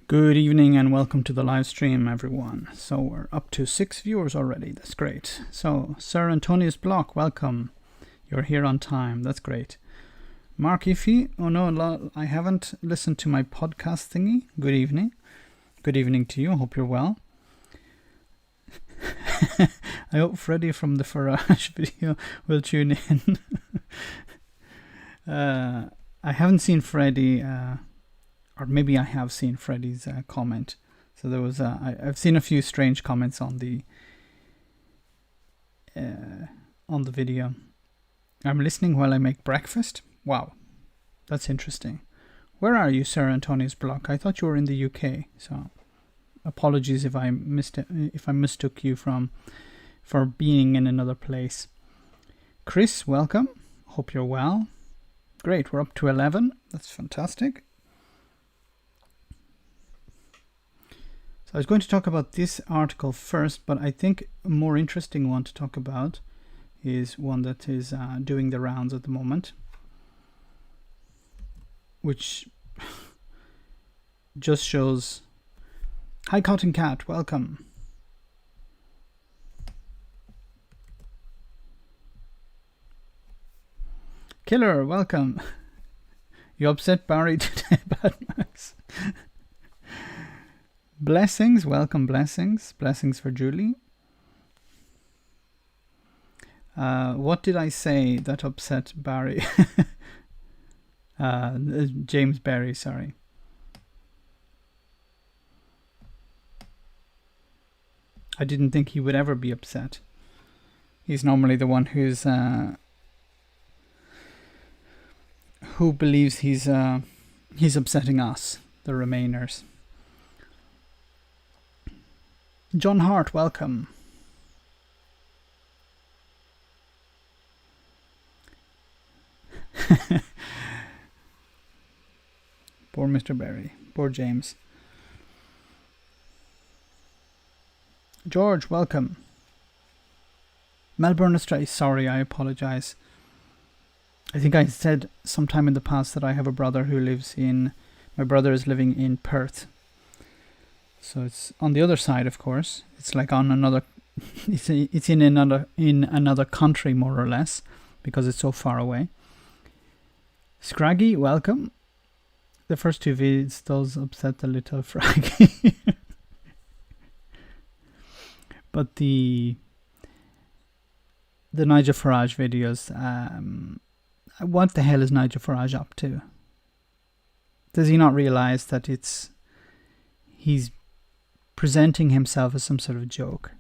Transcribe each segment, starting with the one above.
Good evening and welcome to the live stream, everyone. So we're up to 6 viewers already. That's great. So Sir Antonius Block, welcome. You're here on time. That's great. Mark Iffy, oh no, I haven't listened to my podcast thingy. Good evening. Good evening to you. Hope you're well. I hope Freddy from the Farage video will tune in. I haven't seen Freddy, or maybe I have seen Freddy's comment. So there was I've seen a few strange comments on the video. I'm listening while I make breakfast. Wow, that's interesting. Where are you, Sir Antonius Block? I thought you were in the UK. So apologies if I mistook you for being in another place. Chris, welcome. Hope you're well. Great, we're up to 11. That's fantastic. So I was going to talk about this article first, but I think a more interesting one to talk about is one that is doing the rounds at the moment, which just shows... Hi, Cotton Cat, welcome. Killer, welcome. You upset Barry today, Bad Max. Blessings, welcome, blessings. Blessings for Julie. What did I say that upset Barry? James Barry, sorry. I didn't think he would ever be upset. He's normally the one who believes he's upsetting us, the Remainers. John Hart, welcome. Poor Mr. Barry. Poor James. George, welcome. Melbourne, Australia. Sorry, I apologize. I think I said sometime in the past that I have a brother who lives in... My brother is living in Perth. So it's on the other side, of course. It's like on another... it's in another country, more or less, because it's so far away. Scraggy, welcome. The first two vids does upset the little Fraggy. But the Nigel Farage videos, what the hell is Nigel Farage up to? Does he not realize that he's presenting himself as some sort of joke?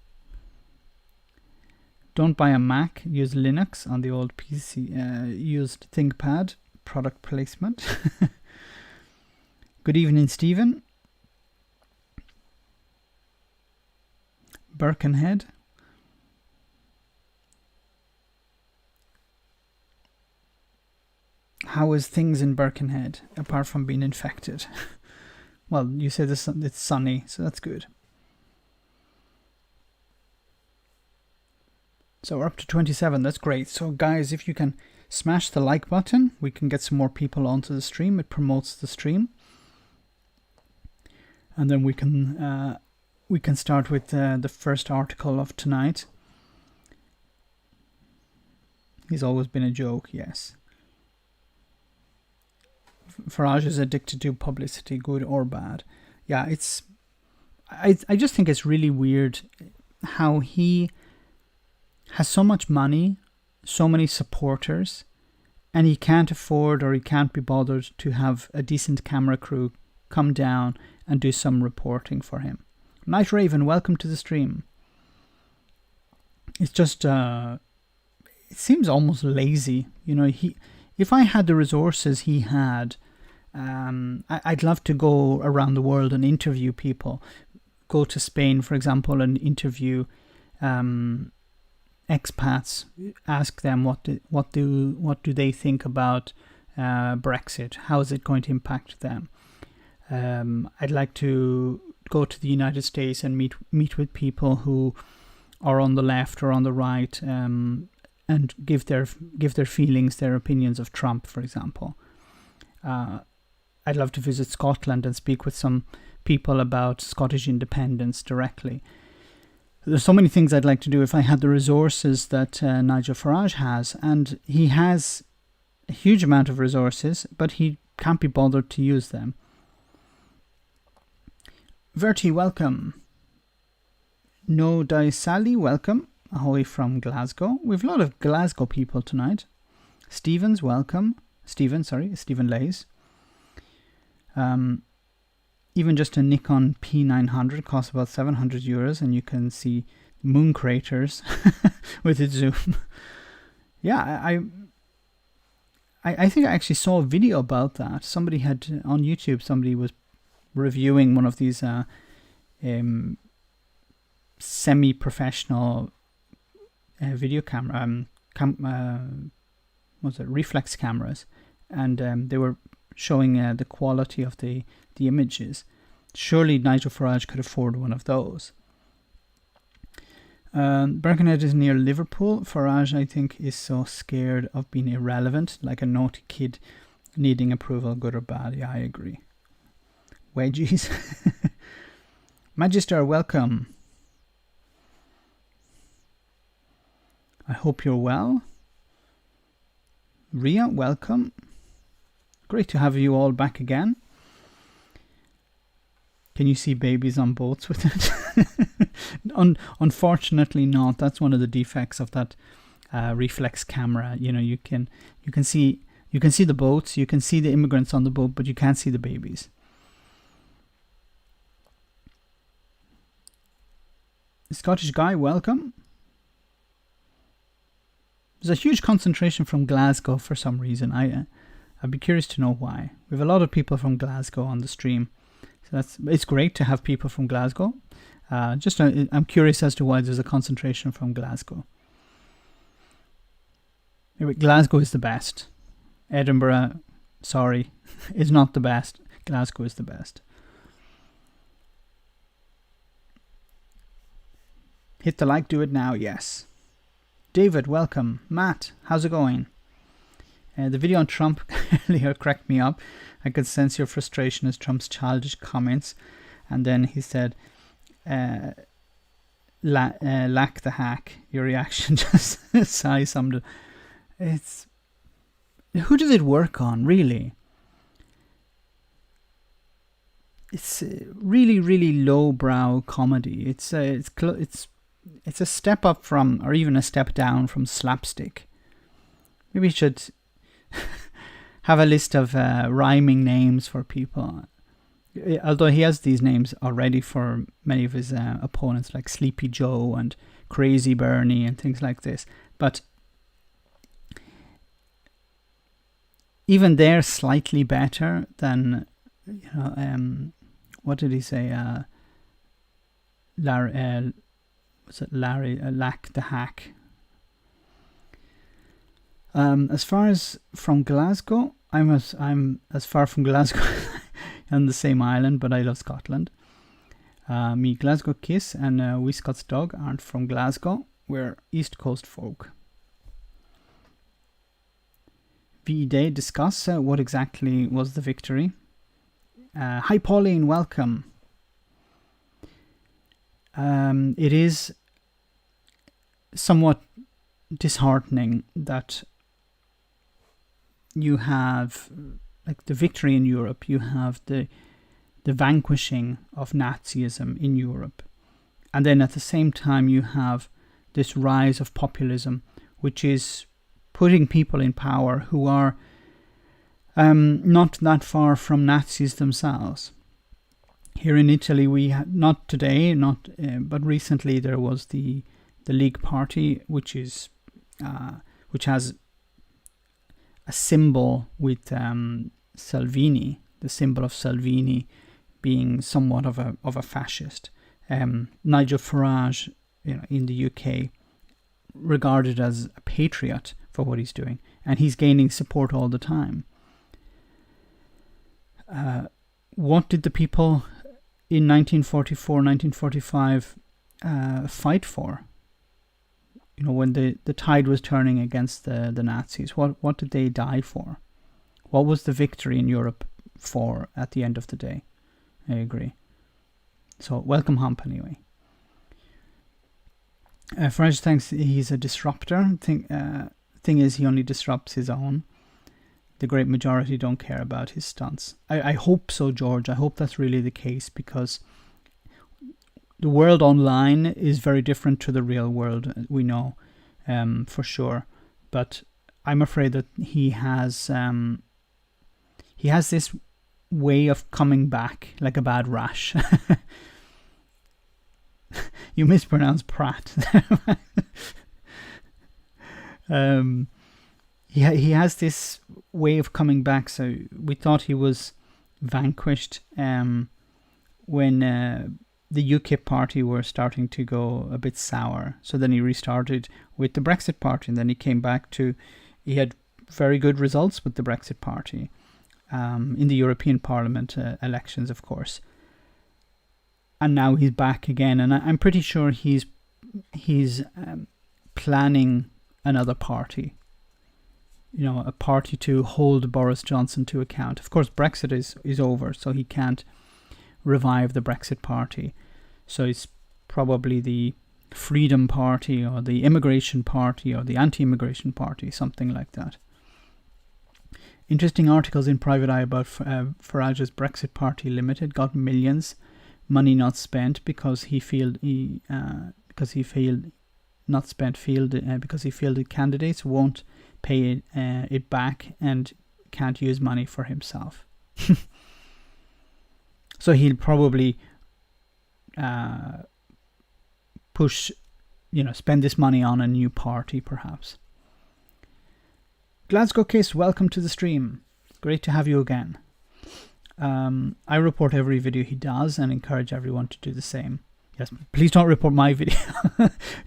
Don't buy a Mac, use Linux on the old PC, used ThinkPad, product placement. Good evening, Stephen. Birkenhead. How is things in Birkenhead, apart from being infected? Well, you said it's sunny, so that's good. So we're up to 27, that's great. So guys, if you can smash the like button, we can get some more people onto the stream. It promotes the stream. And then we can start with the first article of tonight. He's always been a joke, yes. Farage is addicted to publicity, good or bad. Yeah, I just think it's really weird how he has so much money, so many supporters, and he can't afford or he can't be bothered to have a decent camera crew come down and do some reporting for him. Night Raven, welcome to the stream. It's just, it seems almost lazy. You know, if I had the resources he had, I'd love to go around the world and interview people. Go to Spain, for example, and interview expats. Ask them what do they think about Brexit? How is it going to impact them? I'd like to go to the United States and meet with people who are on the left or on the right, and give their feelings, their opinions of Trump, for example. I'd love to visit Scotland and speak with some people about Scottish independence directly. There's so many things I'd like to do if I had the resources that Nigel Farage has, and he has a huge amount of resources, but he can't be bothered to use them. Verti, welcome. No Dai Sally, welcome. Ahoy from Glasgow. We've a lot of Glasgow people tonight. Stevens, welcome. Stephen Lays. Even just a Nikon P900 costs about €700, and you can see moon craters with its zoom. Yeah, I think I actually saw a video about that. Somebody had on YouTube. Somebody was reviewing one of these semi-professional video camera, reflex cameras, and they were showing the quality of the images. Surely Nigel Farage could afford one of those. Birkenhead is near Liverpool. Farage, I think, is so scared of being irrelevant, like a naughty kid needing approval, good or bad. Yeah, I agree. Wedgies. Magister, welcome. I hope you're well. Ria, welcome. Great to have you all back again. Can you see babies on boats with it? Unfortunately not. That's one of the defects of that reflex camera. You know, you can see the boats, you can see the immigrants on the boat, but you can't see the babies. Scottish guy, welcome. There's a huge concentration from Glasgow for some reason. I'd be curious to know why. We have a lot of people from Glasgow on the stream. So it's great to have people from Glasgow. I'm curious as to why there's a concentration from Glasgow. Anyway, Glasgow is the best. Edinburgh, sorry, is not the best. Glasgow is the best. Hit the like, do it now, yes. David, welcome. Matt, how's it going? The video on Trump earlier cracked me up. I could sense your frustration as Trump's childish comments. And then he said, lack the hack. Your reaction just sigh some. Who does it work on, really? It's really, really lowbrow comedy. It's a step up from, or even a step down from slapstick. Maybe we should have a list of rhyming names for people. Although he has these names already for many of his opponents, like Sleepy Joe and Crazy Bernie and things like this. But even they're slightly better than, what did he say? Larry, Lack the Hack. As far as from Glasgow, I'm as far from Glasgow on the same island, but I love Scotland. Me Glasgow Kiss and We Scots Dog aren't from Glasgow. We're East Coast folk. VE Day, discuss what exactly was the victory. Hi Pauline, welcome. It is somewhat disheartening that you have, like, the victory in Europe, you have the vanquishing of Nazism in Europe, and then at the same time you have this rise of populism, which is putting people in power who are not that far from Nazis themselves. Here in Italy, we not today, but recently there was the League Party, which has a symbol with Salvini, the symbol of Salvini being somewhat of a fascist. Nigel Farage, in the UK, regarded as a patriot for what he's doing, and he's gaining support all the time. What did the people in 1944, 1945 fight for? When the tide was turning against the Nazis, what did they die for? What was the victory in Europe for at the end of the day? I agree. So welcome Hump anyway. Farage thinks he's a disruptor. Thing is, he only disrupts his own. The great majority don't care about his stunts. I hope so, George. I hope that's really the case, because the world online is very different to the real world, we know, for sure. But I'm afraid that he has this way of coming back like a bad rash. You mispronounced Pratt. He has this way of coming back. So we thought he was vanquished when the UKIP party were starting to go a bit sour. So then he restarted with the Brexit party, and then he came back to, he had very good results with the Brexit party in the European Parliament elections, of course. And now he's back again, and I'm pretty sure he's planning another party. You know, a party to hold Boris Johnson to account. Of course, Brexit is over, so he can't revive the Brexit party. So it's probably the Freedom Party or the Immigration Party or the Anti-Immigration Party, something like that. Interesting articles in Private Eye about Farage's Brexit Party Limited got millions, money not spent because he failed the candidates won't pay it back and can't use money for himself. So he'll probably spend this money on a new party, perhaps. Glasgow Kiss, welcome to the stream. Great to have you again. I report every video he does and encourage everyone to do the same. Yes, please don't report my video,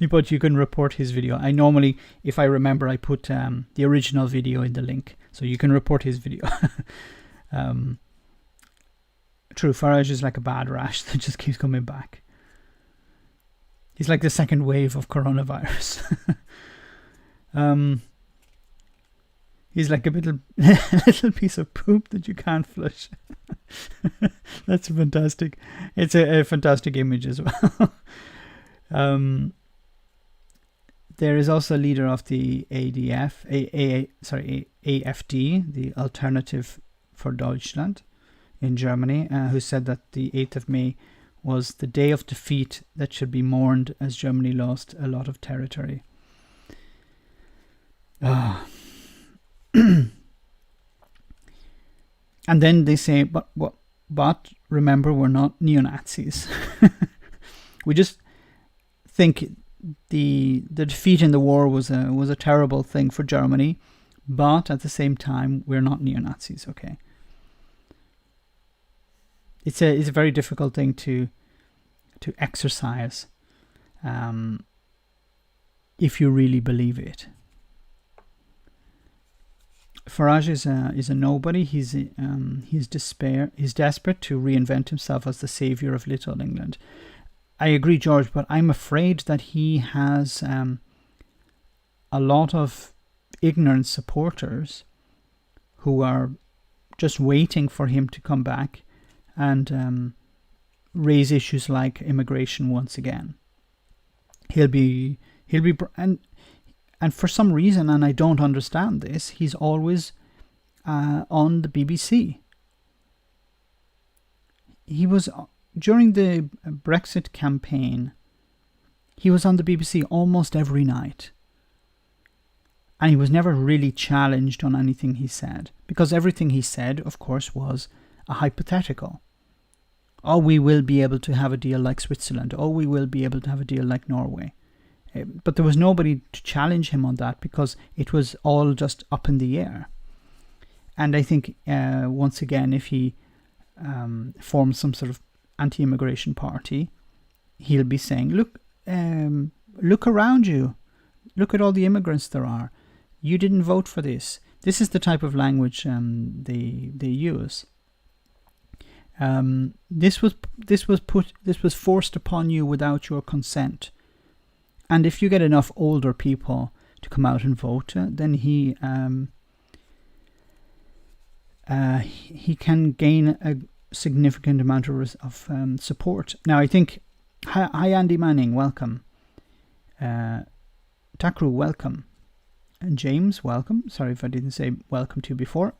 but you can report his video. I normally, if I remember, I put the original video in the link, so you can report his video. True, Farage is like a bad rash that just keeps coming back. He's like the second wave of coronavirus. He's like a little piece of poop that you can't flush. That's fantastic. It's a fantastic image as well. There is also a leader of the AfD, the Alternative for Deutschland in Germany, who said that the 8th of May was the day of defeat that should be mourned as Germany lost a lot of territory. And then they say, but remember, we're not neo-Nazis. We just think the defeat in the war was a terrible thing for Germany, but at the same time, we're not neo-Nazis. Okay, it's a very difficult thing to exercise if you really believe it. Farage is a nobody. He's desperate to reinvent himself as the savior of Little England. I agree, George, but I'm afraid that he has a lot of ignorant supporters who are just waiting for him to come back and raise issues like immigration once again. And for some reason, and I don't understand this, he's always on the BBC. He was, during the Brexit campaign, he was on the BBC almost every night. And he was never really challenged on anything he said, because everything he said, of course, was a hypothetical. Oh, we will be able to have a deal like Switzerland. Oh, we will be able to have a deal like Norway. But there was nobody to challenge him on that because it was all just up in the air. And I think, once again, if he forms some sort of anti-immigration party, he'll be saying, look around you. Look at all the immigrants there are. You didn't vote for this. This is the type of language they use. This was forced upon you without your consent. And if you get enough older people to come out and vote, then he can gain significant amount of support. Now, I think, hi Andy Manning, welcome. Takru, welcome. And James, welcome. Sorry if I didn't say welcome to you before.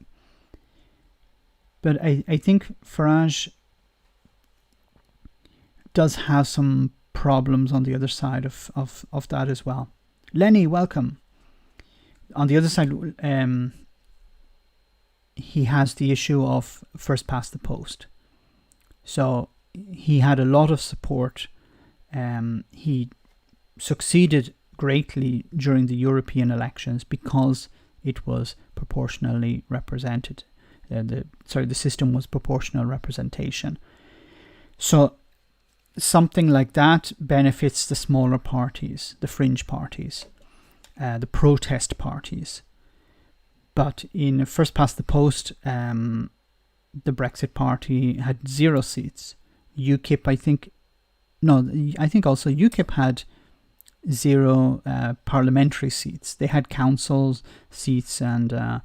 But I think Farage does have some problems on the other side of that as well. Lenny, welcome. On the other side, he has the issue of first past the post. So he had a lot of support. He succeeded greatly during the European elections because it was proportionally represented. The system was proportional representation. So something like that benefits the smaller parties, the fringe parties, the protest parties. But in first past the post, the Brexit party had 0 seats. UKIP, I think also UKIP had 0 parliamentary seats. They had council seats and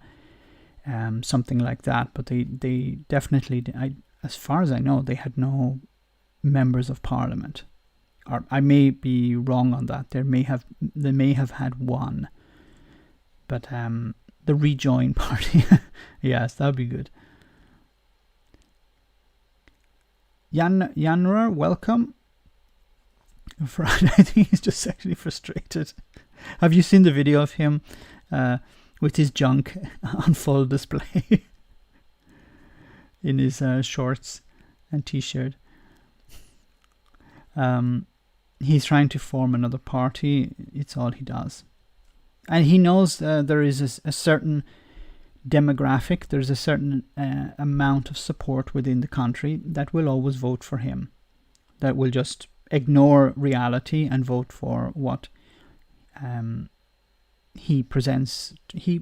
something like that, but they definitely, as far as I know, they had no members of parliament. Or I may be wrong on that. They may have had one, but the Rejoin party, yes, that'd be good. Yanra, welcome. I think he's just actually frustrated. Have you seen the video of him with his junk on full display in his shorts and t-shirt? He's trying to form another party. It's all he does. And he knows there is a certain demographic, there's a certain amount of support within the country that will always vote for him, that will just ignore reality and vote for what he presents, he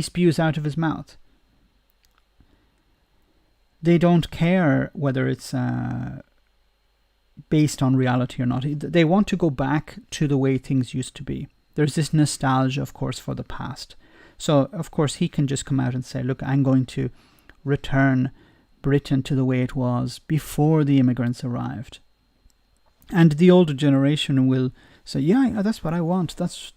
spews out of his mouth. They don't care whether it's based on reality or not. They want to go back to the way things used to be. There's this nostalgia, of course, for the past. So, of course, he can just come out and say, look, I'm going to return Britain to the way it was before the immigrants arrived. And the older generation will say, yeah, that's what I want. That's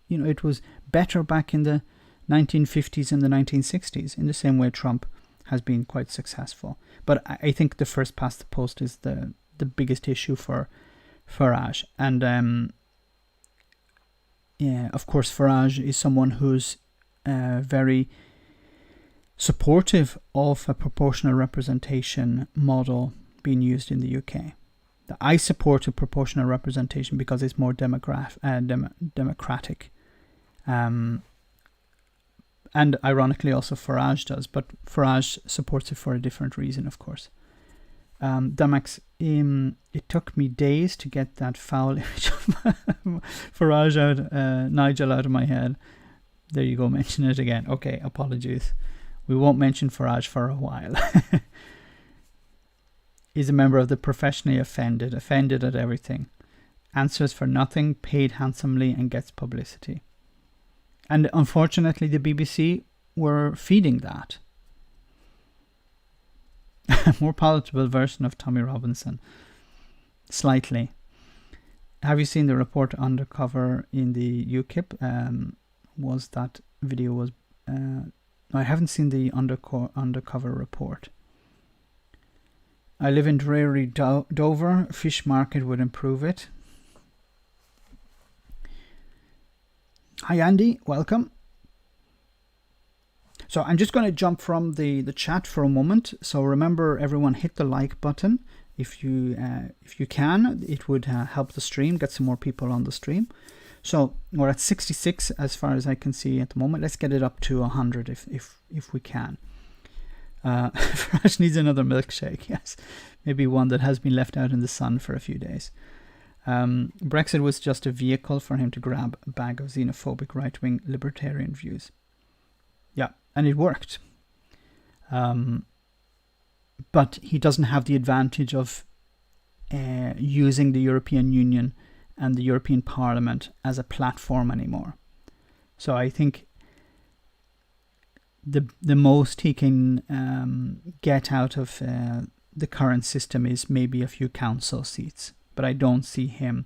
it was better back in the 1950s and the 1960s, in the same way Trump has been quite successful. But I think the first past the post is the biggest issue for Farage. And of course, Farage is someone who's very supportive of a proportional representation model being used in the UK. I support a proportional representation because it's more democratic. And ironically also Farage does, but Farage supports it for a different reason, of course. Damax, it took me days to get that foul image of Farage out, Nigel out of my head. There you go, mention it again. Okay, apologies. We won't mention Farage for a while. He's a member of the professionally offended at everything. Answers for nothing, paid handsomely, and gets publicity. And unfortunately, the BBC were feeding that. A more palatable version of Tommy Robinson. Slightly. Have you seen the report undercover in the UKIP? Was that video was... I haven't seen the undercover report. I live in dreary Dover. Fish market would improve it. Hi Andy, welcome. So I'm just going to jump from the chat for a moment. So remember, everyone, hit the like button if you can. It would help the stream, get some more people on the stream. So we're at 66 as far as I can see at the moment. Let's get it up to 100 if we can. Farage needs another milkshake. Yes, maybe one that has been left out in the sun for a few days. Brexit was just a vehicle for him to grab a bag of xenophobic right-wing libertarian views. Yeah, and it worked. But he doesn't have the advantage of using the European Union and the European Parliament as a platform anymore. So I think the most he can get out of the current system is maybe a few council seats, but I don't see him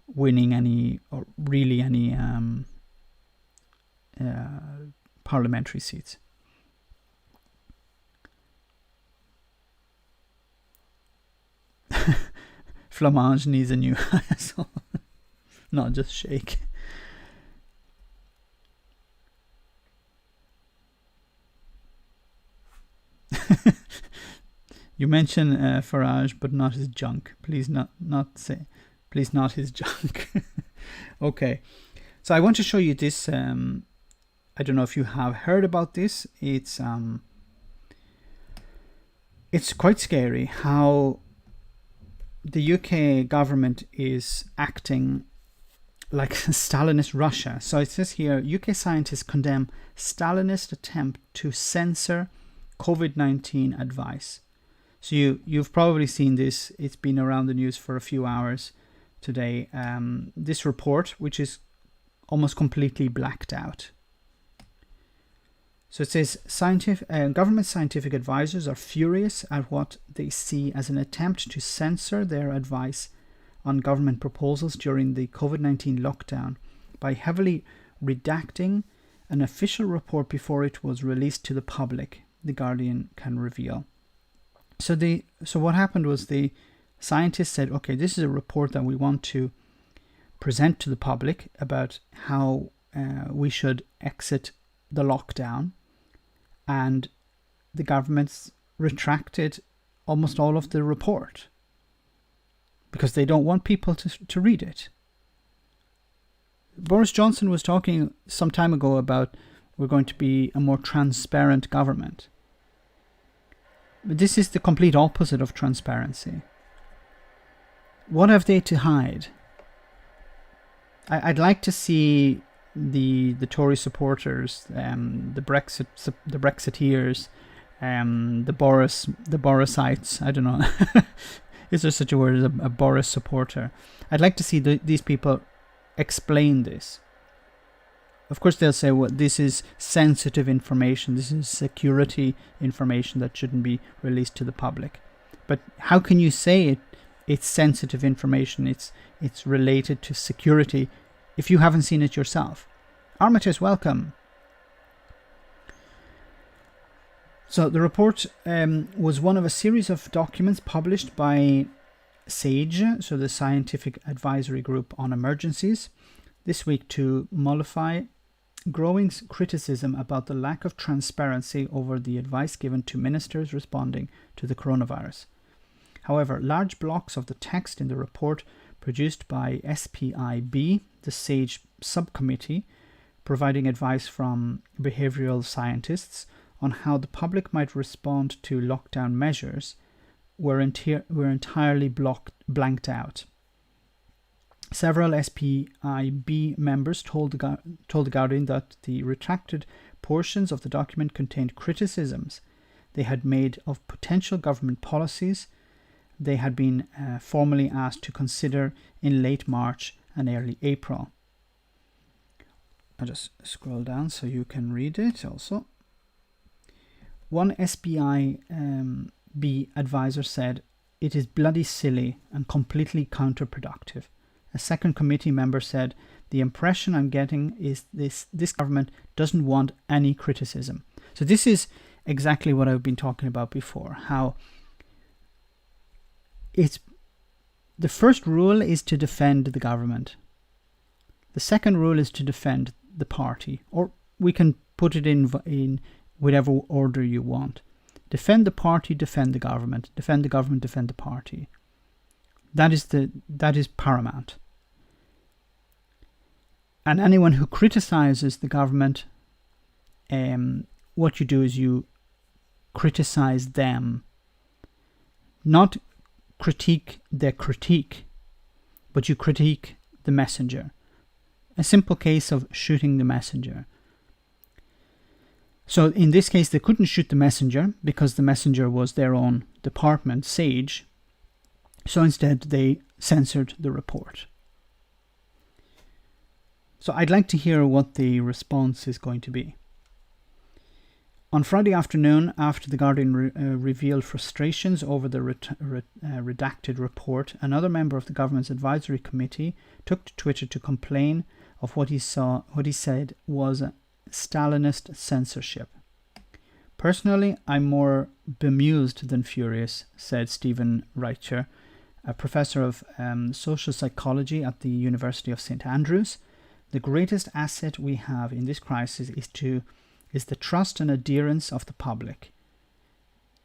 winning any, or really any parliamentary seats. Flamange needs a new ISO, not just shake. You mention Farage, but not his junk. Please not say. Please not his junk. Okay, so I want to show you this. I don't know if you have heard about this. It's quite scary how the UK government is acting like Stalinist Russia. So it says here, UK scientists condemn Stalinist attempt to censor COVID-19 advice. So you've probably seen this. It's been around the news for a few hours today. This report, which is almost completely blacked out. So it says government scientific advisors are furious at what they see as an attempt to censor their advice on government proposals during the COVID-19 lockdown by heavily redacting an official report before it was released to the public, The Guardian can reveal. So what happened was the scientists said, okay, this is a report that we want to present to the public about how we should exit the lockdown. And the government's retracted almost all of the report because they don't want people to read it. Boris Johnson was talking some time ago about we're going to be a more transparent government. But this is the complete opposite of transparency. What have they to hide? I'd like to see the Tory supporters, the Brexiteers, the Borisites. I don't know. Is there such a word as a Boris supporter? I'd like to see these people explain this. Of course, they'll say, well, this is sensitive information. This is security information that shouldn't be released to the public. But how can you say it's sensitive information? It's related to security if you haven't seen it yourself. Armitage, welcome. So the report was one of a series of documents published by SAGE, so the Scientific Advisory Group on Emergencies, this week to mollify growing criticism about the lack of transparency over the advice given to ministers responding to the coronavirus. However, large blocks of the text in the report produced by SPIB, the SAGE subcommittee, providing advice from behavioral scientists on how the public might respond to lockdown measures, were entirely blanked out. Several SPIB members told the Guardian that the retracted portions of the document contained criticisms they had made of potential government policies they had been formally asked to consider in late March and early April. I'll just scroll down so you can read it also. One SPIB advisor said, "It is bloody silly and completely counterproductive." A second committee member said, "The impression I'm getting is this government doesn't want any criticism." So this is exactly what I've been talking about before, how it's the first rule is to defend the government. The second rule is to defend the party, or we can put it in whatever order you want. Defend the party, defend the government. Defend the government, defend the party. That is paramount. And anyone who criticizes the government, what you do is you criticize them. Not critique their critique, but you critique the messenger. A simple case of shooting the messenger. So in this case, they couldn't shoot the messenger because the messenger was their own department, SAGE. So instead, they censored the report. So I'd like to hear what the response is going to be. On Friday afternoon, after The Guardian revealed frustrations over the redacted report, another member of the government's advisory committee took to Twitter to complain of what he said was a Stalinist censorship. Personally, I'm more bemused than furious, said Stephen Reicher, a professor of social psychology at the University of St. Andrews. The greatest asset we have in this crisis is the trust and adherence of the public.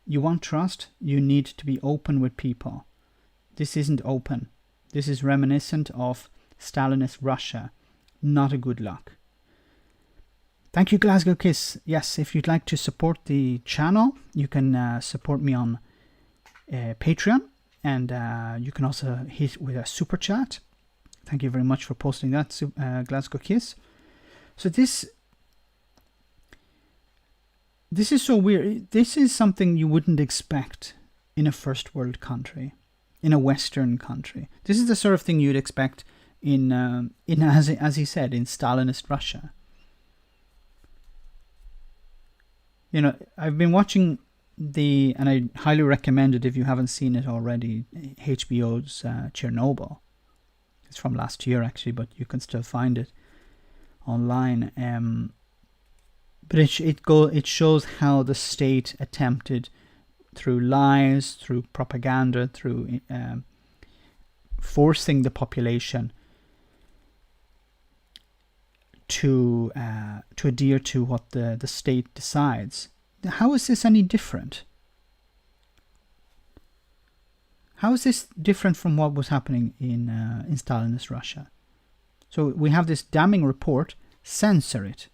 You want trust? You need to be open with people. This isn't open. This is reminiscent of Stalinist Russia. Not a good look. Thank you, Glasgow Kiss. Yes, if you'd like to support the channel, you can support me on Patreon, and you can also hit with a super chat. Thank you very much for posting that, Glasgow Kiss. So this is so weird. This is something you wouldn't expect in a first world country, in a Western country. This is the sort of thing you'd expect in as he said, in Stalinist Russia. You know, I've been watching and I highly recommend it if you haven't seen it already, HBO's Chernobyl. It's from last year actually, but you can still find it online. But it shows how the state attempted, through lies, through propaganda, through forcing the population to adhere to what the state decides. How is this any different? How is this different from what was happening in Stalinist Russia? So we have this damning report, censor it.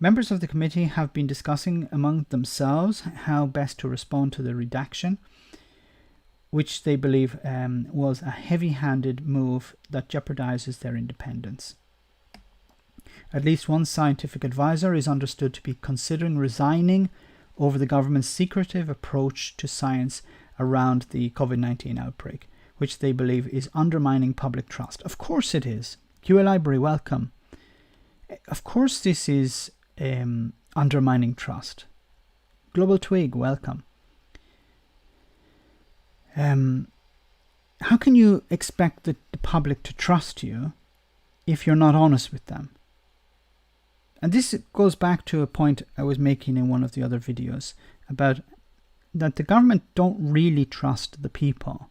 Members of the committee have been discussing among themselves how best to respond to the redaction, which they believe was a heavy-handed move that jeopardizes their independence. At least one scientific advisor is understood to be considering resigning over the government's secretive approach to science around the COVID-19 outbreak, which they believe is undermining public trust. Of course it is. QA Library, welcome. Of course this is undermining trust. Global Twig, welcome. How can you expect the public to trust you if you're not honest with them? And this goes back to a point I was making in one of the other videos about that the government don't really trust the people.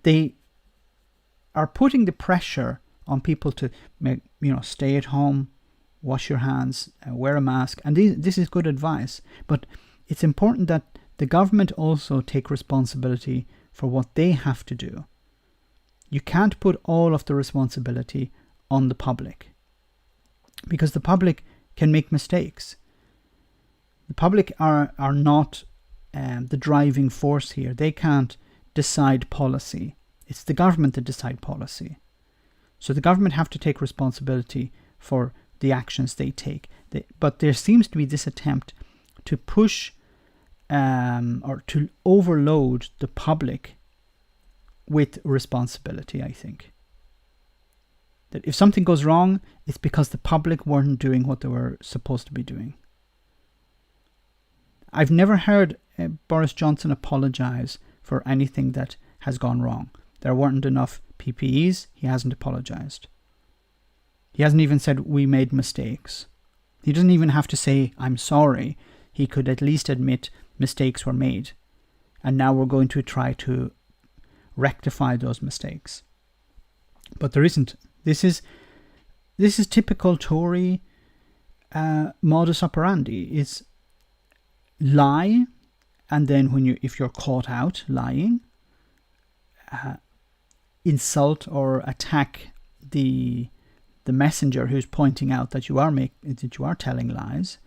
They are putting the pressure on people to make, stay at home, wash your hands, wear a mask. And this is good advice. But it's important that the government also take responsibility for what they have to do. You can't put all of the responsibility on the public, because the public can make mistakes. The public are not the driving force here. They can't decide policy. It's the government that decide policy. So the government have to take responsibility for the actions they take. But there seems to be this attempt to push or to overload the public with responsibility, I think. That if something goes wrong, it's because the public weren't doing what they were supposed to be doing. I've never heard Boris Johnson apologize for anything that has gone wrong. There weren't enough PPEs. He hasn't apologized. He hasn't even said we made mistakes. He doesn't even have to say I'm sorry. He could at least admit mistakes were made, and now we're going to try to rectify those mistakes. But there isn't. This is typical Tory modus operandi. It's lie, and then if you're caught out lying, insult or attack the messenger who's pointing out that you are telling lies,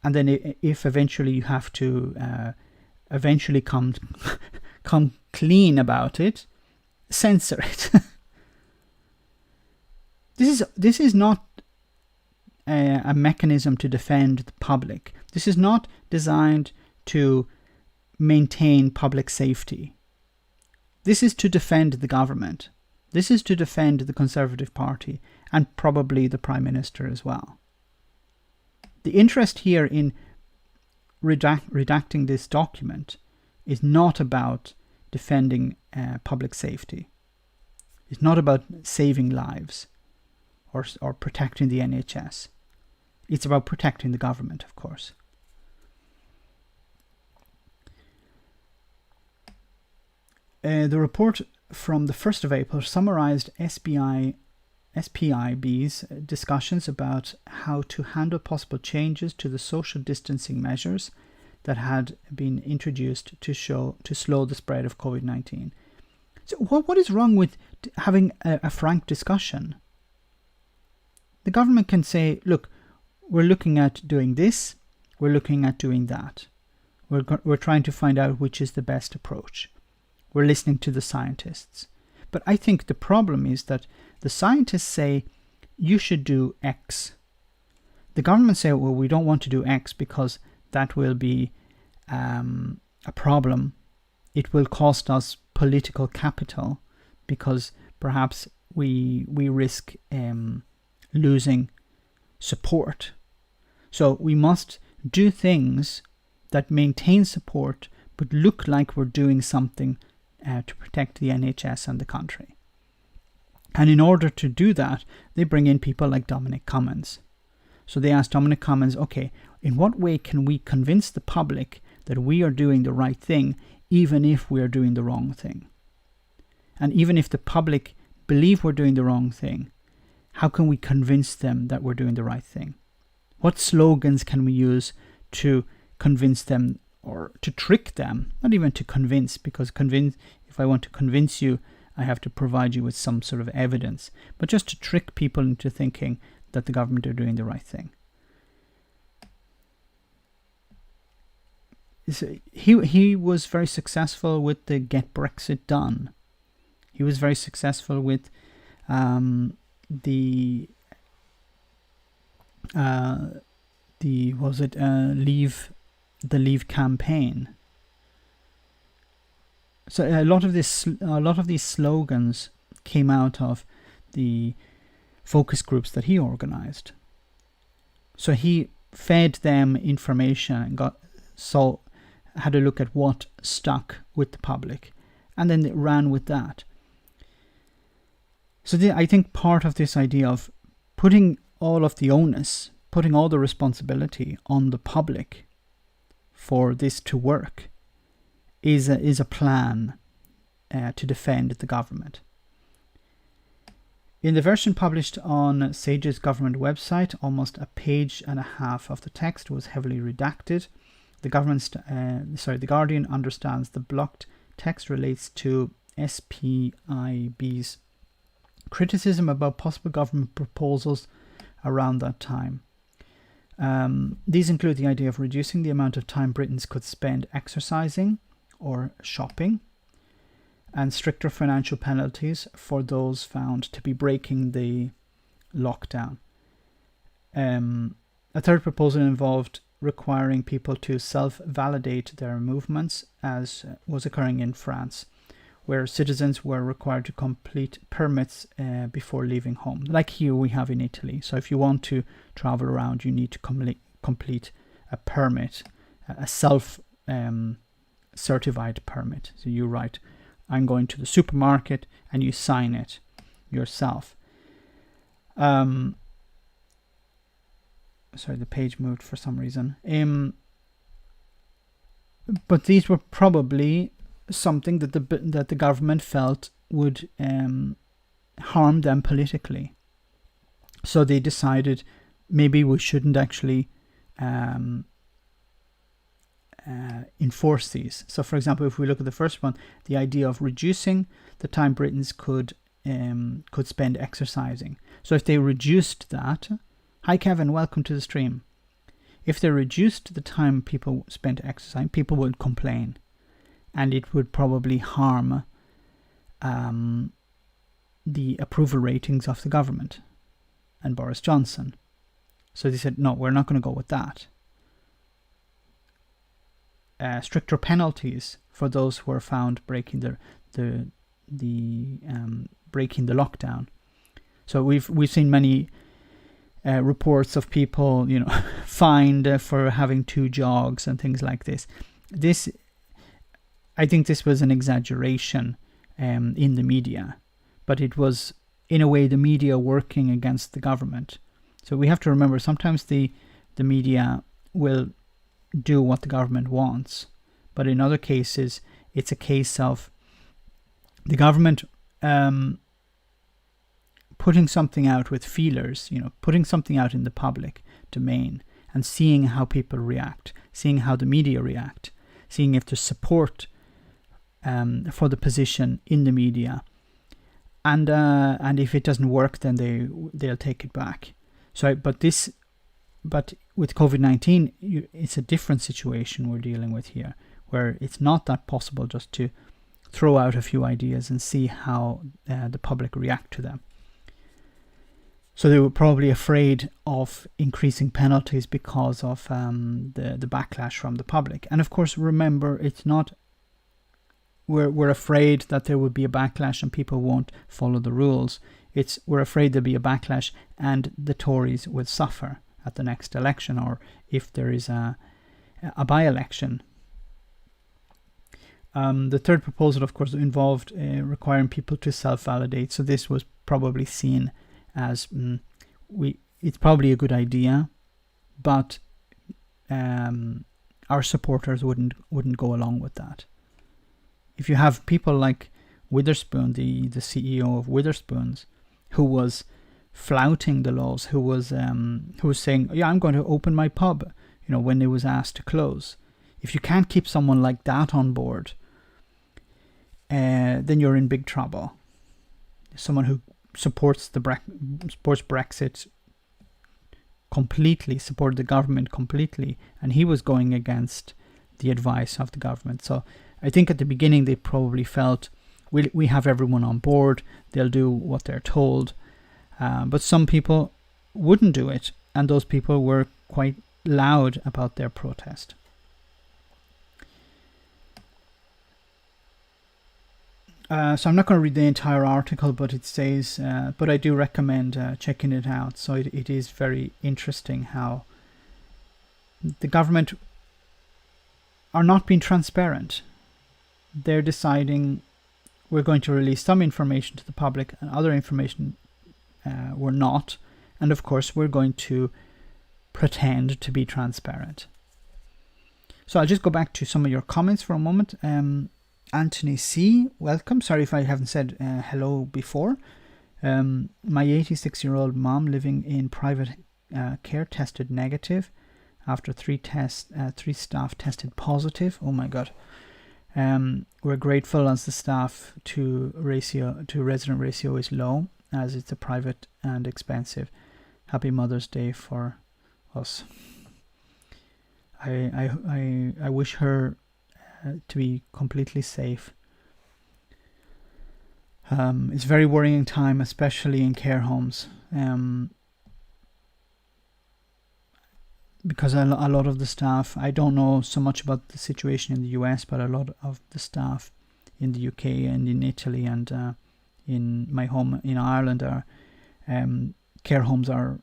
and then if eventually you have to eventually come clean about it, censor it. This is not a mechanism to defend the public. This is not designed to maintain public safety. This is to defend the government. This is to defend the Conservative Party and probably the Prime Minister as well. The interest here in redacting this document is not about defending public safety. It's not about saving lives or protecting the NHS. It's about protecting the government, of course. The report from the 1st of April summarised SPIB's discussions about how to handle possible changes to the social distancing measures that had been introduced to slow the spread of COVID-19. So what is wrong with having a frank discussion? The government can say, look, we're looking at doing this, we're looking at doing that. We're trying to find out which is the best approach. We're listening to the scientists. But I think the problem is that the scientists say, you should do X. The government say, well, we don't want to do X because that will be a problem. It will cost us political capital because perhaps we risk losing support. So we must do things that maintain support but look like we're doing something to protect the NHS and the country. And in order to do that, they bring in people like Dominic Cummings. So they asked Dominic Cummings, okay, in what way can we convince the public that we are doing the right thing, even if we are doing the wrong thing? And even if the public believe we're doing the wrong thing, how can we convince them that we're doing the right thing? What slogans can we use to convince them or to trick them? Not even to convince, because if I want to convince you, I have to provide you with some sort of evidence, but just to trick people into thinking that the government are doing the right thing. He was very successful with the Get Brexit Done. He was very successful with the Leave campaign. So a lot of these slogans came out of the focus groups that he organized. So he fed them information and had a look at what stuck with the public, and then they ran with that. So I think part of this idea of putting all of the onus, putting all the responsibility on the public for this to work is a plan to defend the government. In the version published on Sage's government website, almost a page and a half of the text was heavily redacted. The Guardian understands the blocked text relates to SPIB's criticism about possible government proposals around that time. These include the idea of reducing the amount of time Britons could spend exercising or shopping, and stricter financial penalties for those found to be breaking the lockdown. A third proposal involved requiring people to self-validate their movements, as was occurring in France, where citizens were required to complete permits before leaving home, like here we have in Italy. So if you want to travel around, you need to complete a permit, a self-certified permit. So you write, I'm going to the supermarket, and you sign it yourself. Sorry, the page moved for some reason. But these were probably something that the government felt would harm them politically. So they decided maybe we shouldn't actually enforce these. So, for example, if we look at the first one, the idea of reducing the time Britons could spend exercising. So if they reduced that, hi Kevin, welcome to the stream. If they reduced the time people spent exercising, people would complain, and it would probably harm the approval ratings of the government and Boris Johnson. So they said, no, we're not going to go with that. Stricter penalties for those who are found breaking the breaking the lockdown. So we've seen many reports of people, fined for having 2 jogs and things like this. I think this was an exaggeration in the media, but it was in a way the media working against the government. So we have to remember sometimes the media will do what the government wants, but in other cases it's a case of the government putting something out with feelers, putting something out in the public domain and seeing how people react, seeing how the media react, seeing if there's support for the position in the media, and if it doesn't work, then they'll take it back. But with COVID-19, it's a different situation we're dealing with here, where it's not that possible just to throw out a few ideas and see how the public react to them. So they were probably afraid of increasing penalties because of the backlash from the public. And of course, remember, it's not we're afraid that there would be a backlash and people won't follow the rules. We're afraid there'll be a backlash and the Tories will suffer at the next election, or if there is a by-election. The third proposal, of course, involved requiring people to self-validate. So this was probably seen as it's probably a good idea, but our supporters wouldn't go along with that. If you have people like Witherspoon, the CEO of Witherspoons, who was flouting the laws, who was saying, "Yeah, I'm going to open my pub," when it was asked to close. If you can't keep someone like that on board, then you're in big trouble. Someone who supports Brexit completely, supported the government completely, and he was going against the advice of the government. So I think at the beginning they probably felt, we have everyone on board, they'll do what they're told. But some people wouldn't do it, and those people were quite loud about their protest. So I'm not going to read the entire article, but it says, but I do recommend checking it out. So it is very interesting how the government are not being transparent. They're deciding we're going to release some information to the public and other information we're not. And of course, we're going to pretend to be transparent. So I'll just go back to some of your comments for a moment. Anthony C, welcome. Sorry if I haven't said hello before. My 86-year-old mom living in private care tested negative after 3 staff tested positive. Oh my god. We're grateful as the staff to resident ratio is low, as it's a private and expensive. Happy Mother's Day for us. I wish her to be completely safe. It's a very worrying time, especially in care homes, because a lot of the staff, I don't know so much about the situation in the US, but a lot of the staff in the UK and in Italy and in my home in Ireland are care homes are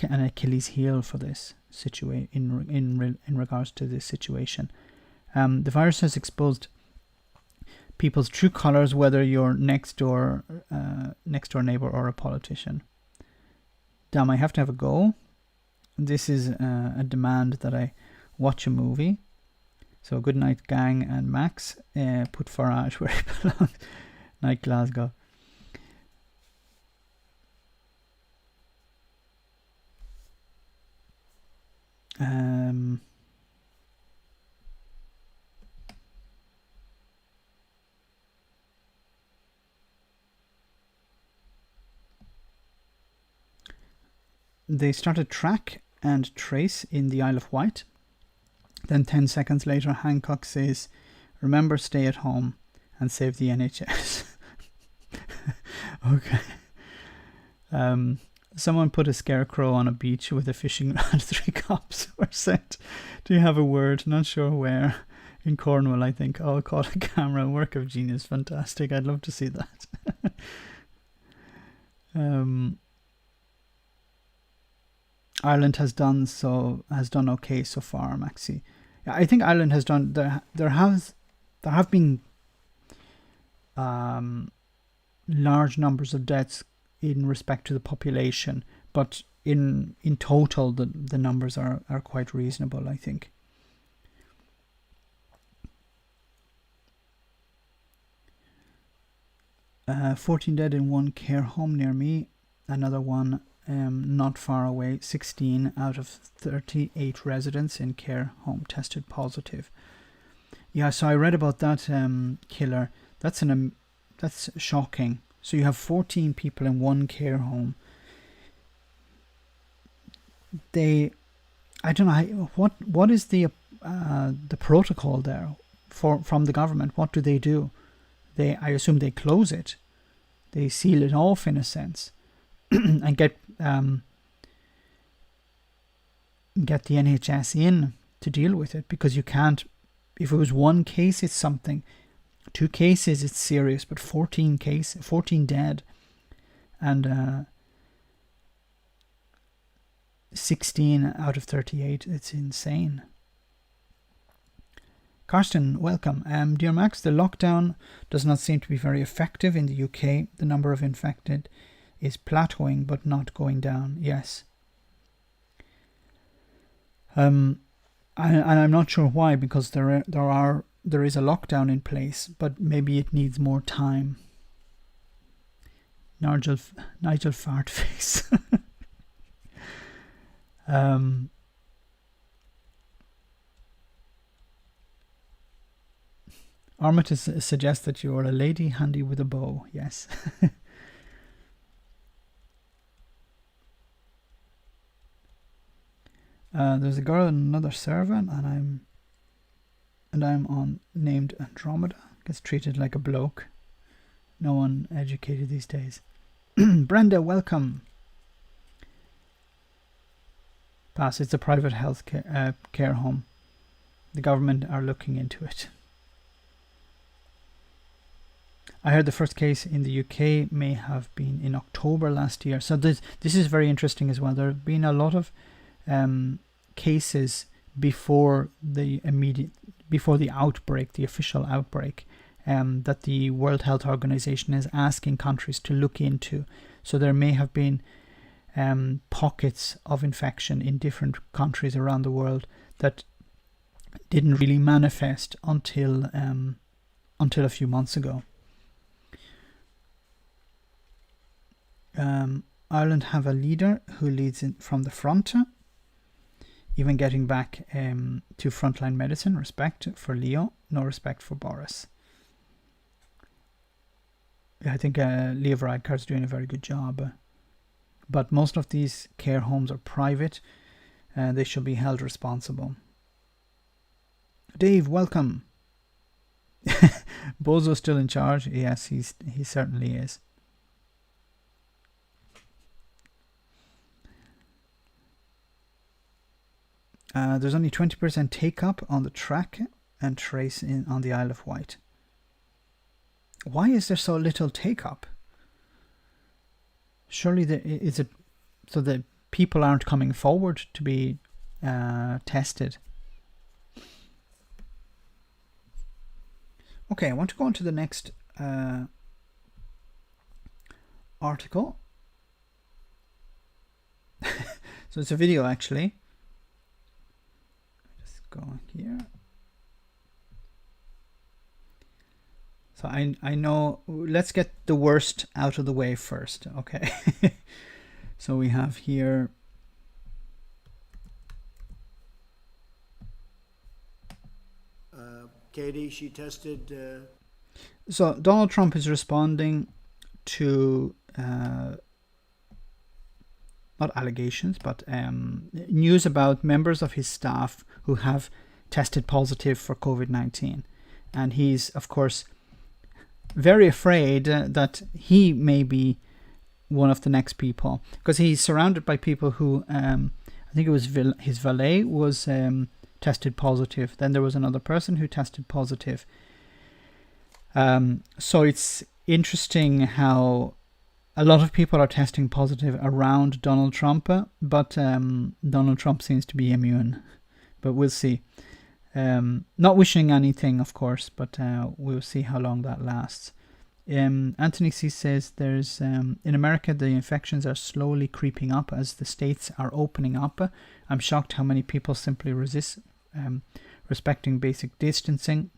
an Achilles heel for this situation in regards to this situation. The virus has exposed people's true colors, whether you're next door neighbor or a politician. Damn, I have to have a go. This is a demand that I watch a movie. So good night, gang, and Max. Put Farage where he belongs. Night, Glasgow. They started track and trace in the Isle of Wight. Then 10 seconds later, Hancock says, "Remember, stay at home and save the NHS." Okay. Someone put a scarecrow on a beach with a fishing rod. 3 cops were sent. Do you have a word? Not sure where. in Cornwall, I think. Oh, caught a camera, work of genius, fantastic. I'd love to see that. Ireland has done okay so far, Maxi. Yeah, I think Ireland has done. There have been large numbers of deaths in respect to the population, but in total, the numbers are quite reasonable, I think. Uh, 14 dead in one care home near me. Another one not far away. 16 out of 38 residents in care home tested positive. Yeah, so I read about that killer. That's shocking. So you have 14 people in one care home. I don't know what is the protocol there from the government. What do they do? I assume they close it. They seal it off in a sense, and get the NHS in to deal with it, because you can't. If it was one case, it's something. 2 cases, it's serious, but 14 dead, and 16 out of 38. It's insane. Karsten, welcome. Dear Max, the lockdown does not seem to be very effective in the UK. The number of infected is plateauing but not going down. Yes. And I'm not sure why, because there is a lockdown in place, but maybe it needs more time. Nigel Fartface. Armitage suggests that you are a lady handy with a bow. Yes. There's a girl in another server, and I'm on named Andromeda. Gets treated like a bloke. No one educated these days. Brenda, welcome. Pass. It's a private health care home. The government are looking into it. I heard the first case in the UK may have been in October last year. So this is very interesting as well. There have been a lot of cases before the outbreak, the official outbreak, that the World Health Organization is asking countries to look into. So there may have been pockets of infection in different countries around the world that didn't really manifest until a few months ago. Ireland have a leader who leads from the front, even getting back to frontline medicine. Respect for Leo, no respect for Boris. I think Leo Varadkar is doing a very good job, but most of these care homes are private, and they should be held responsible. Dave, welcome. Bozo's still in charge. Yes, he certainly is. There's only 20% take up on the track and trace on the Isle of Wight. Why is there so little take up? Surely is it so that people aren't coming forward to be tested? Okay, I want to go on to the next article. So it's a video actually. Go here. So I know, let's get the worst out of the way first, okay? So we have here Katie, she tested so Donald Trump is responding to not allegations, but news about members of his staff who have tested positive for COVID-19. And he's, of course, very afraid that he may be one of the next people, because he's surrounded by people who, I think it was his valet was tested positive. Then there was another person who tested positive. So it's interesting how a lot of people are testing positive around Donald Trump, but Donald Trump seems to be immune. But we'll see. Not wishing anything, of course, but we'll see how long that lasts. Anthony C says there's in America the infections are slowly creeping up as the states are opening up. I'm shocked how many people simply resist respecting basic distancing.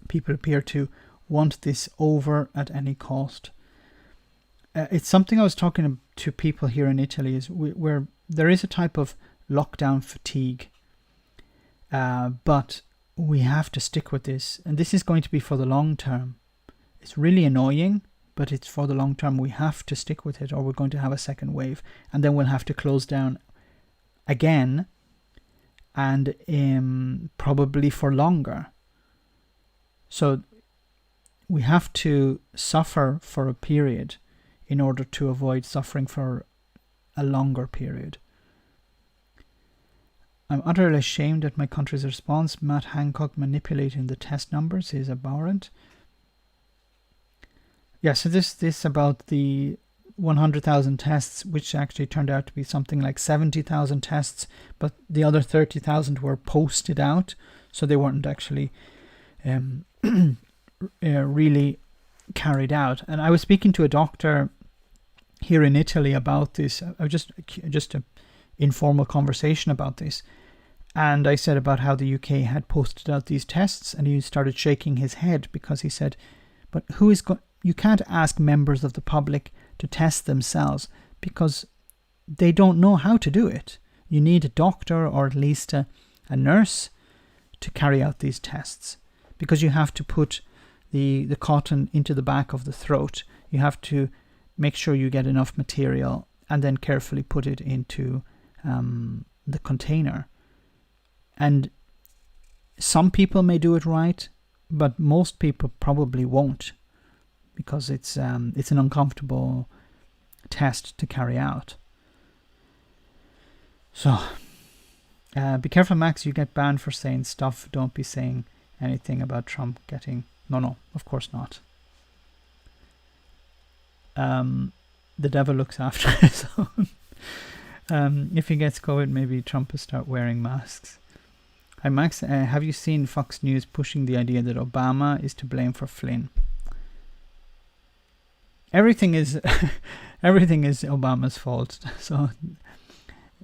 People appear to want this over at any cost. It's something I was talking to people here in Italy, is where there is a type of lockdown fatigue, but we have to stick with this, and this is going to be for the long term. It's really annoying, but it's for the long term. We have to stick with it, or we're going to have a second wave, and then we'll have to close down again, and probably for longer. So we have to suffer for a period in order to avoid suffering for a longer period. I'm utterly ashamed at my country's response. Matt Hancock manipulating the test numbers is abhorrent. Yeah, so this about the 100,000 tests, which actually turned out to be something like 70,000 tests, but the other 30,000 were posted out, so they weren't actually really carried out. And I was speaking to a doctor here in Italy about this. I was just an informal conversation about this, and I said about how the UK had posted out these tests, and he started shaking his head because he said, "But who is you can't ask members of the public to test themselves because they don't know how to do it. You need a doctor or at least a nurse to carry out these tests, because you have to put the cotton into the back of the throat. You have to make sure you get enough material and then carefully put it into the container. And some people may do it right, but most people probably won't, because it's an uncomfortable test to carry out. So be careful, Max. You get banned for saying stuff. Don't be saying anything about Trump getting... No, of course not. The devil looks after his own. If he gets COVID, maybe Trump will start wearing masks. Hi, Max. Have you seen Fox News pushing the idea that Obama is to blame for Flynn? Everything is Obama's fault. So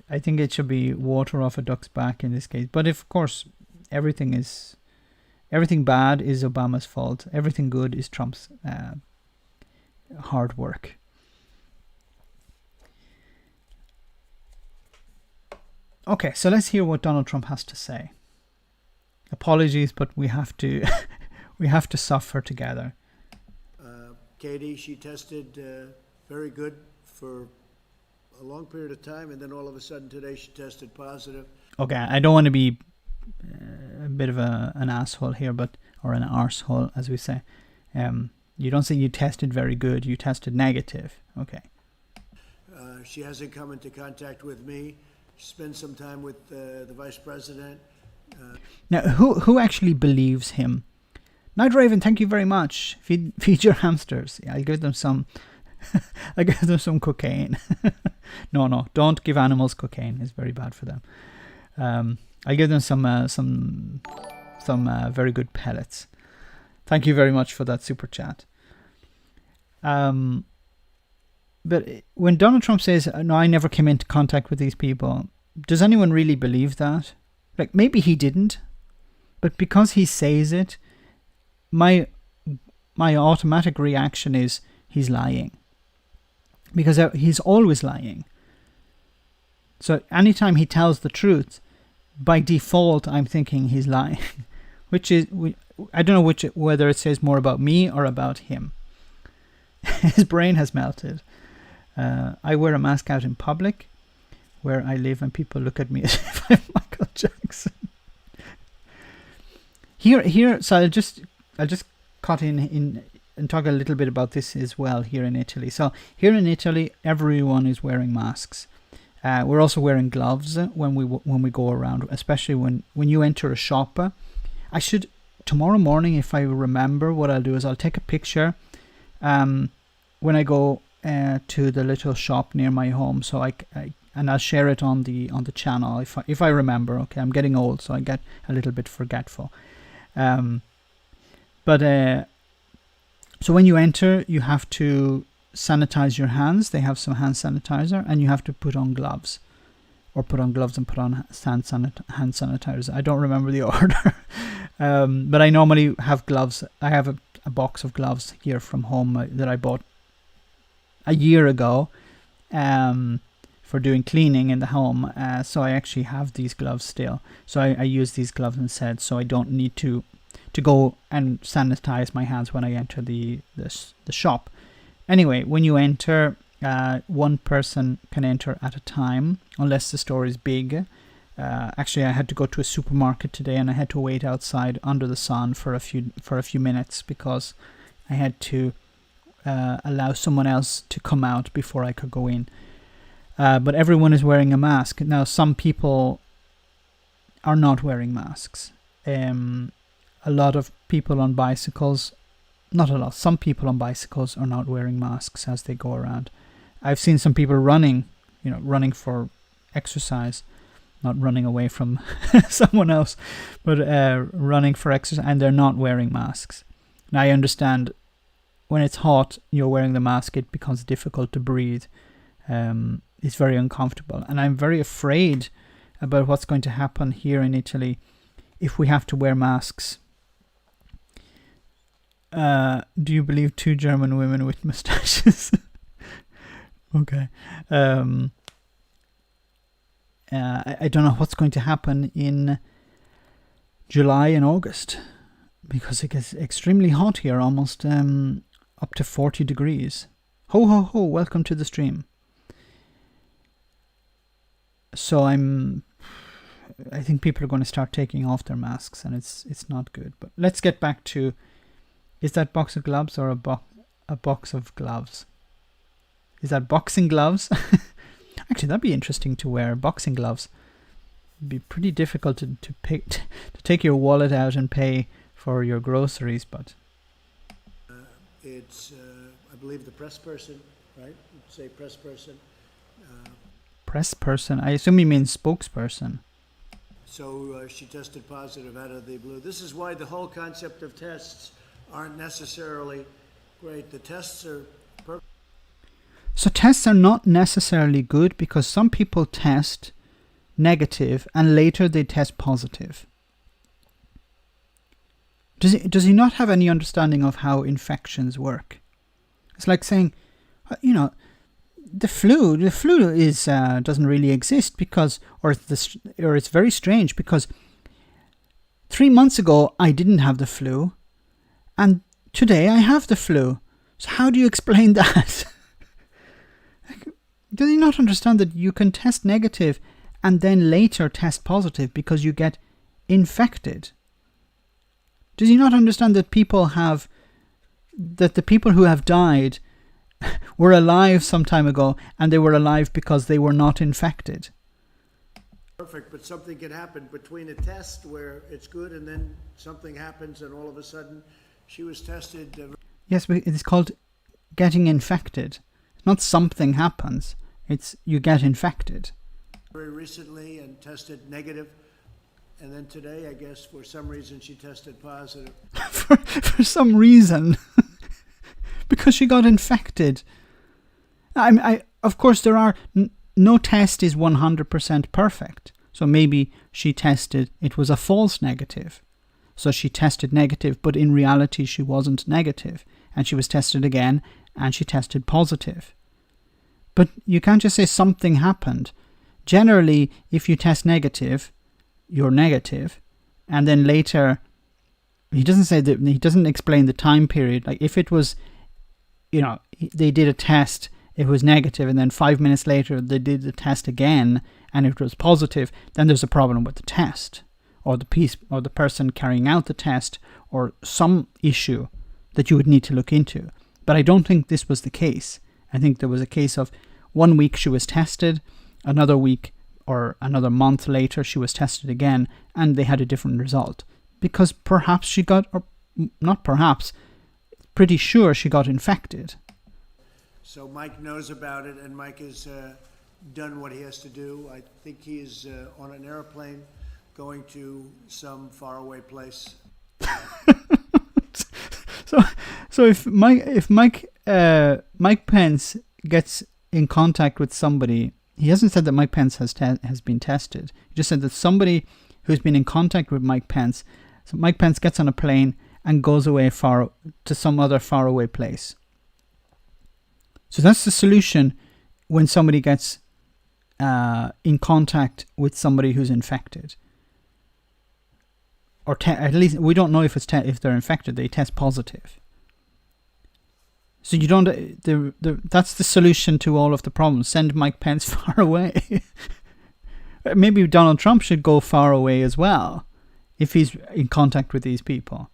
I think it should be water off a duck's back in this case. But of course, everything bad is Obama's fault. Everything good is Trump's hard work. Okay, so let's hear what Donald Trump has to say. Apologies, but we have to we have to suffer together. Katie, she tested very good for a long period of time, and then all of a sudden today she tested positive. Okay, I don't want to be a bit of an asshole here, or an arsehole, as we say. You don't say you tested very good, you tested negative. Okay. She hasn't come into contact with me. She spent some time with the vice president. Now, who actually believes him? Night Raven, thank you very much. Feed your hamsters. Yeah, I'll give them some. I give them some cocaine. No, don't give animals cocaine. It's very bad for them. I'll give them some very good pellets. Thank you very much for that super chat. But when Donald Trump says, "No, I never came into contact with these people," does anyone really believe that? Like, maybe he didn't, but because he says it, my automatic reaction is he's lying, because he's always lying. So anytime he tells the truth, by default, I'm thinking he's lying, which is, I don't know whether it says more about me or about him. His brain has melted. I wear a mask out in public where I live, and people look at me as if I'm Michael Jackson. Here, so I'll just cut in and talk a little bit about this as well here in Italy. So here in Italy, everyone is wearing masks. We're also wearing gloves when we go around, especially when you enter a shop. I should, tomorrow morning, if I remember, what I'll do is I'll take a picture when I go to the little shop near my home, so and I'll share it on the channel if I remember. Okay, I'm getting old, so I get a little bit forgetful. So when you enter, you have to sanitize your hands. They have some hand sanitizer, and you have to put on gloves, or put on gloves and put on hand sanitizer. I don't remember the order, but I normally have gloves. I have a box of gloves here from home that I bought a year ago for doing cleaning in the home. So I actually have these gloves still. So I use these gloves instead, so I don't need to go and sanitize my hands when I enter the shop. Anyway, when you enter, one person can enter at a time, unless the store is big. Actually, I had to go to a supermarket today, and I had to wait outside under the sun for a few minutes, because I had to allow someone else to come out before I could go in. But everyone is wearing a mask. Now, some people are not wearing masks. A lot of people on bicycles, not a lot, some people on bicycles are not wearing masks as they go around. I've seen some people running for exercise, not running away from someone else, but running for exercise, and they're not wearing masks. Now, I understand when it's hot, you're wearing the mask, it becomes difficult to breathe. It's very uncomfortable, and I'm very afraid about what's going to happen here in Italy if we have to wear masks. Do you believe 2 German women with mustaches? Okay. I don't know what's going to happen in July and August, because it gets extremely hot here, almost up to 40 degrees. Ho, ho, ho, welcome to the stream. So I think people are going to start taking off their masks, and it's not good. But let's get back to, is that box of gloves or a box of gloves? Is that boxing gloves? Actually, that'd be interesting to wear, boxing gloves. It'd be pretty difficult to take your wallet out and pay for your groceries, but it's I believe the press person, right? You'd say press person. Press person. I assume you mean spokesperson. So she tested positive out of the blue. This is why the whole concept of tests aren't necessarily great. The tests are perfect. So tests are not necessarily good, because some people test negative and later they test positive. Does he not have any understanding of how infections work? It's like saying, the flu is doesn't really exist, because, or it's very strange, because 3 months ago I didn't have the flu, and today I have the flu. So how do you explain that? Does he not understand that you can test negative and then later test positive because you get infected? Does he not understand that the people who have died were alive some time ago, and they were alive because they were not infected? Perfect, but something can happen between a test where it's good and then something happens and all of a sudden she was tested. Yes, but it's called getting infected. Not something happens, it's you get infected. Very recently and tested negative, and then today, I guess, for some reason she tested positive. for some reason. Because she got infected. Of course, there are no test is 100% perfect. So maybe she tested, it was a false negative. So she tested negative, but in reality she wasn't negative. And she was tested again, and she tested positive. But you can't just say something happened. Generally, if you test negative, you're negative. And then later, he doesn't explain the time period. Like if it was, they did a test, it was negative, and then 5 minutes later they did the test again and it was positive, then there's a problem with the test, or the person carrying out the test, or some issue that you would need to look into. But I don't think this was the case. I think there was a case of 1 week she was tested, Another week or another month later, she was tested again, and they had a different result. Because perhaps she got, or not perhaps, pretty sure she got infected. So Mike knows about it, and Mike has done what he has to do. I think he is on an airplane going to some faraway place. So if Mike Pence gets in contact with somebody, he hasn't said that Mike Pence has been tested. He just said that somebody who's been in contact with Mike Pence, so Mike Pence gets on a plane and goes away far to some other faraway place. So that's the solution when somebody gets in contact with somebody who's infected. Or at least we don't know if if they're infected. They test positive. So you don't. That's the solution to all of the problems. Send Mike Pence far away. Maybe Donald Trump should go far away as well, if he's in contact with these people.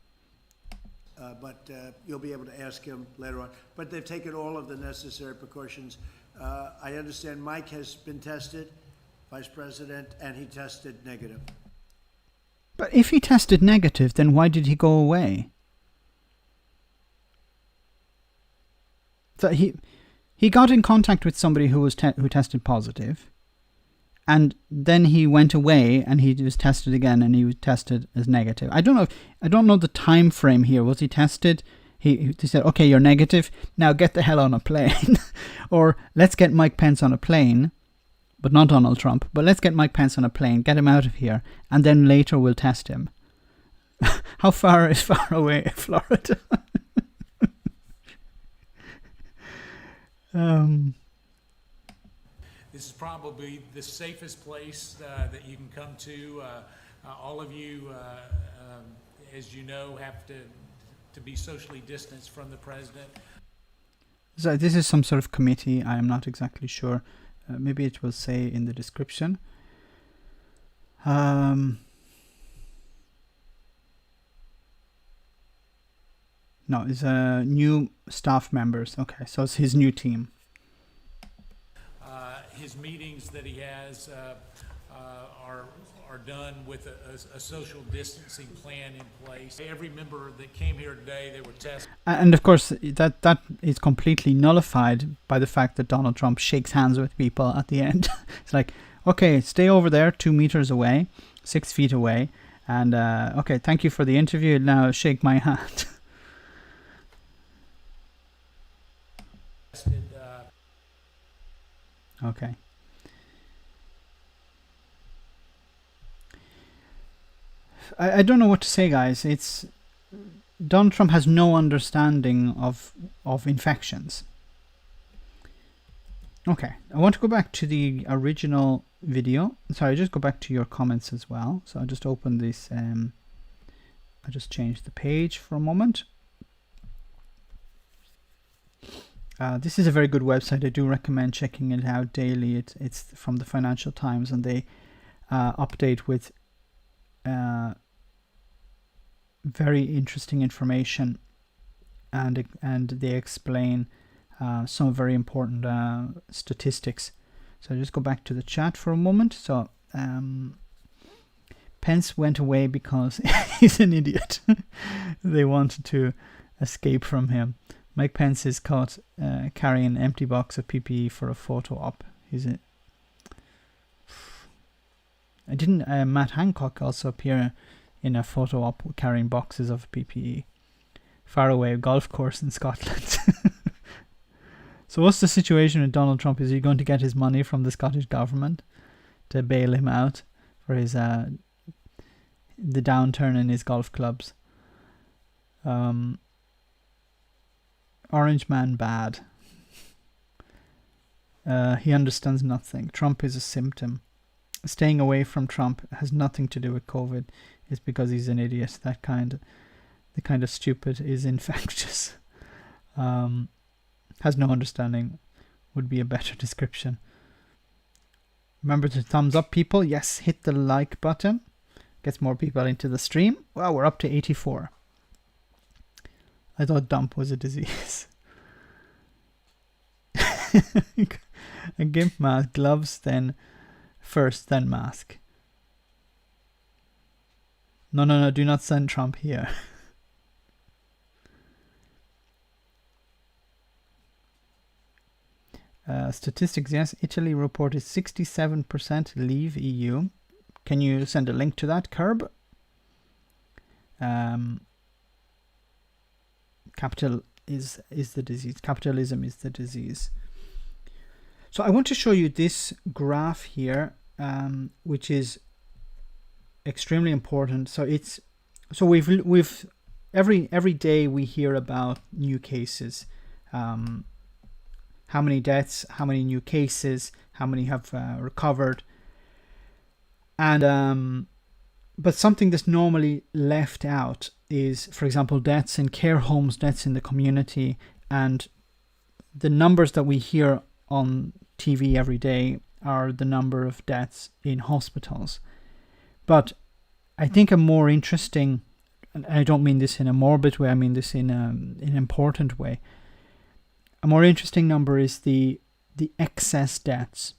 But you'll be able to ask him later on. But they've taken all of the necessary precautions. I understand Mike has been tested, Vice President, and he tested negative. But if he tested negative, then why did he go away? So he got in contact with somebody who was who tested positive, and then he went away and he was tested again and he was tested as negative. I don't know the time frame here. Was he tested? He said, okay, you're negative. Now get the hell on a plane. Or let's get Mike Pence on a plane, but not Donald Trump. But let's get Mike Pence on a plane, get him out of here, and then later we'll test him. How far is far away Florida? This is probably the safest place that you can come to. All of you, as you know, have to be socially distanced from the president. So this is some sort of committee. I am not exactly sure. Maybe it will say in the description. No, it's new staff members. Okay, so it's his new team. His meetings that he has are done with a social distancing plan in place. Every member that came here today, they were tested. And of course, that is completely nullified by the fact that Donald Trump shakes hands with people at the end. It's like, okay, stay over there 2 meters away, 6 feet away. And okay, thank you for the interview. Now shake my hand. Okay. I don't know what to say, guys. It's Donald Trump has no understanding of infections. Okay, I want to go back to the original video. Sorry, just go back to your comments as well. So I'll just open this. I'll just change the page for a moment. This is a very good website. I do recommend checking it out daily. It's from the Financial Times, and they update with very interesting information, and they explain some very important statistics. So I'll just go back to the chat for a moment. So Pence went away because he's an idiot. They wanted to escape from him. Mike Pence is caught carrying an empty box of PPE for a photo op. Didn't Matt Hancock also appear in a photo op carrying boxes of PPE? Faraway golf course in Scotland. So what's the situation with Donald Trump? Is he going to get his money from the Scottish government to bail him out for his the downturn in his golf clubs? Orange man bad. He understands nothing. Trump is a symptom. Staying away from Trump has nothing to do with COVID. It's because he's an idiot. The kind of stupid is infectious. Has no understanding would be a better description. Remember to thumbs up, people. Yes, hit the like button. Gets more people into the stream. Wow, we're up to 84. I thought dump was a disease. A GIMP mask, gloves, then first, then mask. No, do not send Trump here. Statistics, yes. Italy reported 67% leave EU. Can you send a link to that, Curb? Capital is the disease. Capitalism is the disease. So I want to show you this graph here, which is extremely important. So we've every day we hear about new cases. How many deaths, how many new cases, how many have recovered. And but something that's normally left out is, for example, deaths in care homes, deaths in the community, and the numbers that we hear on TV every day are the number of deaths in hospitals. But I think a more interesting, and I don't mean this in a morbid way, I mean this in an important way, a more interesting number is the excess deaths.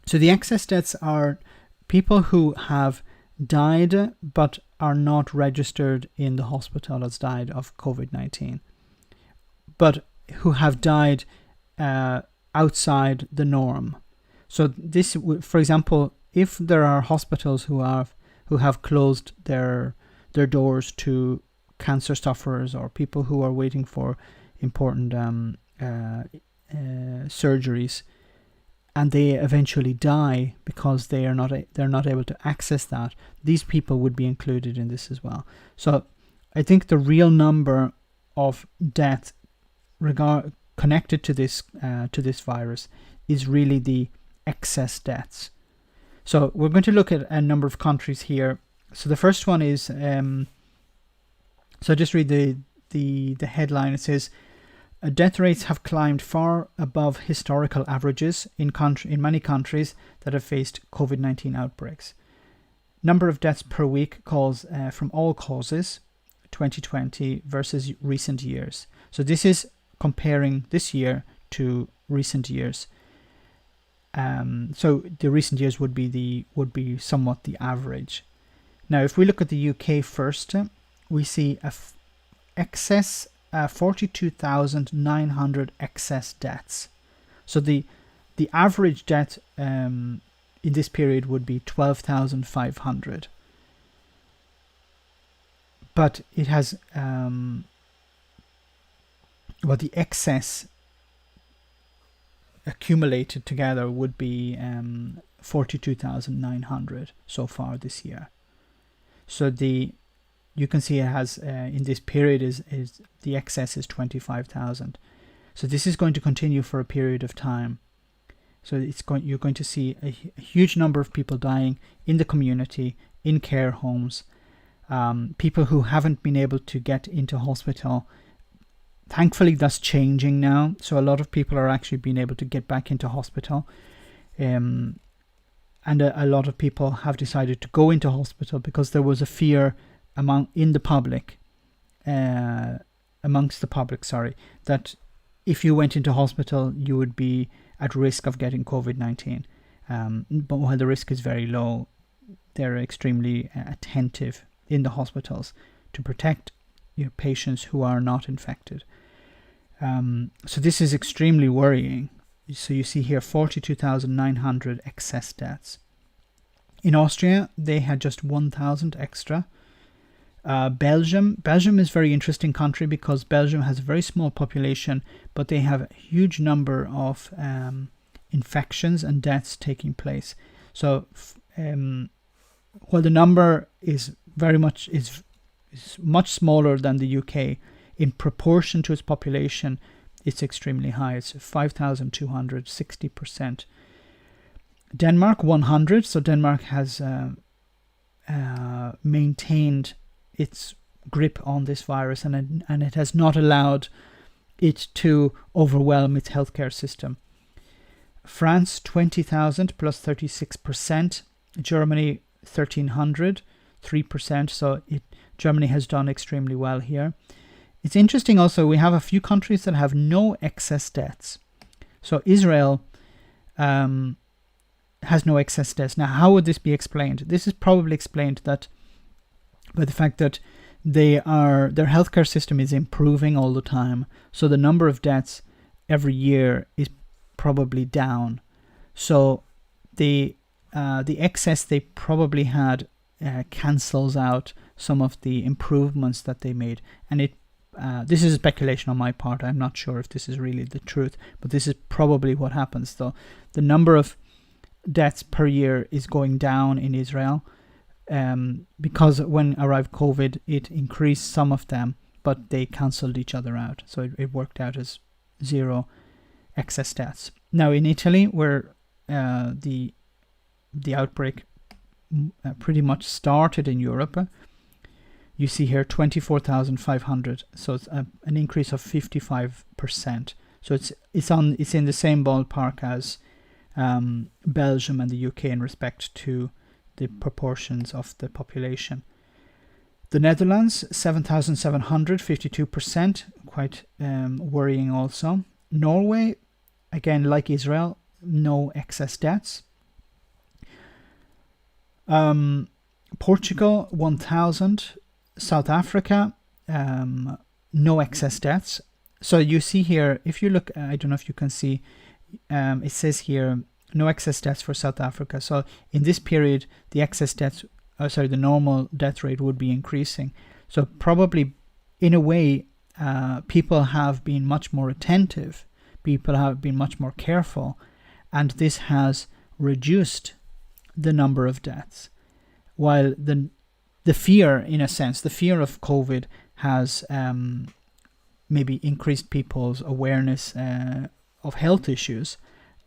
So the excess deaths are people who have died but are not registered in the hospital as died of COVID-19, but who have died outside the norm. So this, for example, if there are hospitals who have closed their doors to cancer sufferers or people who are waiting for important surgeries, and they eventually die because they're not able to access that, these people would be included in this as well. So I think the real number of death connected to this virus is really the excess deaths. So we're going to look at a number of countries here. So the first one is so just read the headline. It says, death rates have climbed far above historical averages in many countries that have faced COVID-19 outbreaks. Number of deaths per week from all causes, 2020 versus recent years. So this is comparing this year to recent years. So the recent years would be somewhat the average. Now, if we look at the UK first, we see excess 42,900 excess deaths. So the average death in this period would be 12,500. But it has the excess accumulated together would be 42,900 so far this year. So you can see it has in this period is the excess is 25,000. So this is going to continue for a period of time. So you're going to see a huge number of people dying in the community, in care homes, people who haven't been able to get into hospital. Thankfully, that's changing now. So a lot of people are actually being able to get back into hospital. And a lot of people have decided to go into hospital because there was a fear amongst the public, that if you went into hospital, you would be at risk of getting COVID-19. But while the risk is very low, they're extremely attentive in the hospitals to protect patients who are not infected. So this is extremely worrying. So you see here 42,900 excess deaths. In Austria, they had just 1,000 extra. Belgium is a very interesting country because Belgium has a very small population, but they have a huge number of infections and deaths taking place. So while the number is much smaller than the UK, in proportion to its population, it's extremely high. It's 5,200, 60%. Denmark 100. So Denmark has maintained its grip on this virus, and it has not allowed it to overwhelm its healthcare system. France 20,000 plus 36%. Germany 1,300, 3%. So Germany has done extremely well here. It's interesting also, we have a few countries that have no excess deaths. So Israel has no excess deaths. Now, how would this be explained? This is probably explained that by the fact that their healthcare system is improving all the time, so the number of deaths every year is probably down. So the excess they probably had cancels out some of the improvements that they made, and this is speculation on my part. I'm not sure if this is really the truth, but this is probably what happens. Though the number of deaths per year is going down in Israel, because when arrived COVID, it increased some of them, but they cancelled each other out. So it worked out as 0 excess deaths. Now in Italy, where the outbreak pretty much started in Europe, you see here 24,500. So it's an increase of 55%. So it's in the same ballpark as Belgium and the UK in respect to the proportions of the population. The Netherlands, 7,700, 52%, quite worrying also. Norway, again, like Israel, no excess deaths. Portugal, 1,000. South Africa, no excess deaths. So you see here, if you look, I don't know if you can see, it says here, no excess deaths for South Africa. So in this period, the excess deaths, the normal death rate would be increasing. So probably, in a way, people have been much more attentive. People have been much more careful, and this has reduced the number of deaths. While the fear, in a sense, the fear of COVID has maybe increased people's awareness of health issues,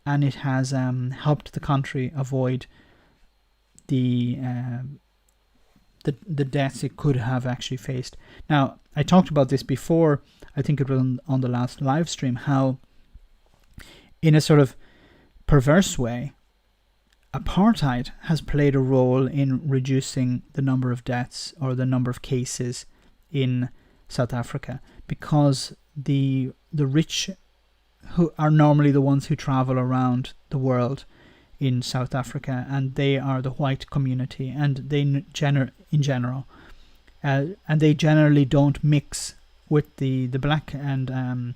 and it has helped the country avoid the deaths it could have actually faced. Now, I talked about this before, I think it was on the last live stream, how in a sort of perverse way, apartheid has played a role in reducing the number of deaths or the number of cases in South Africa, because the rich, who are normally the ones who travel around the world in South Africa, and they are the white community, and they in general, and they generally don't mix with the black and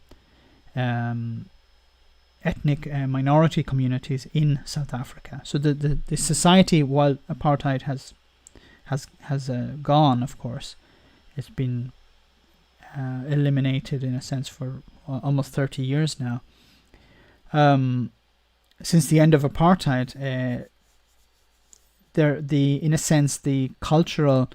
ethnic minority communities in South Africa. So the society, while apartheid has gone, of course, it's been eliminated in a sense for almost 30 years now. Since the end of apartheid, in a sense, the cultural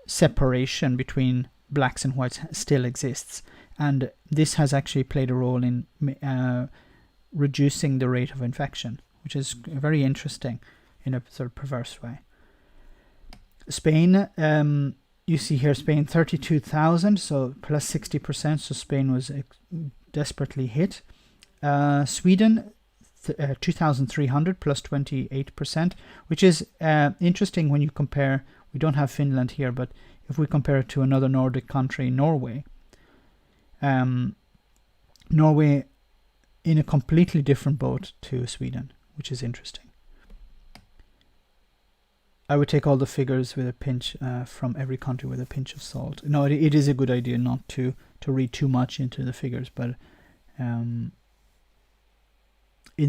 separation between blacks and whites still exists, and this has actually played a role in reducing the rate of infection, which is very interesting in a sort of perverse way. Spain, you see here, Spain 32,000, so plus 60%, so Spain was desperately hit. Sweden, 2,300, plus 28%, which is interesting when you compare, we don't have Finland here, but if we compare it to another Nordic country, Norway, Norway in a completely different boat to Sweden, which is interesting. I would take all the figures with a pinch from every country with a pinch of salt. No, it is a good idea not to read too much into the figures, but in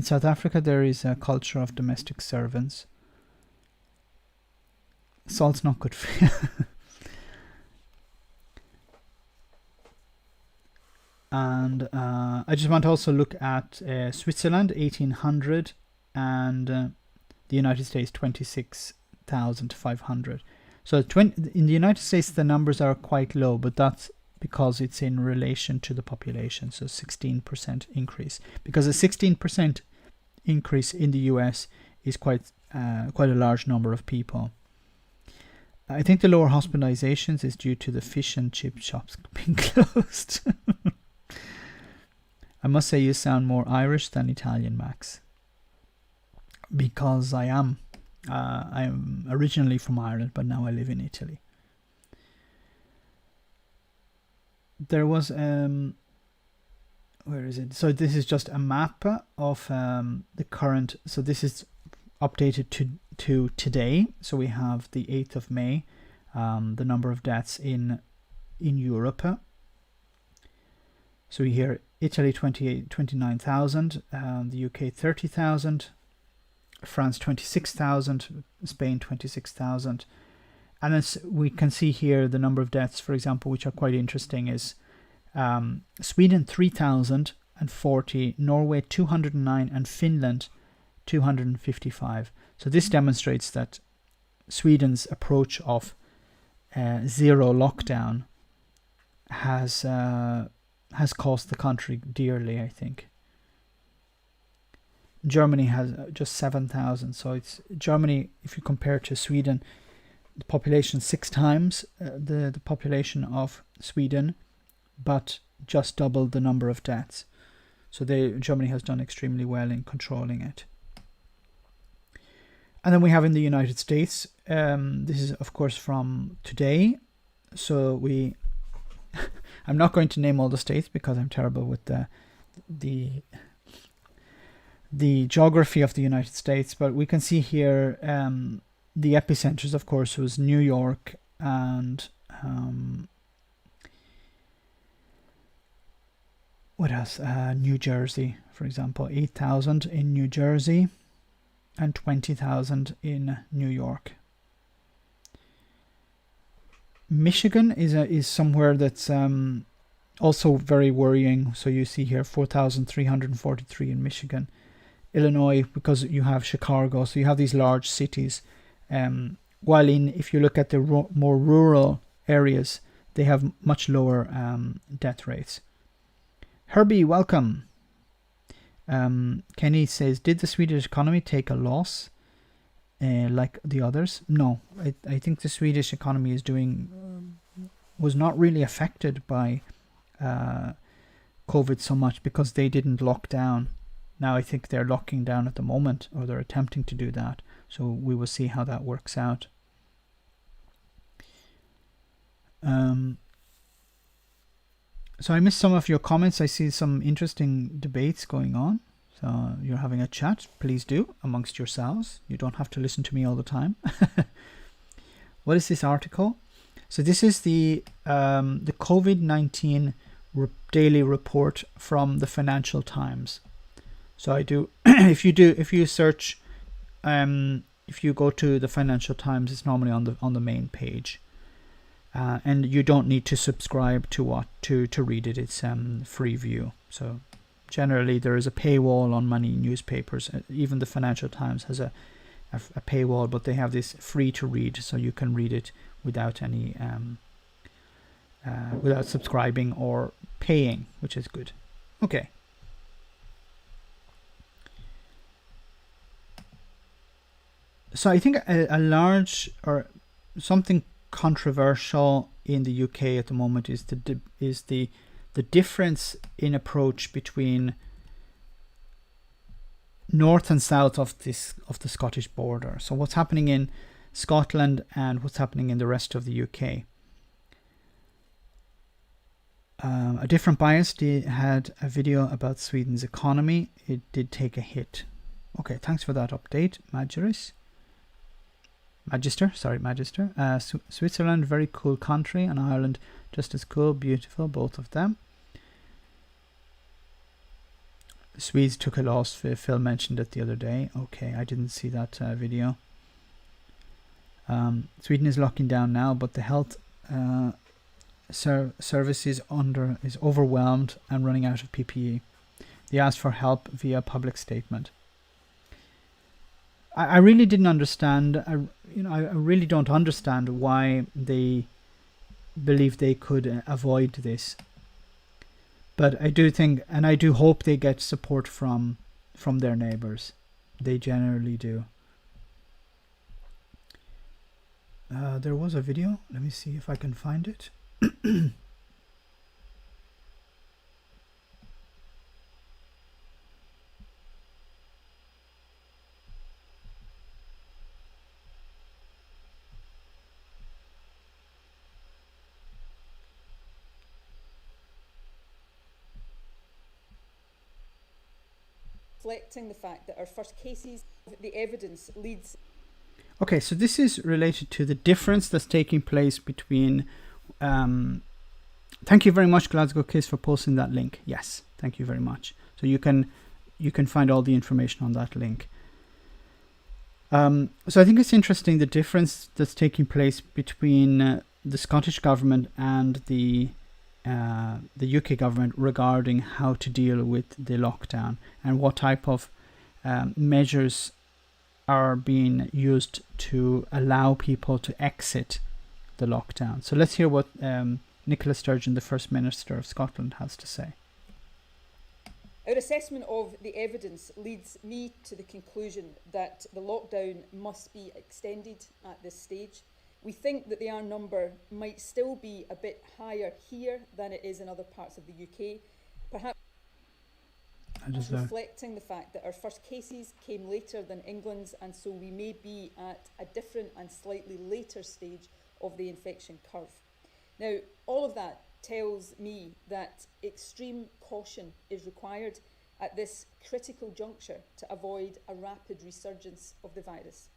South Africa there is a culture of domestic servants. Salt's not good for you. And I just want to also look at Switzerland, 1,800, and the United States, 26,500. So in the United States, the numbers are quite low, but that's because it's in relation to the population, so 16% increase. Because a 16% increase in the US is quite a large number of people. I think the lower hospitalizations is due to the fish and chip shops being closed. I must say you sound more Irish than Italian, Max. Because I am originally from Ireland, but now I live in Italy. There was where is it? So this is just a map of the current. So this is updated to today. So we have the 8th of May, the number of deaths in Europe. So we hear Italy 29,000, the UK 30,000, France 26,000, Spain 26,000. And then we can see here the number of deaths, for example, which are quite interesting, is Sweden 3,040, Norway 209, and Finland 255. So this demonstrates that Sweden's approach of zero lockdown has cost the country dearly, I think. Germany has just 7,000. So it's Germany, if you compare to Sweden, the population 6 times the population of Sweden, but just double the number of deaths. So Germany has done extremely well in controlling it. And then we have in the United States, this is of course from today. So I'm not going to name all the states because I'm terrible with the geography of the United States, but we can see here the epicenters, of course, was New York and what else? New Jersey, for example, 8,000 in New Jersey and 20,000 in New York. Michigan is somewhere that's also very worrying. So you see here 4,343 in Michigan. Illinois, because you have Chicago, so you have these large cities. While if you look at the more rural areas, they have much lower death rates. Herbie, welcome. Kenny says, did the Swedish economy take a loss like the others? No, I think the Swedish economy was not really affected by COVID so much because they didn't lock down. Now I think they're locking down at the moment, or they're attempting to do that. So we will see how that works out. So I missed some of your comments. I see some interesting debates going on. So you're having a chat. Please do amongst yourselves. You don't have to listen to me all the time. What is this article? So this is the COVID-19 daily report from the Financial Times. So I do. If you search, if you go to the Financial Times, it's normally on the main page. And you don't need to subscribe to read it. It's free view. So generally there is a paywall on many newspapers. Even the Financial Times has a paywall, but they have this free to read, so you can read it without any without subscribing or paying, which is good. Okay. So I think a large or something controversial in the UK at the moment is the difference in approach between north and south of the Scottish border. So what's happening in Scotland and what's happening in the rest of the UK. A different bias had a video about Sweden's economy. It did take a hit. Okay, thanks for that update, Magister. Switzerland, very cool country, and Ireland, just as cool, beautiful, both of them. Swedes took a loss. Phil mentioned it the other day. Okay, I didn't see that video. Sweden is locking down now, but the health service is overwhelmed and running out of PPE. They asked for help via public statement. I really didn't understand. I really don't understand why they believe they could avoid this. But I do think, and I do hope they get support from their neighbors. They generally do. There was a video. Let me see if I can find it. reflecting the fact that our first cases, the evidence leads. Okay, so this is related to the difference that's taking place between. Thank you very much, Glasgow Kiss, for posting that link. Yes, thank you very much. So you can find all the information on that link. So I think it's interesting the difference that's taking place between the Scottish government and the UK government regarding how to deal with the lockdown and what type of measures are being used to allow people to exit the lockdown. So let's hear what Nicola Sturgeon, the First Minister of Scotland, has to say. Our assessment of the evidence leads me to the conclusion that the lockdown must be extended at this stage. We think that the R number might still be a bit higher here than it is in other parts of the UK, perhaps reflecting the fact that our first cases came later than England's, and so we may be at a different and slightly later stage of the infection curve. Now, all of that tells me that extreme caution is required at this critical juncture to avoid a rapid resurgence of the virus.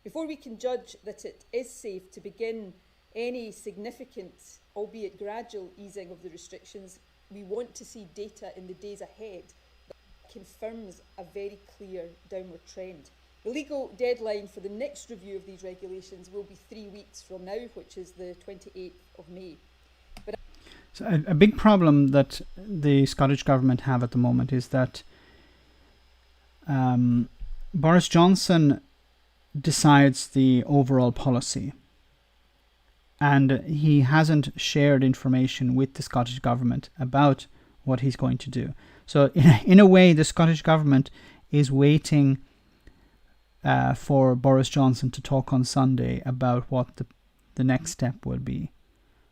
Before we can judge that it is safe to begin any significant, albeit gradual, easing of the restrictions, we want to see data in the days ahead that confirms a very clear downward trend. The legal deadline for the next review of these regulations will be 3 weeks from now, which is the 28th of May. So a big problem that the Scottish government have at the moment is that Boris Johnson decides the overall policy, and he hasn't shared information with the Scottish government about what he's going to do. So in a way, the Scottish government is waiting for Boris Johnson to talk on Sunday about what the next step will be.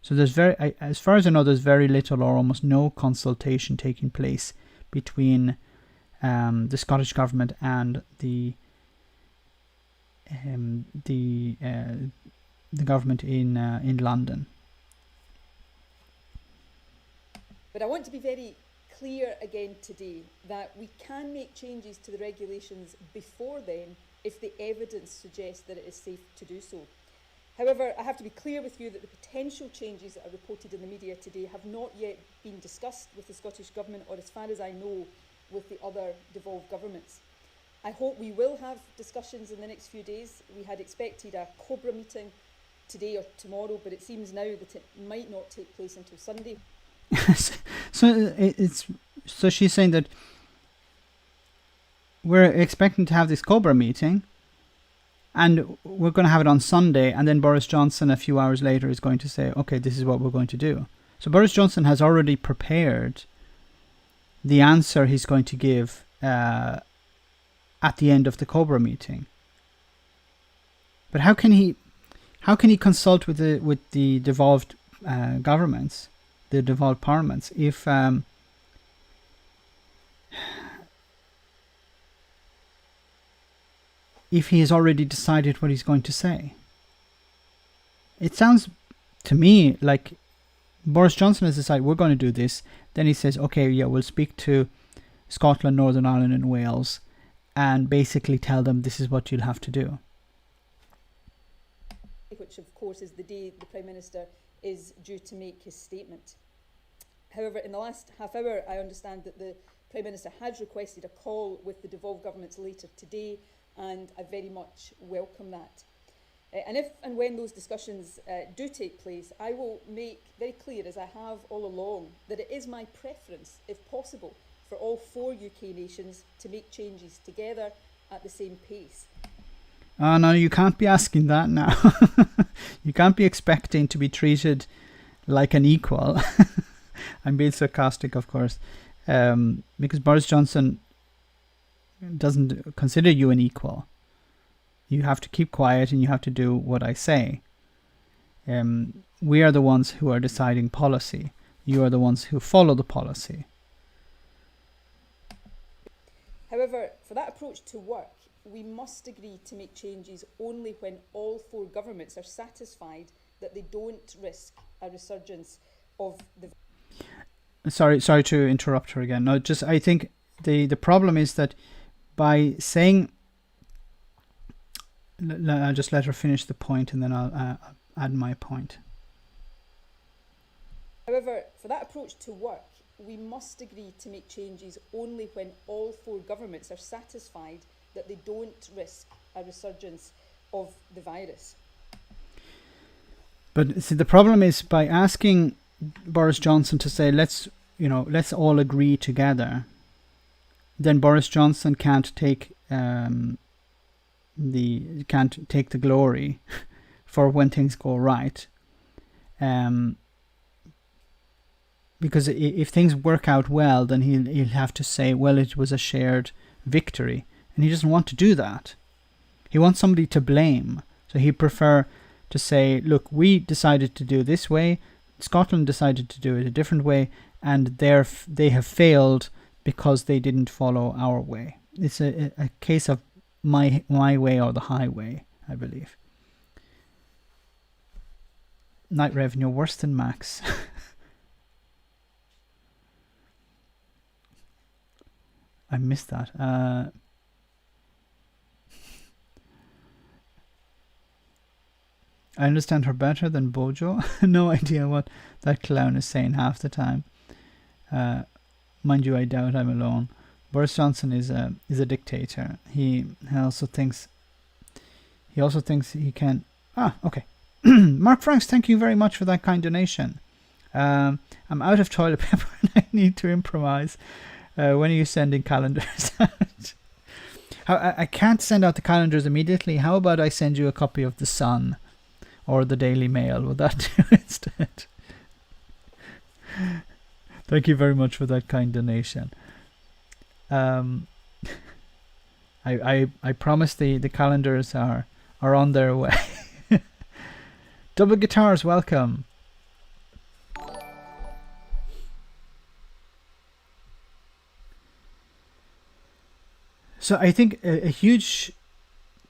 So there's as far as I know, there's very little or almost no consultation taking place between the Scottish government and the government in London. But I want to be very clear again today that we can make changes to the regulations before then if the evidence suggests that it is safe to do so. However, I have to be clear with you that the potential changes that are reported in the media today have not yet been discussed with the Scottish Government, or as far as I know, with the other devolved governments. I hope we will have discussions in the next few days. We had expected a COBRA meeting today or tomorrow, but it seems now that it might not take place until Sunday. So she's saying that we're expecting to have this COBRA meeting, and we're going to have it on Sunday, and then Boris Johnson a few hours later is going to say, okay, this is what we're going to do. So Boris Johnson has already prepared the answer he's going to give at the end of the COBRA meeting. But how can he consult with the devolved governments, the devolved parliaments, if he has already decided what he's going to say? It sounds to me like Boris Johnson has decided we're going to do this. Then he says, okay, yeah, we'll speak to Scotland, Northern Ireland and Wales and basically tell them this is what you'll have to do. Which of course is the day the Prime Minister is due to make his statement. However, in the last half hour, I understand that the Prime Minister has requested a call with the devolved governments later today, and I very much welcome that. And if and when those discussions do take place, I will make very clear, as I have all along, that it is my preference, if possible, for all 4 UK nations to make changes together at the same pace. No, you can't be asking that now. You can't be expecting to be treated like an equal. I'm being sarcastic, of course, because Boris Johnson doesn't consider you an equal. You have to keep quiet and you have to do what I say. We are the ones who are deciding policy. You are the ones who follow the policy. However, for that approach to work, we must agree to make changes only when all 4 governments are satisfied that they don't risk a resurgence of the... Sorry to interrupt her again. No, I think the problem is that by saying, I'll just let her finish the point and then I'll add my point. However, for that approach to work, we must agree to make changes only when all 4 governments are satisfied that they don't risk a resurgence of the virus. But see, the problem is by asking Boris Johnson to say, let's all agree together, then Boris Johnson can't take the glory for when things go right. Because if things work out well, then he'll have to say, well, it was a shared victory. And he doesn't want to do that. He wants somebody to blame. So he'd prefer to say, look, we decided to do it this way, Scotland decided to do it a different way, and they have failed because they didn't follow our way. It's a case of my way or the highway, I believe. Night revenue worse than Max. I missed that. I understand her better than Bojo. No idea what that clown is saying half the time. Mind you, I doubt I'm alone. Boris Johnson is a dictator. He also thinks he can. Okay. Mark Franks, thank you very much for that kind donation. I'm out of toilet paper and I need to improvise. When are you sending calendars out? I can't send out the calendars immediately. How about I send you a copy of The Sun or the Daily Mail? Would that do instead? Thank you very much for that kind donation. I promise the calendars are on their way. Double Guitars, welcome. So I think a huge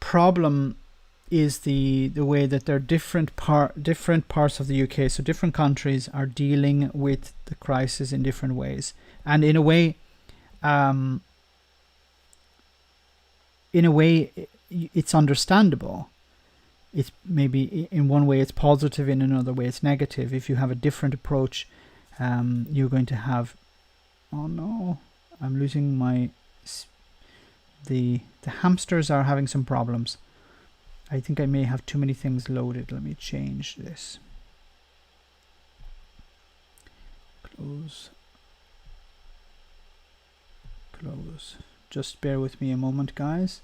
problem is the way that there are different parts of the UK. So different countries are dealing with the crisis in different ways, and in a way, it's understandable. It's maybe in one way it's positive, in another way it's negative. If you have a different approach, you're going to have. Oh no, I'm losing my. The hamsters are having some problems. I think I may have too many things loaded. Let me change this. Close. Just bear with me a moment, guys.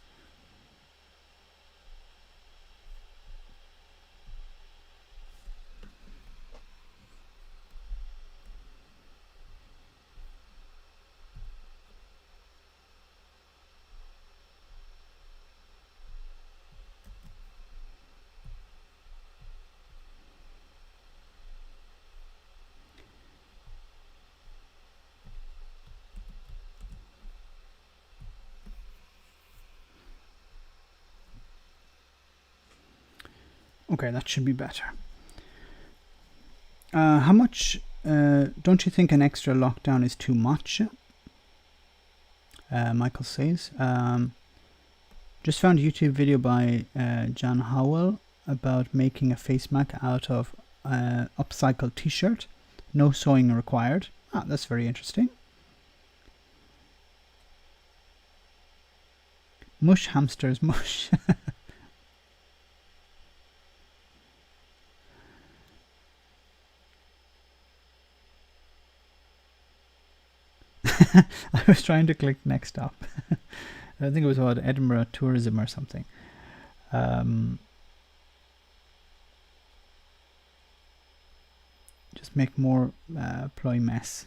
Okay, that should be better. How much don't you think an extra lockdown is too much? Michael says. Just found a YouTube video by John Howell about making a face mask out of upcycled t-shirt. No sewing required. That's very interesting. Mush hamsters, mush. I was trying to click next up. I think it was about Edinburgh tourism or something. Just make more ploy mess.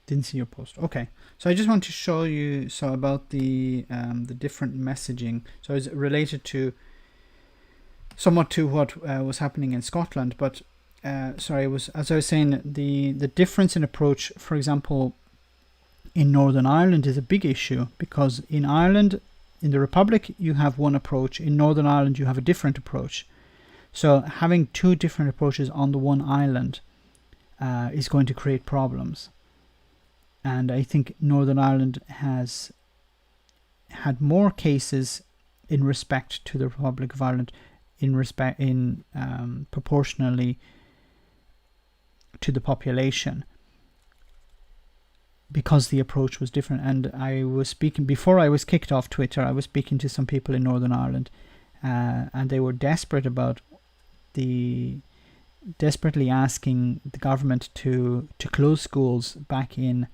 Didn't see your post. Okay, so I just want to show you about the different messaging. So it's related to somewhat to what was happening in Scotland, but sorry, as I was saying, the difference in approach, for example, in Northern Ireland is a big issue, because in Ireland, in the Republic, you have one approach. In Northern Ireland, you have a different approach. So having two different approaches on the one island is going to create problems. And I think Northern Ireland has had more cases in respect to the Republic of Ireland, in proportionally to the population, because the approach was different. And I was speaking, before I was kicked off Twitter, I was speaking to some people in Northern Ireland, and they were desperately asking the government to close schools back in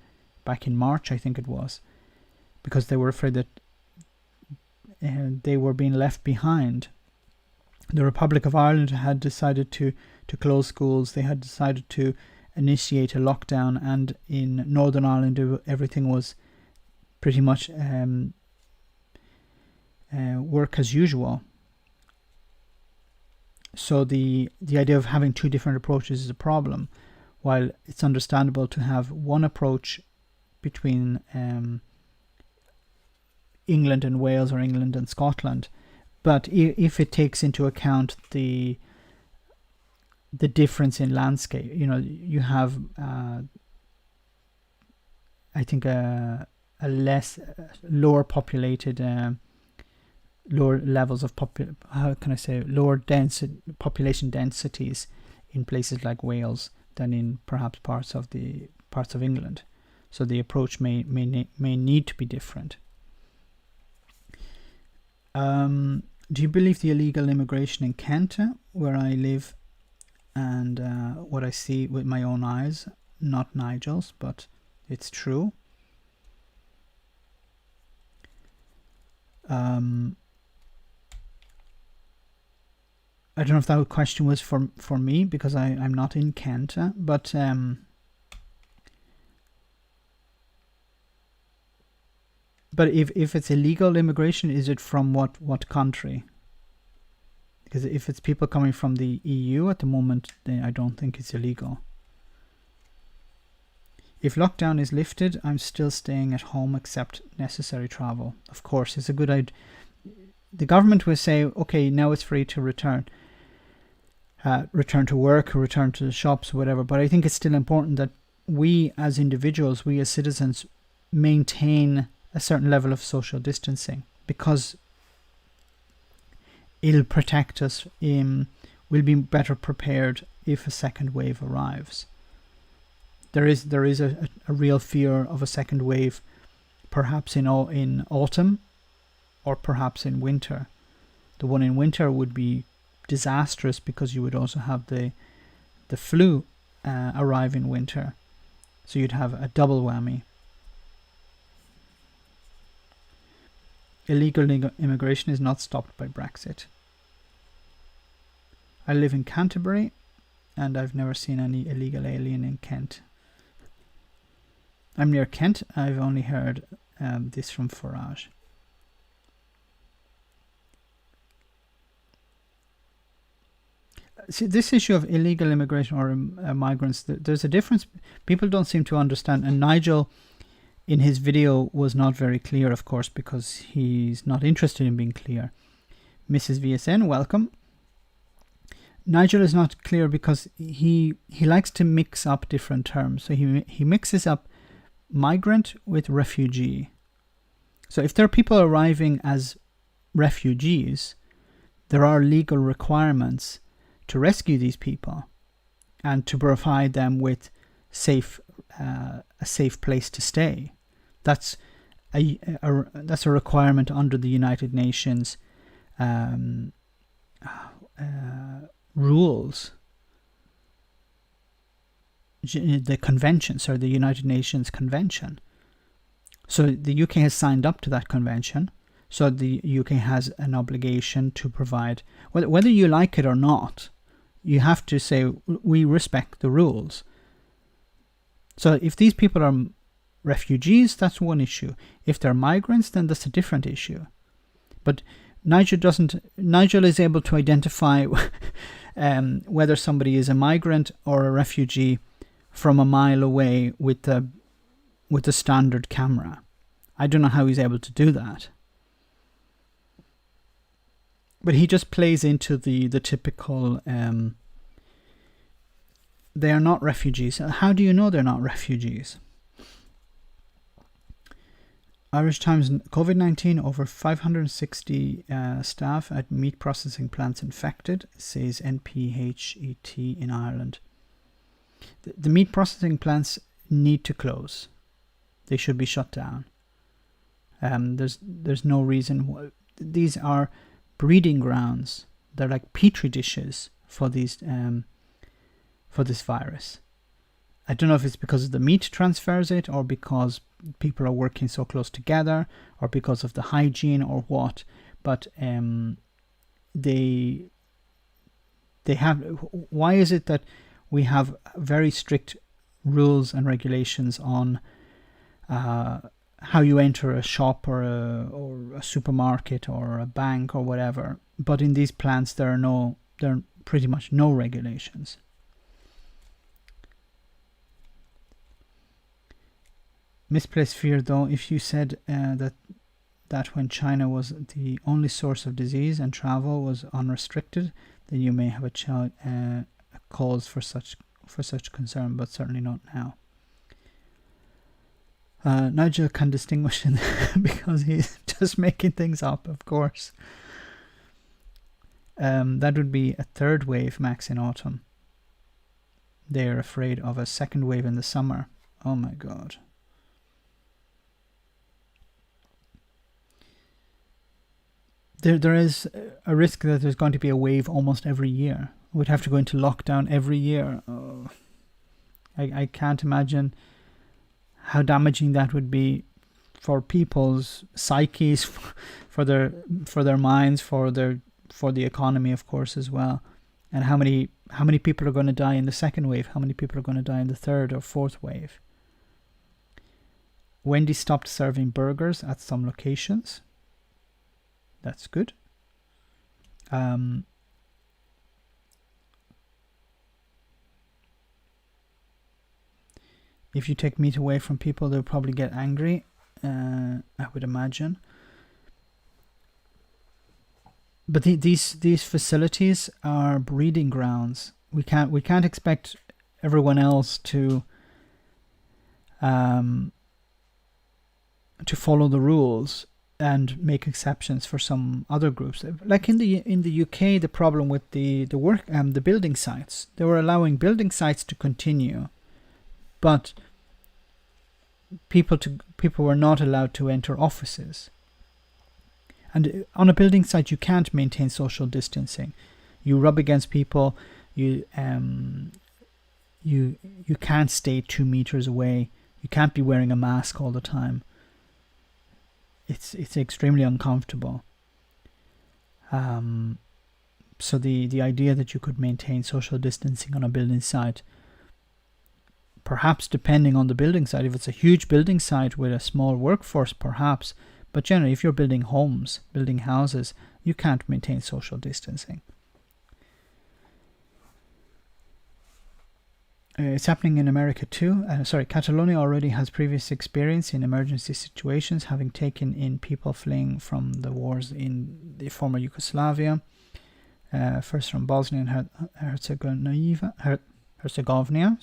March, I think it was, because they were afraid that they were being left behind. The Republic of Ireland had decided to close schools. They had decided to initiate a lockdown, and in Northern Ireland everything was pretty much work as usual. So the idea of having two different approaches is a problem. While it's understandable to have one approach between England and Wales or England and Scotland, but if it takes into account the difference in landscape, you have I think a lower populated, lower levels of lower population densities in places like Wales than in perhaps parts of England. So the approach may need to be different. Do you believe the illegal immigration in Kent, where I live, and what I see with my own eyes, not Nigel's, but it's true? I don't know if that question was for me, because I'm not in Kent, but if it's illegal immigration, is it from what country? Because if it's people coming from the EU at the moment, then I don't think it's illegal. If lockdown is lifted, I'm still staying at home except necessary travel. Of course, it's a good idea. The government will say, okay, now it's free to return to work, return to the shops, whatever. But I think it's still important that we as individuals, we as citizens, maintain a certain level of social distancing, because it'll protect us. We'll be better prepared if a second wave arrives. There is a real fear of a second wave, perhaps in autumn or perhaps in winter. The one in winter would be disastrous, because you would also have the flu arrive in winter, so you'd have a double whammy. Illegal immigration is not stopped by Brexit. I live in Canterbury, and I've never seen any illegal alien in Kent. I'm near Kent. I've only heard this from Farage. See, this issue of illegal immigration or migrants, there's a difference. People don't seem to understand. And Nigel, in his video, was not very clear, of course, because he's not interested in being clear. Mrs. VSN, welcome. Nigel is not clear because he likes to mix up different terms. So he mixes up migrant with refugee. So if there are people arriving as refugees, there are legal requirements to rescue these people and to provide them with a safe place to stay. That's a requirement under the United Nations rules, the conventions, or the United Nations Convention. So the UK has signed up to that convention. So the UK has an obligation to provide, whether you like it or not, you have to say, we respect the rules. So if these people are refugees, that's one issue. If they're migrants, then that's a different issue. But Nigel is able to identify whether somebody is a migrant or a refugee from a mile away with the standard camera. I don't know how he's able to do that. But he just plays into the typical. They are not refugees. How do you know they're not refugees? Irish Times, COVID-19, over 560 staff at meat processing plants infected, says NPHET in Ireland. The meat processing plants need to close. They should be shut down. There's no reason. These are breeding grounds. They're like petri dishes for these for this virus. I don't know if it's because the meat transfers it, or because people are working so close together, or because of the hygiene, or what. But they have. Why is it that we have very strict rules and regulations on how you enter a shop or a supermarket or a bank or whatever, but in these plants there are pretty much no regulations? Misplaced fear, though. If you said that when China was the only source of disease and travel was unrestricted, then you may have a cause for such concern, but certainly not now. Nigel can distinguish because he's just making things up, of course. That would be a third wave, Max, in autumn. They are afraid of a second wave in the summer. Oh my God. There is a risk that there's going to be a wave almost every year. We'd have to go into lockdown every year. Oh, I can't imagine how damaging that would be for people's psyches, for their minds, for the economy, of course, as well. And how many people are going to die in the second wave? How many people are going to die in the third or fourth wave? Wendy stopped serving burgers at some locations. That's good. If you take meat away from people, they'll probably get angry, I would imagine. But these facilities are breeding grounds. We can't expect everyone else to follow the rules and make exceptions for some other groups. Like in the UK, the problem with the building sites, they were allowing building sites to continue, but people were not allowed to enter offices. And on a building site, you can't maintain social distancing. You rub against people. You can't stay 2 meters away. You can't be wearing a mask all the time. It's extremely uncomfortable. So the idea that you could maintain social distancing on a building site, perhaps depending on the building site, if it's a huge building site with a small workforce, perhaps, but generally if you're building homes, building houses, you can't maintain social distancing. It's happening in America too. Catalonia already has previous experience in emergency situations, having taken in people fleeing from the wars in the former Yugoslavia, first from Bosnia and Herzegovina,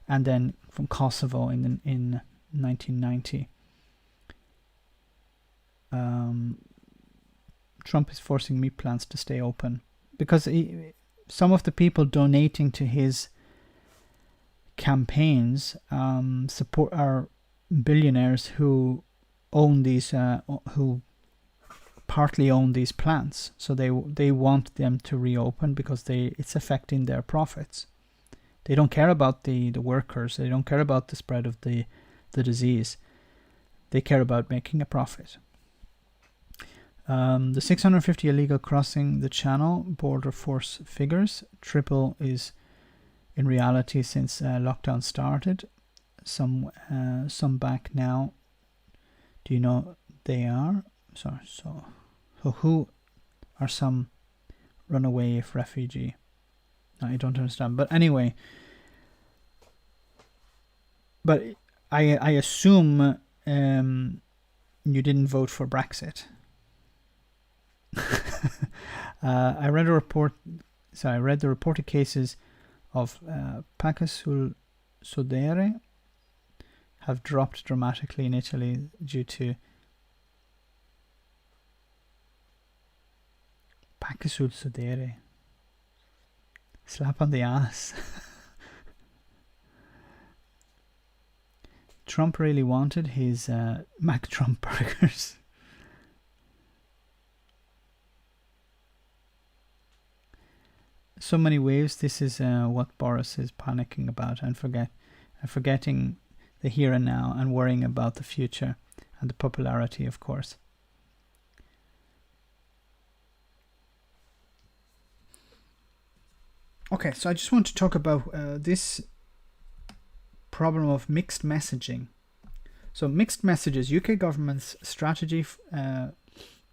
and then from Kosovo in 1990. Trump is forcing meat plants to stay open because some of the people donating to his campaigns support are billionaires who own these who partly own these plants, so they want them to reopen because it's affecting their profits. They don't care about the workers. They don't care about the spread of the disease. They care about making a profit. The 650 illegal crossing the channel border force figures triple is in reality since lockdown started. Some back now. Do you know they are? So who are some runaway refugee? No, I don't understand. But anyway, but I assume you didn't vote for Brexit. I read the reported cases of Pacasul Sodere have dropped dramatically in Italy due to Pacasul Sodere. Slap on the ass. Trump really wanted his Mac Trump burgers. So many waves. This is what Boris is panicking about and forgetting the here and now and worrying about the future and the popularity, of course. Okay, so I just want to talk about this problem of mixed messaging. So mixed messages. UK government's strategy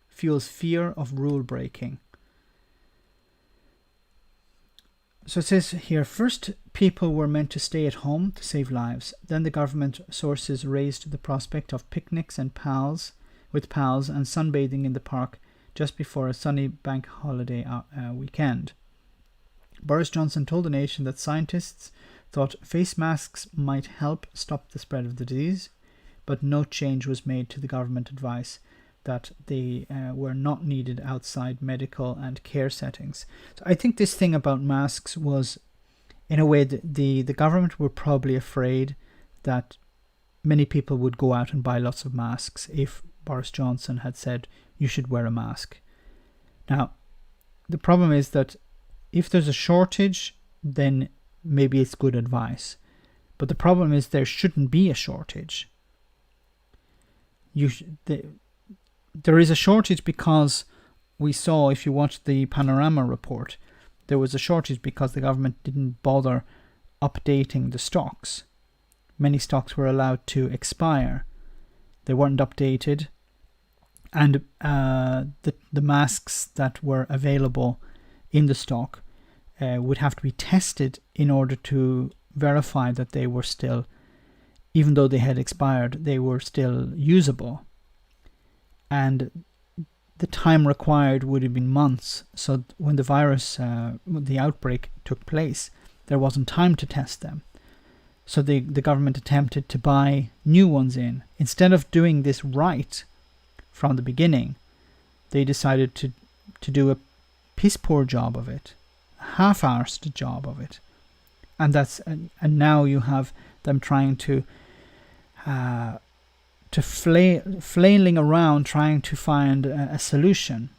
fuels fear of rule breaking. So it says here, first people were meant to stay at home to save lives. Then the government sources raised the prospect of picnics and pals and sunbathing in the park just before a sunny bank holiday weekend. Boris Johnson told the nation that scientists thought face masks might help stop the spread of the disease, but no change was made to the government advice that they were not needed outside medical and care settings. So I think this thing about masks was, in a way, the government were probably afraid that many people would go out and buy lots of masks if Boris Johnson had said you should wear a mask. Now, the problem is that if there's a shortage, then maybe it's good advice. But the problem is there shouldn't be a shortage. There is a shortage because we saw, if you watched the Panorama report, there was a shortage because the government didn't bother updating the stocks. Many stocks were allowed to expire. They weren't updated. And the masks that were available in the stock would have to be tested in order to verify that they were still, even though they had expired, they were still usable. And the time required would have been months. So when the virus, the outbreak took place, there wasn't time to test them. So the government attempted to buy new ones in. Instead of doing this right from the beginning, they decided to do a piss poor job of it, a half-arsed job of it. And now you have them trying to flailing around trying to find a solution.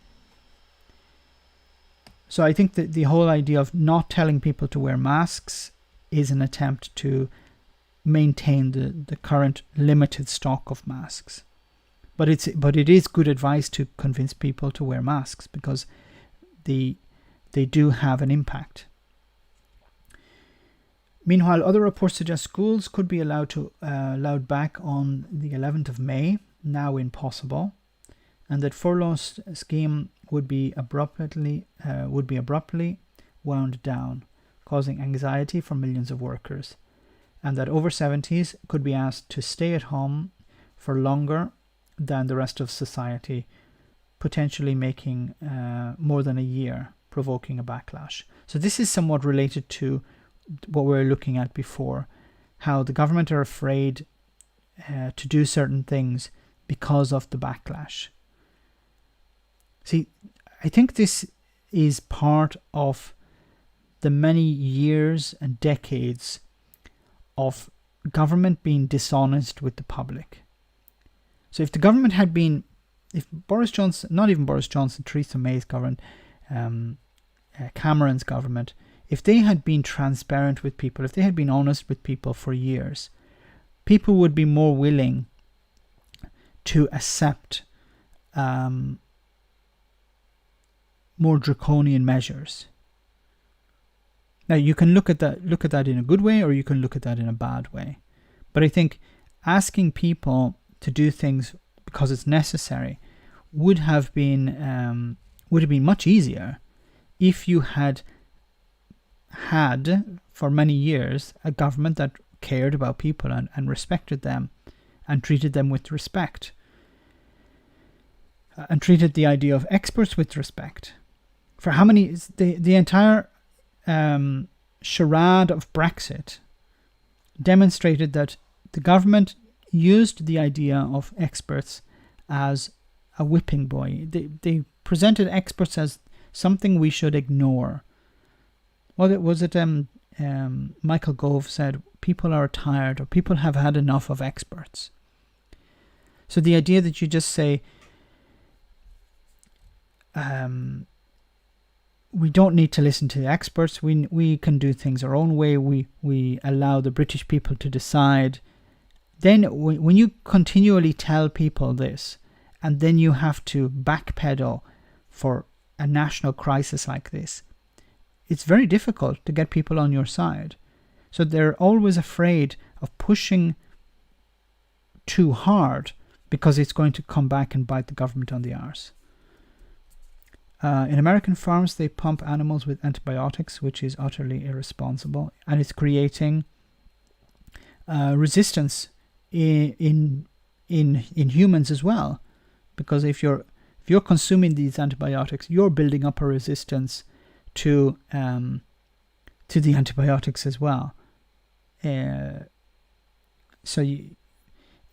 So I think that the whole idea of not telling people to wear masks is an attempt to maintain the current limited stock of masks. But it is good advice to convince people to wear masks because they do have an impact. Meanwhile, other reports suggest schools could be allowed back on the 11th of May, now impossible, and that furlough scheme would be abruptly wound down, causing anxiety for millions of workers, and that over 70s could be asked to stay at home for longer than the rest of society, potentially making more than a year, provoking a backlash. So this is somewhat related to what we were looking at before, how the government are afraid to do certain things because of the backlash. See, I think this is part of the many years and decades of government being dishonest with the public. So if the government had been, if Boris Johnson, not even Boris Johnson, Theresa May's government, Cameron's government, if they had been transparent with people, if they had been honest with people for years, people would be more willing to accept more draconian measures. Now you can look at that in a good way, or you can look at that in a bad way. But I think asking people to do things because it's necessary would have been much easier if you had for many years a government that cared about people and respected them and treated them with respect and treated the idea of experts with respect. for how many, the entire charade of Brexit demonstrated that the government used the idea of experts as a whipping boy. They presented experts as something we should ignore. Michael Gove said, people are tired, or people have had enough of experts. So the idea that you just say, we don't need to listen to the experts, we can do things our own way, we allow the British people to decide. Then when you continually tell people this, and then you have to backpedal for a national crisis like this, it's very difficult to get people on your side. So they're always afraid of pushing too hard because it's going to come back and bite the government on the arse. In American farms, they pump animals with antibiotics, which is utterly irresponsible, and it's creating resistance in humans as well. Because if you're consuming these antibiotics, you're building up a resistance to the antibiotics as well. So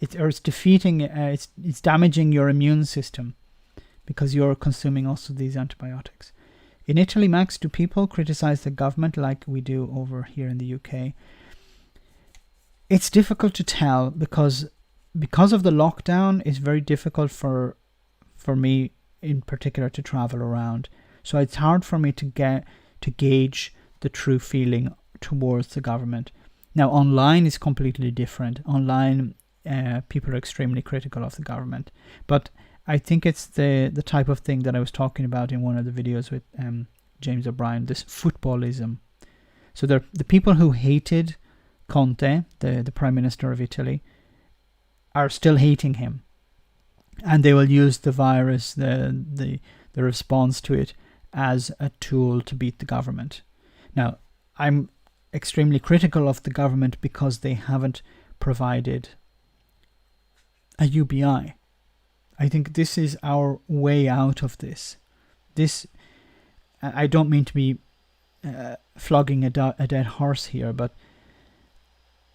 it's defeating, it's damaging your immune system because you're consuming also these antibiotics. In Italy, Max, do people criticize the government like we do over here in the UK? It's difficult to tell because of the lockdown. It's very difficult for me in particular to travel around. So it's hard for me to gauge the true feeling towards the government. Now, online is completely different. Online, people are extremely critical of the government. But I think it's the type of thing that I was talking about in one of the videos with James O'Brien, this footballism. So the people who hated Conte, the Prime Minister of Italy, are still hating him. And they will use the virus, the response to it, as a tool to beat the government. Now, I'm extremely critical of the government because they haven't provided a UBI. I think this is our way out of this. I don't mean to be flogging a dead horse here,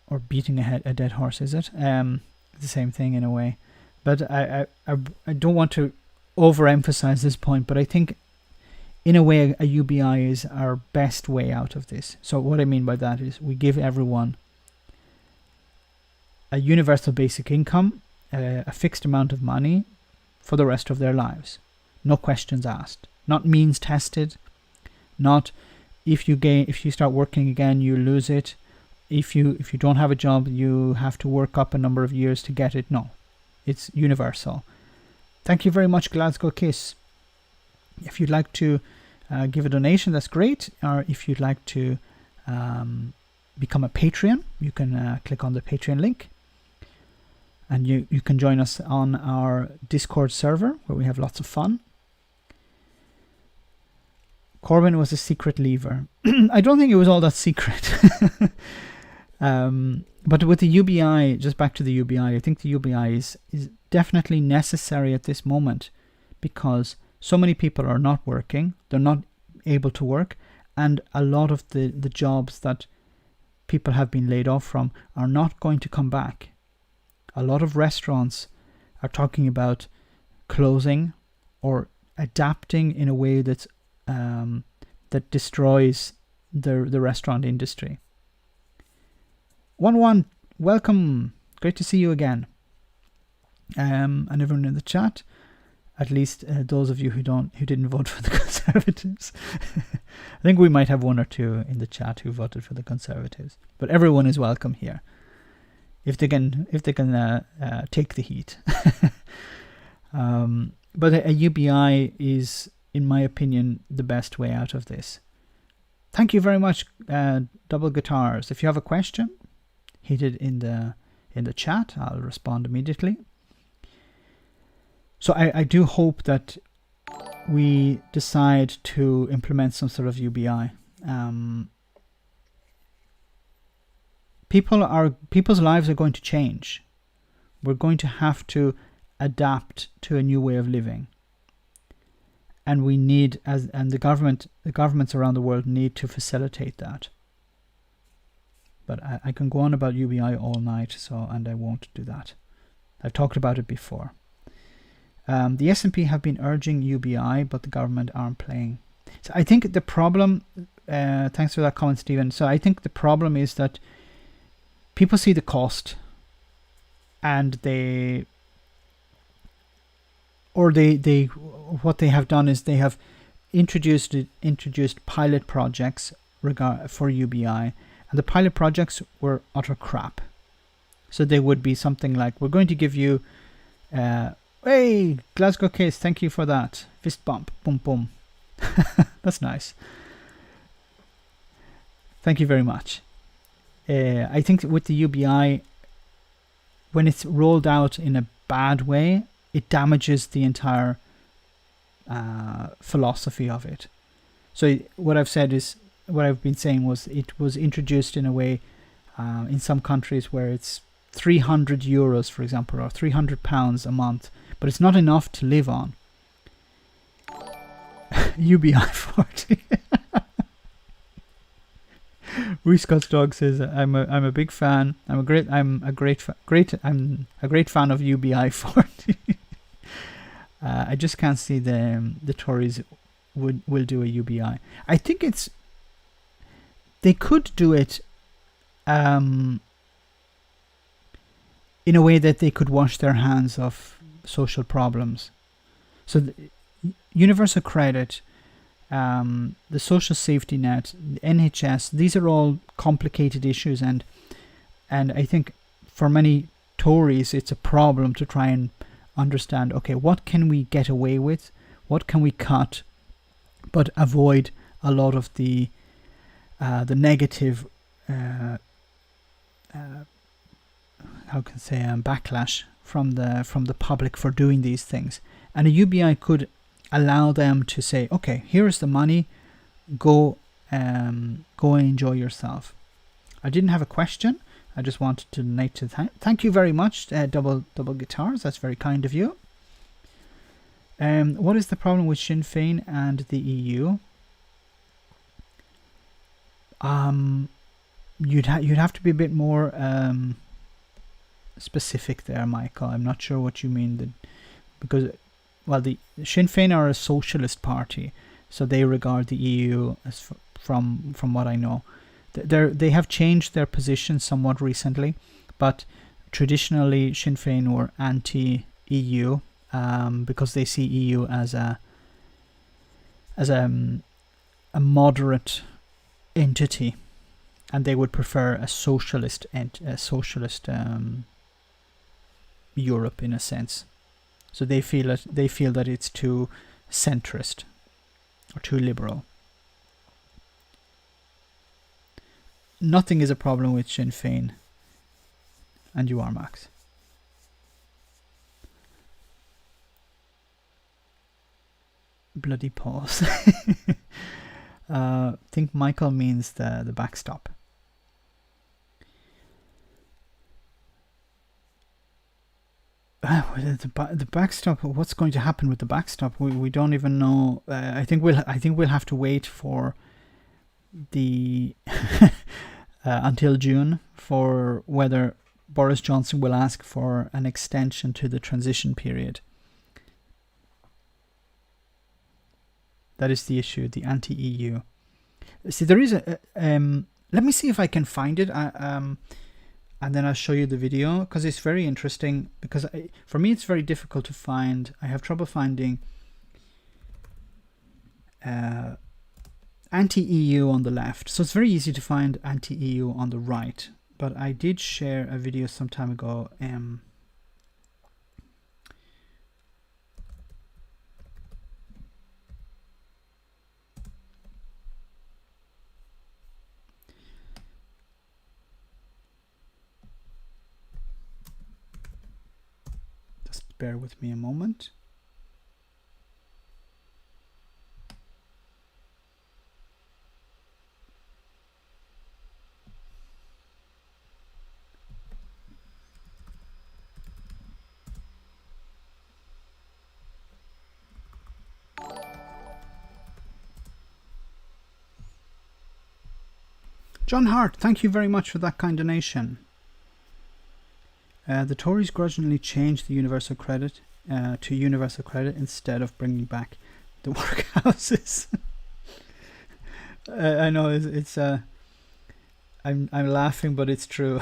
or beating a dead horse, is it? The same thing in a way. But I don't want to overemphasize this point, but I think in a way a UBI is our best way out of this. So what I mean by that is we give everyone a universal basic income, a fixed amount of money for the rest of their lives. No questions asked. Not means tested. Not if you start working again, you lose it. If you don't have a job, you have to work up a number of years to get it. No. It's universal. Thank you very much, Glasgow Kiss. If you'd like to give a donation, that's great. Or if you'd like to become a Patreon, you can click on the Patreon link. And you can join us on our Discord server, where we have lots of fun. Corbyn was a secret leaver. I don't think it was all that secret. But with the UBI, just back to the UBI, I think the UBI is definitely necessary at this moment because so many people are not working, they're not able to work, and a lot of the jobs that people have been laid off from are not going to come back. A lot of restaurants are talking about closing or adapting in a way that's that destroys the restaurant industry. 1-1, welcome. Great to see you again. And everyone in the chat, at least those of you who didn't vote for the Conservatives. I think we might have one or two in the chat who voted for the Conservatives, but everyone is welcome here if they can take the heat. But a UBI is, in my opinion, the best way out of this. Thank you very much, Double Guitars. If you have a question, hit it in the chat. I'll respond immediately. So I do hope that we decide to implement some sort of UBI. People's lives are going to change. We're going to have to adapt to a new way of living. and we need, and the governments around the world need to facilitate that. But I can go on about UBI all night, and I won't do that. I've talked about it before. The S&P have been urging UBI, but the government aren't playing. So I think the problem, thanks for that comment, Stephen. So I think the problem is that people see the cost, and what they have done is they have introduced pilot projects for UBI, and the pilot projects were utter crap. So they would be something like, we're going to give you, hey, Glasgow case, thank you for that. Fist bump, boom, boom. That's nice. Thank you very much. I think with the UBI, when it's rolled out in a bad way, it damages the entire philosophy of it. So what I've been saying was, it was introduced in a way in some countries where it's 300 euros, for example, or 300 pounds a month, but it's not enough to live on. UBI 40. Ree Scott's dog says, I'm a big fan. I'm a great fan of UBI 40. I just can't see the Tories will do a UBI. I think they could do it in a way that they could wash their hands of social problems. So universal credit, the social safety net, the NHS, these are all complicated issues, and I think for many Tories it's a problem to try and understand, okay, what can we get away with, what can we cut, but avoid a lot of the negative backlash from the public for doing these things. And a UBI could allow them to say, okay, here is the money, go and enjoy yourself. I didn't have a question. I just wanted to donate to thank you very much, double guitars. That's very kind of you. What is the problem with Sinn Féin and the EU? You'd have to be a bit more specific there, Michael. I'm not sure what you mean, because the Sinn Féin are a socialist party, so they regard the EU as, from what I know, they have changed their position somewhat recently, but traditionally Sinn Féin were anti-EU because they see EU as a moderate entity, and they would prefer a socialist Europe in a sense. So they feel that it's too centrist or too liberal. Nothing is a problem with Sinn Féin, and you are, Max. Bloody pause. Think Michael means the backstop. The backstop. What's going to happen with the backstop? We don't even know. I think we'll have to wait for the until June for whether Boris Johnson will ask for an extension to the transition period. That is the issue, the anti-EU. See, there is a let me see if I can find it. And then I'll show you the video, because it's very interesting. Because for me, it's very difficult to find. I have trouble finding anti-EU on the left. So it's very easy to find anti-EU on the right. But I did share a video some time ago. Just bear with me a moment. John Hart, thank you very much for that kind donation. The Tories grudgingly changed the universal credit to universal credit instead of bringing back the workhouses. I know it's I'm laughing, but it's true.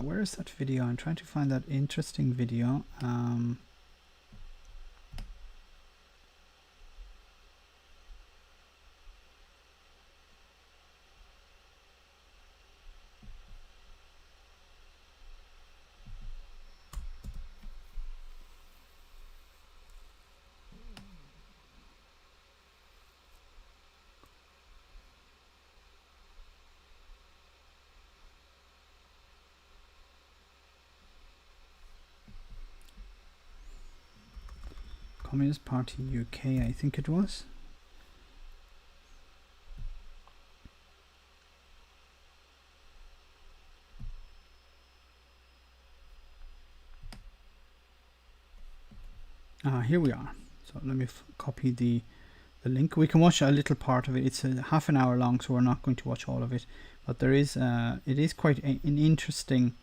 Where is that video? I'm trying to find that interesting video. Communist Party UK, I think it was. Here we are. So let me copy the link. We can watch a little part of it. It's a half an hour long, so we're not going to watch all of it. But there is, it is quite an interesting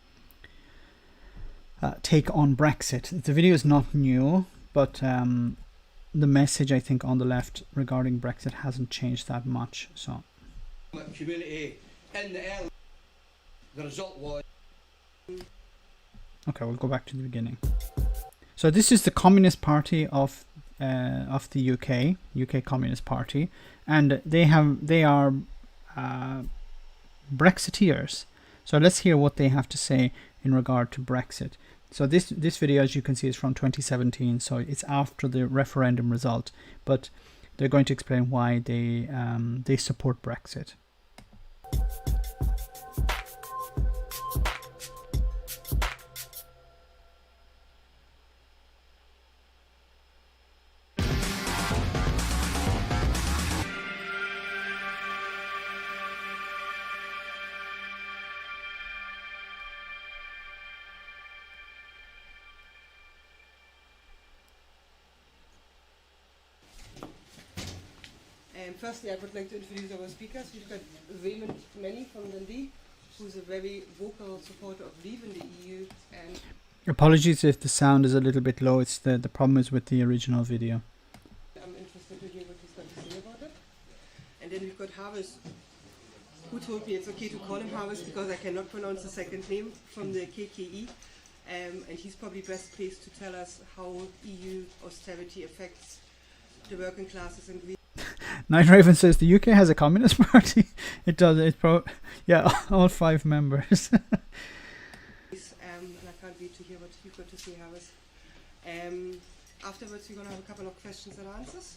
take on Brexit. The video is not new, but the message, I think, on the left regarding Brexit hasn't changed that much. So, community in the early, the result was. Okay, we'll go back to the beginning. So this is the Communist Party of the UK Communist Party, and they are Brexiteers. So let's hear what they have to say in regard to Brexit. So this video, as you can see, is from 2017, so it's after the referendum result, but they're going to explain why they support Brexit. Firstly, I would like to introduce our speakers. We've got Raymond Manny from Dundee, who's a very vocal supporter of leaving the EU. And apologies if the sound is a little bit low. It's the problem is with the original video. I'm interested to hear what he's got to say about it. And then we've got Harvest, who told me it's okay to call him Harvest because I cannot pronounce the second name, from the KKE. And he's probably best placed to tell us how EU austerity affects the working classes and Night Raven says the UK has a communist party. It does. Yeah, all 5 members. And I can't wait to hear what you've got to say, Harris. Afterwards, we're going to have a couple of questions and answers.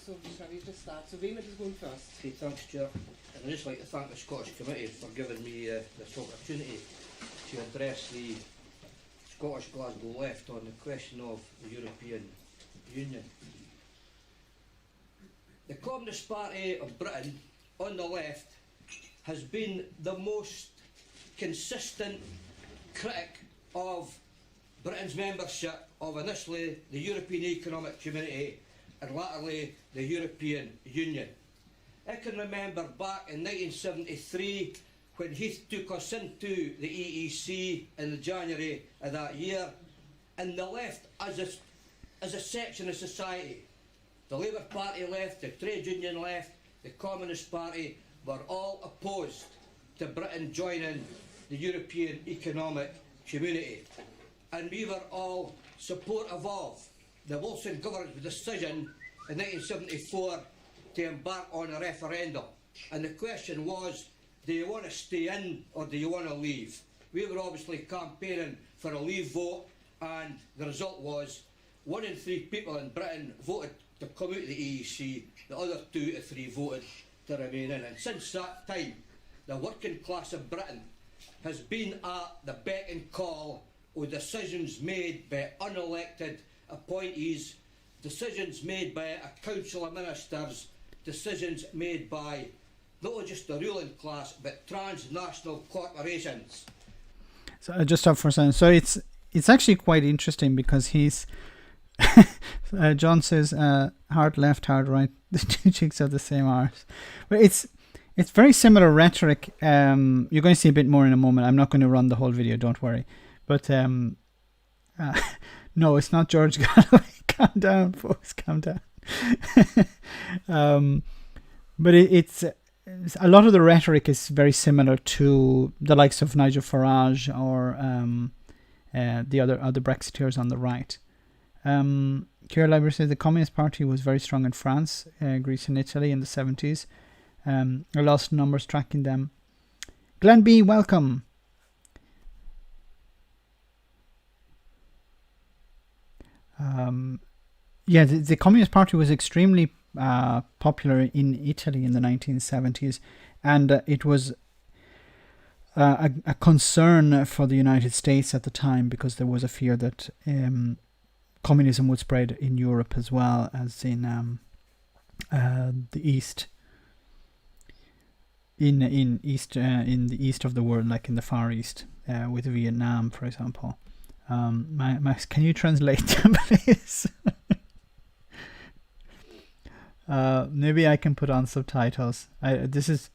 So shall we just start? So Raymond is going first. Okay, thanks, Chair. And I'd just like to thank the Scottish Committee for giving me this opportunity to address the Scottish Glasgow left on the question of the European Union. The Communist Party of Britain, on the left, has been the most consistent critic of Britain's membership of initially the European Economic Community and latterly the European Union. I can remember back in 1973 when he took us into the EEC in the January of that year, and the left as a section of society, the Labour Party left, the Trade Union left, the Communist Party, were all opposed to Britain joining the European Economic Community. And we were all supportive of the Wilson government's decision in 1974 to embark on a referendum. And the question was, do you want to stay in or do you want to leave? We were obviously campaigning for a leave vote, and the result was 1 in 3 people in Britain voted to come out of the EEC, the other 2 to 3 voted to remain in. And since that time, the working class of Britain has been at the beck and call of decisions made by unelected appointees, decisions made by a council of ministers, decisions made by not just the ruling class but transnational corporations. So just stop for a second. So it's actually quite interesting because he's John says, hard left, hard right. The two cheeks have the same arse. But it's very similar rhetoric. You're going to see a bit more in a moment. I'm not going to run the whole video, don't worry. But no, it's not George Galloway. Calm down, folks, calm down. But it's a lot of the rhetoric is very similar to the likes of Nigel Farage or the other Brexiteers on the right. Kira Library says the Communist Party was very strong in France, Greece and Italy in the 70s. I lost numbers tracking them. Glenn B, welcome. Yeah, the Communist Party was extremely popular in Italy in the 1970s, and it was a concern for the United States at the time because there was a fear that communism would spread in Europe as well as in the East. In the east of the world, like in the Far East, with Vietnam, for example. Max, can you translate them, please? Maybe I can put on subtitles. Maybe this is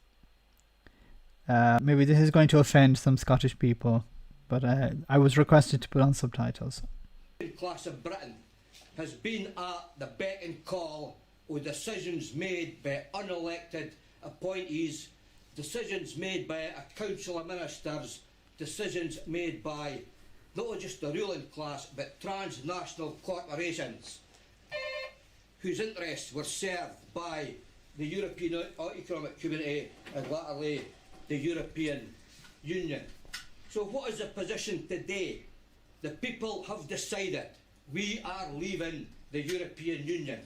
going to offend some Scottish people, but I was requested to put on subtitles. The class of Britain has been at the beck and call of decisions made by unelected appointees, decisions made by a council of ministers, decisions made by not just the ruling class but transnational corporations whose interests were served by the European Economic Community and latterly the European Union. So what is the position today? The people have decided we are leaving the European Union.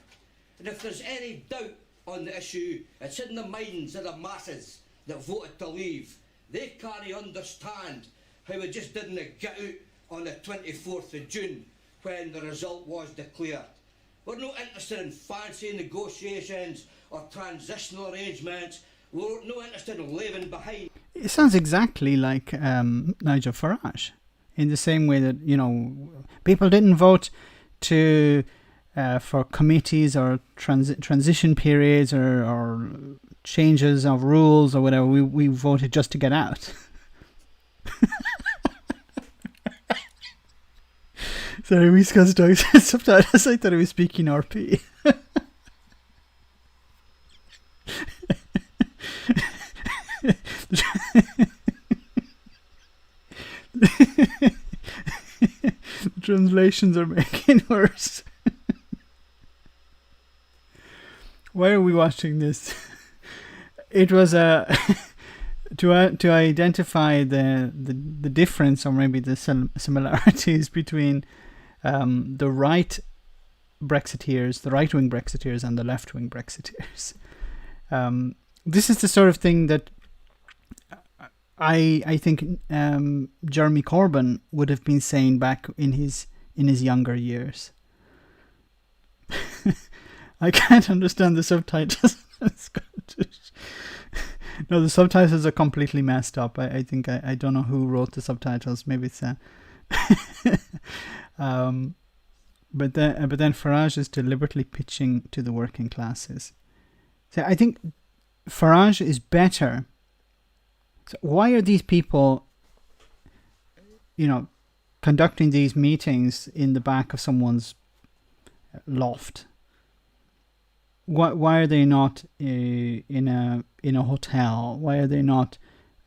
And if there's any doubt on the issue, it's in the minds of the masses that voted to leave. They can't understand how we just didn't get out on the 24th of June when the result was declared. We're not interested in fancy negotiations or transitional arrangements. We're not interested in leaving behind. It sounds exactly like Nigel Farage, in the same way that, you know, people didn't vote to for committees or transition periods or changes of rules or whatever. We voted just to get out. Sorry, we discussed subtitles. I thought I was speaking RP. The translations are making worse. Why are we watching this? It was to identify the difference or maybe the similarities between the right Brexiteers, the right-wing Brexiteers, and the left-wing Brexiteers. This is the sort of thing that I think Jeremy Corbyn would have been saying back in his younger years. I can't understand the subtitles in Scottish. No, the subtitles are completely messed up. I think I don't know who wrote the subtitles. Maybe it's but then Farage is deliberately pitching to the working classes. So I think Farage is better. So why are these people, you know, conducting these meetings in the back of someone's loft? Why are they not in a hotel? Why are they not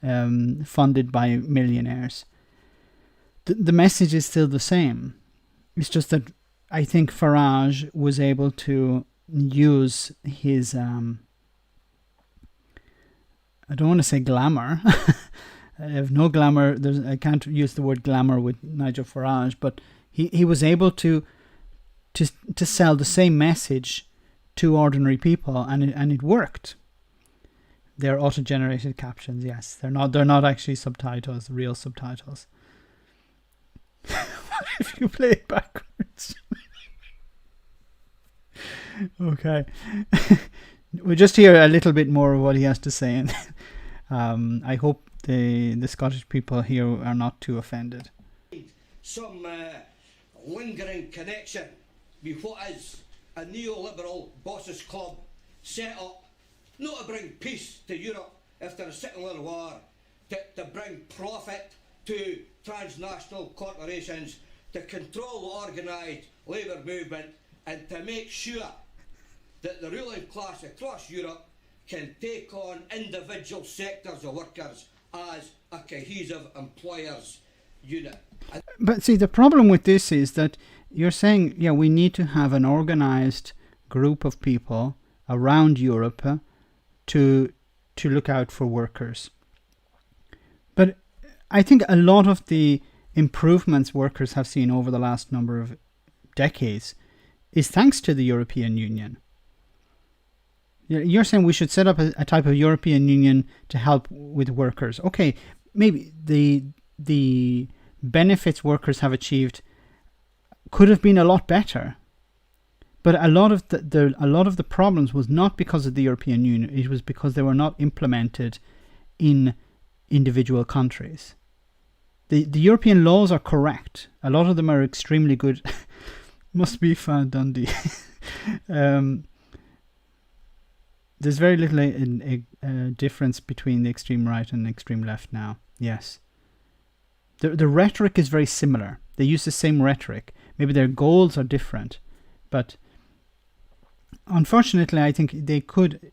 funded by millionaires? The message is still the same. It's just that I think Farage was able to use his I don't want to say glamour. I have no glamour. I can't use the word glamour with Nigel Farage, but he was able to sell the same message to ordinary people, and it worked. They're auto-generated captions, yes. They're not actually subtitles, real subtitles. What if you play it backwards? Okay. We'll just hear a little bit more of what he has to say, and I hope the Scottish people here are not too offended. Some lingering connection with what is a neoliberal bosses club set up not to bring peace to Europe if there is settler war, to bring profit to transnational corporations, to control the organised labour movement, and to make sure that the ruling class across Europe can take on individual sectors of workers as a cohesive employers unit. But see, the problem with this is that you're saying, yeah, we need to have an organized group of people around Europe to look out for workers. But I think a lot of the improvements workers have seen over the last number of decades is thanks to the European Union. You're saying we should set up a type of European Union to help with workers. Okay, maybe the benefits workers have achieved could have been a lot better, but a lot of the problems was not because of the European Union. It was because they were not implemented in individual countries. The European laws are correct. A lot of them are extremely good. Must be fun, Dundee. There's very little a difference between the extreme right and the extreme left now. Yes. The rhetoric is very similar. They use the same rhetoric. Maybe their goals are different. But unfortunately, I think they could...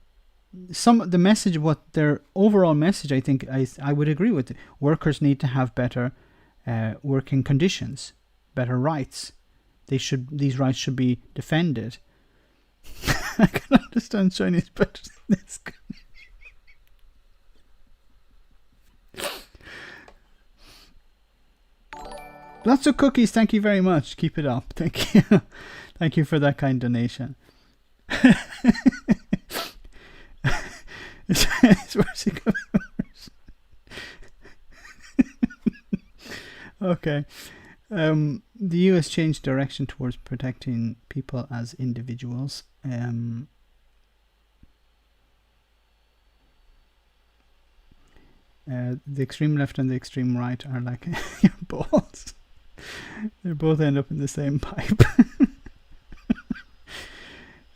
the message, what their overall message, I think, I would agree with. Workers need to have better working conditions, better rights. These rights should be defended. I can understand Chinese better than this. Lots of cookies, thank you very much. Keep it up. Thank you. Thank you for that kind donation. It's worse. Okay. The US changed direction towards protecting people as individuals. The extreme left and the extreme right are like your balls. They both end up in the same pipe.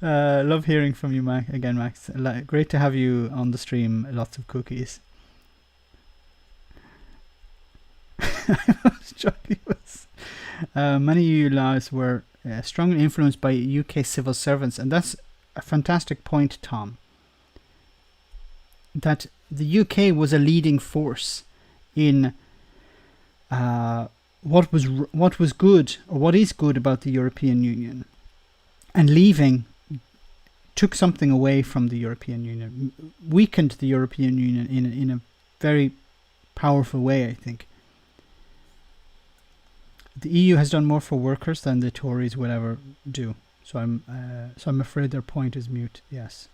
Love hearing from you, Max. Great to have you on the stream. Lots of cookies. Many of you laws were strongly influenced by UK civil servants, and that's a fantastic point, Tom. That the UK was a leading force in what was good, or what is good about the European Union, and leaving took something away from the European Union, weakened the European Union in a very powerful way, I think. The EU has done more for workers than the Tories will ever do. So I'm afraid their point is mute. Yes.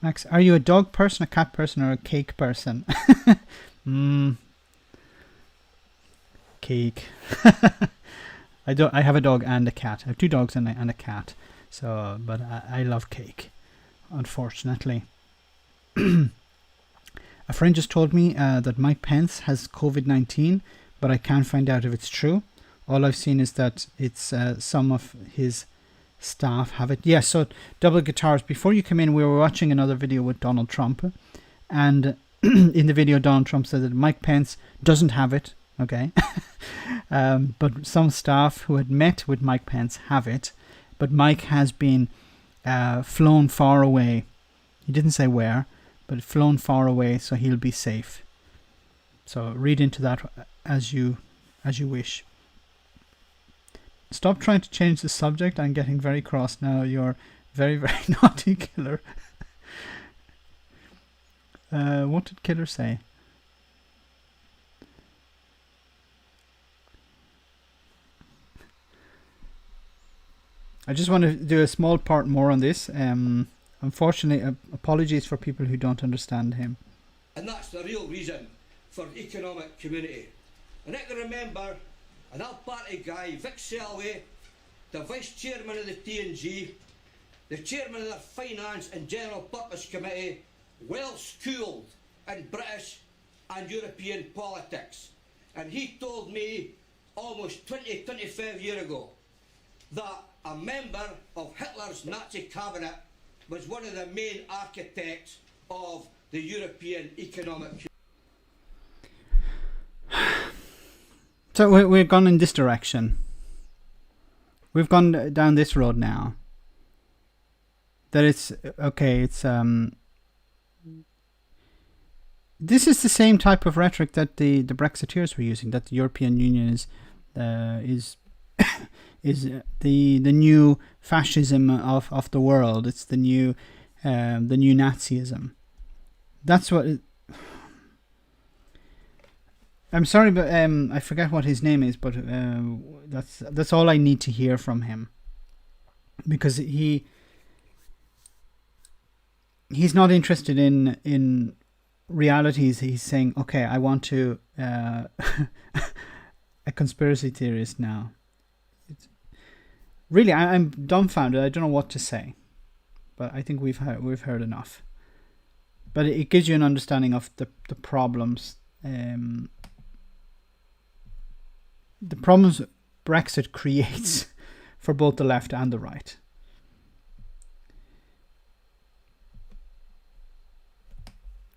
Max, are you a dog person, a cat person, or a cake person? Cake. I have a dog and a cat. I have 2 dogs and a cat. So, but I love cake, unfortunately. A friend just told me that Mike Pence has COVID-19, but I can't find out if it's true. All I've seen is that it's some of his staff have it. Yes, so double guitars. Before you come in, we were watching another video with Donald Trump, and in the video, Donald Trump said that Mike Pence doesn't have it. Okay, but some staff who had met with Mike Pence have it. But Mike has been flown far away. He didn't say where, but flown far away, so he'll be safe. So read into that as you wish. Stop trying to change the subject. I'm getting very cross now. You're very, very naughty, Killer. What did Killer say? I just want to do a small part more on this. Unfortunately, apologies for people who don't understand him. And that's the real reason for the economic community. And I can remember an old party guy, Vic Selway, the vice chairman of the TNG, the chairman of the Finance and General Purpose Committee, well schooled in British and European politics. And he told me almost 25 years ago that a member of Hitler's Nazi cabinet was one of the main architects of the European Economic Community. So we've gone in this direction. We've gone down this road now. That it's okay. It's This is the same type of rhetoric that the Brexiteers were using. That the European Union is the new fascism of the world. It's the new Nazism. That's what. I'm sorry, but I forget what his name is. But that's all I need to hear from him, because he's not interested in realities. He's saying, okay, I want to a conspiracy theorist now. Really, I'm dumbfounded. I don't know what to say, but I think we've heard enough. But it gives you an understanding of the problems. The problems Brexit creates for both the left and the right.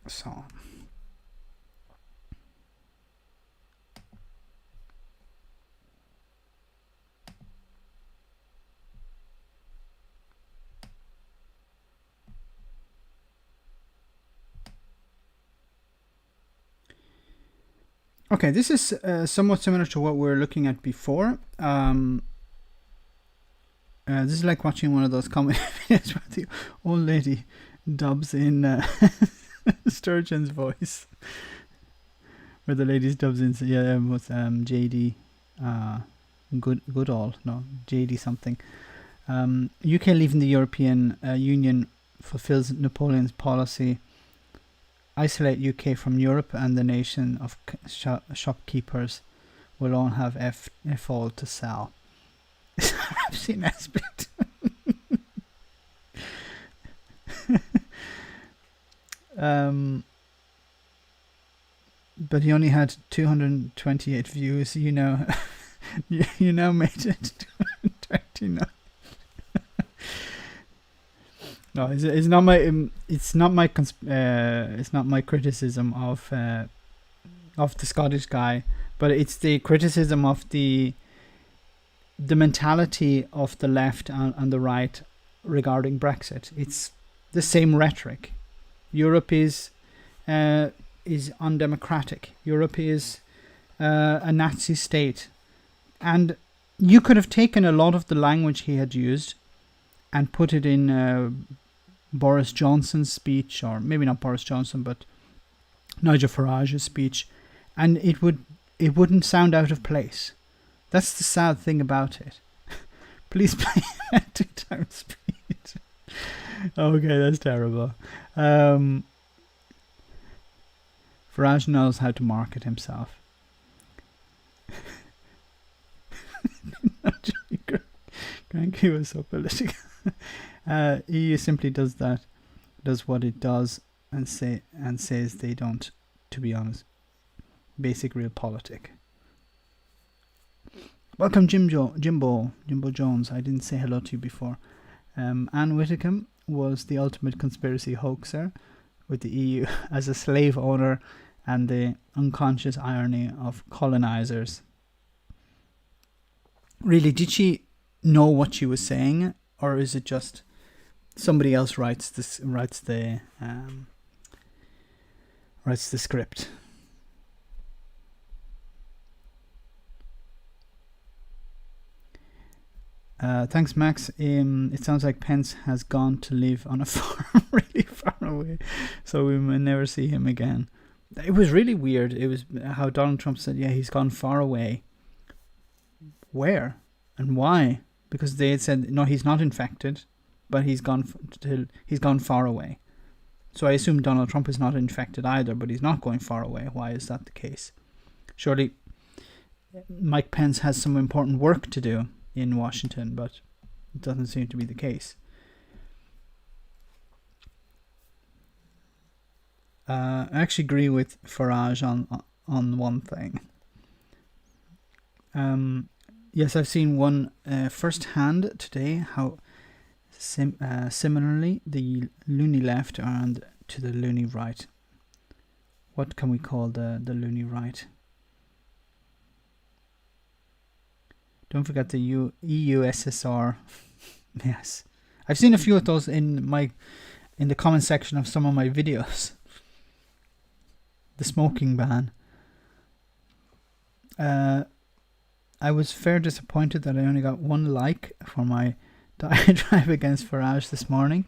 So. Okay, this is somewhat similar to what we were looking at before. This is like watching one of those comedy videos where the old lady dubs in Sturgeon's voice. Where the lady dubs in, JD Goodall, no, JD something. UK leaving the European Union fulfills Napoleon's policy. Isolate UK from Europe, and the nation of shopkeepers will all have F all to sell. I've seen Nesbitt. But he only had 228 views. You know, you now made it 229. No, it's not my criticism of the Scottish guy, but it's the criticism of the mentality of the left and the right regarding Brexit. It's the same rhetoric. Europe is undemocratic. Europe is a Nazi state, and you could have taken a lot of the language he had used and put it in Boris Johnson's speech, or maybe not Boris Johnson, but Nigel Farage's speech, and it wouldn't sound out of place. That's the sad thing about it. Please play at 2 times speed. Okay, that's terrible. Farage knows how to market himself. Cranky was so political. EU simply does what it does, and says they don't. To be honest, basic real politic. Welcome, Jimbo Jones. I didn't say hello to you before. Anne Whitcomb was the ultimate conspiracy hoaxer, with the EU as a slave owner and the unconscious irony of colonizers. Really, did she know what she was saying, or is it just somebody else writes the script? Thanks, Max. It sounds like Pence has gone to live on a farm really far away, so we may never see him again. It was really weird. It was how Donald Trump said, yeah, he's gone far away. Where and why? Because they had said, no, he's not infected, but he's gone far away. So I assume Donald Trump is not infected either, but he's not going far away. Why is that the case? Surely Mike Pence has some important work to do in Washington, but it doesn't seem to be the case. I actually agree with Farage on one thing. Yes, I've seen one firsthand today, how similarly the loony left and to the loony right. What can we call the loony right? Don't forget the EU SSR. Yes. I've seen a few of those in the comment section of some of my videos. The smoking ban. I was fair disappointed that I only got 1 like for my diatribe against Farage this morning.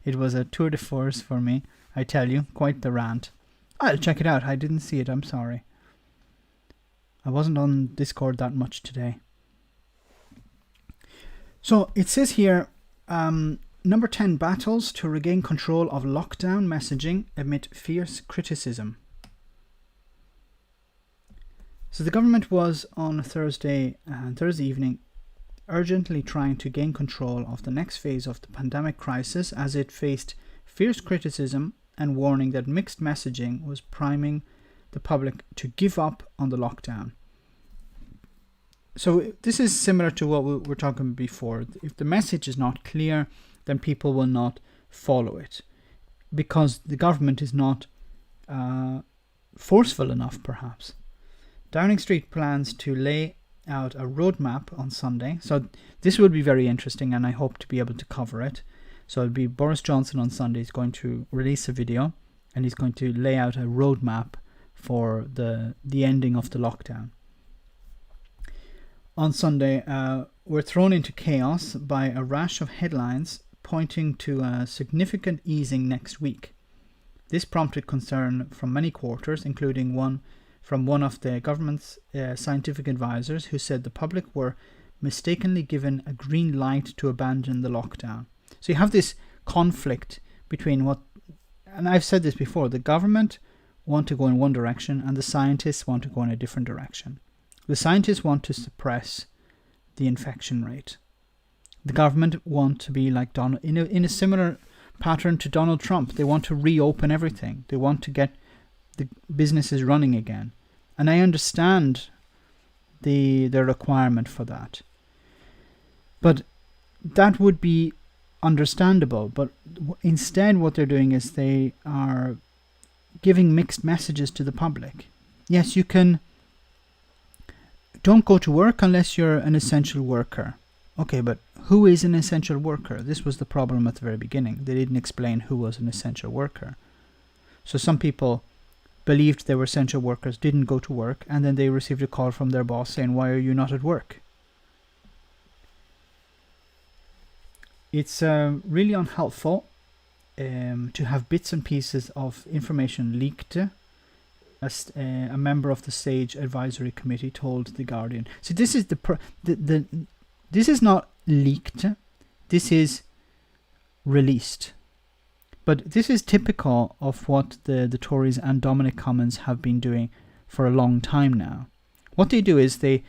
It was a tour de force for me, I tell you, quite the rant. I'll check it out. I didn't see it, I'm sorry. I wasn't on Discord that much today. So it says here, number 10, battles to regain control of lockdown messaging amid fierce criticism. So the government was on Thursday evening urgently trying to gain control of the next phase of the pandemic crisis as it faced fierce criticism and warning that mixed messaging was priming the public to give up on the lockdown. So this is similar to what we were talking before. If the message is not clear, then people will not follow it because the government is not forceful enough, perhaps. Downing Street plans to lay out a roadmap on Sunday. So this will be very interesting and I hope to be able to cover it. So it'll be Boris Johnson on Sunday is going to release a video and he's going to lay out a roadmap for the ending of the lockdown. On Sunday, we're thrown into chaos by a rash of headlines pointing to a significant easing next week. This prompted concern from many quarters, including one from one of the government's scientific advisors who said the public were mistakenly given a green light to abandon the lockdown. So you have this conflict between what, and I've said this before, the government want to go in one direction and the scientists want to go in a different direction. The scientists want to suppress the infection rate. The government want to be like Donald, in a similar pattern to Donald Trump. They want to reopen everything. They want to get the businesses running again. And I understand the requirement for that. But that would be understandable. But instead what they're doing is they are giving mixed messages to the public. Yes, you can... Don't go to work unless you're an essential worker. Okay, but who is an essential worker? This was the problem at the very beginning. They didn't explain who was an essential worker. So some people believed they were essential workers, didn't go to work, and then they received a call from their boss saying, why are you not at work? It's really unhelpful to have bits and pieces of information leaked. As a member of the SAGE Advisory Committee told The Guardian. So this is this is not leaked, this is released. But this is typical of what the Tories and Dominic Cummings have been doing for a long time now. What they do is they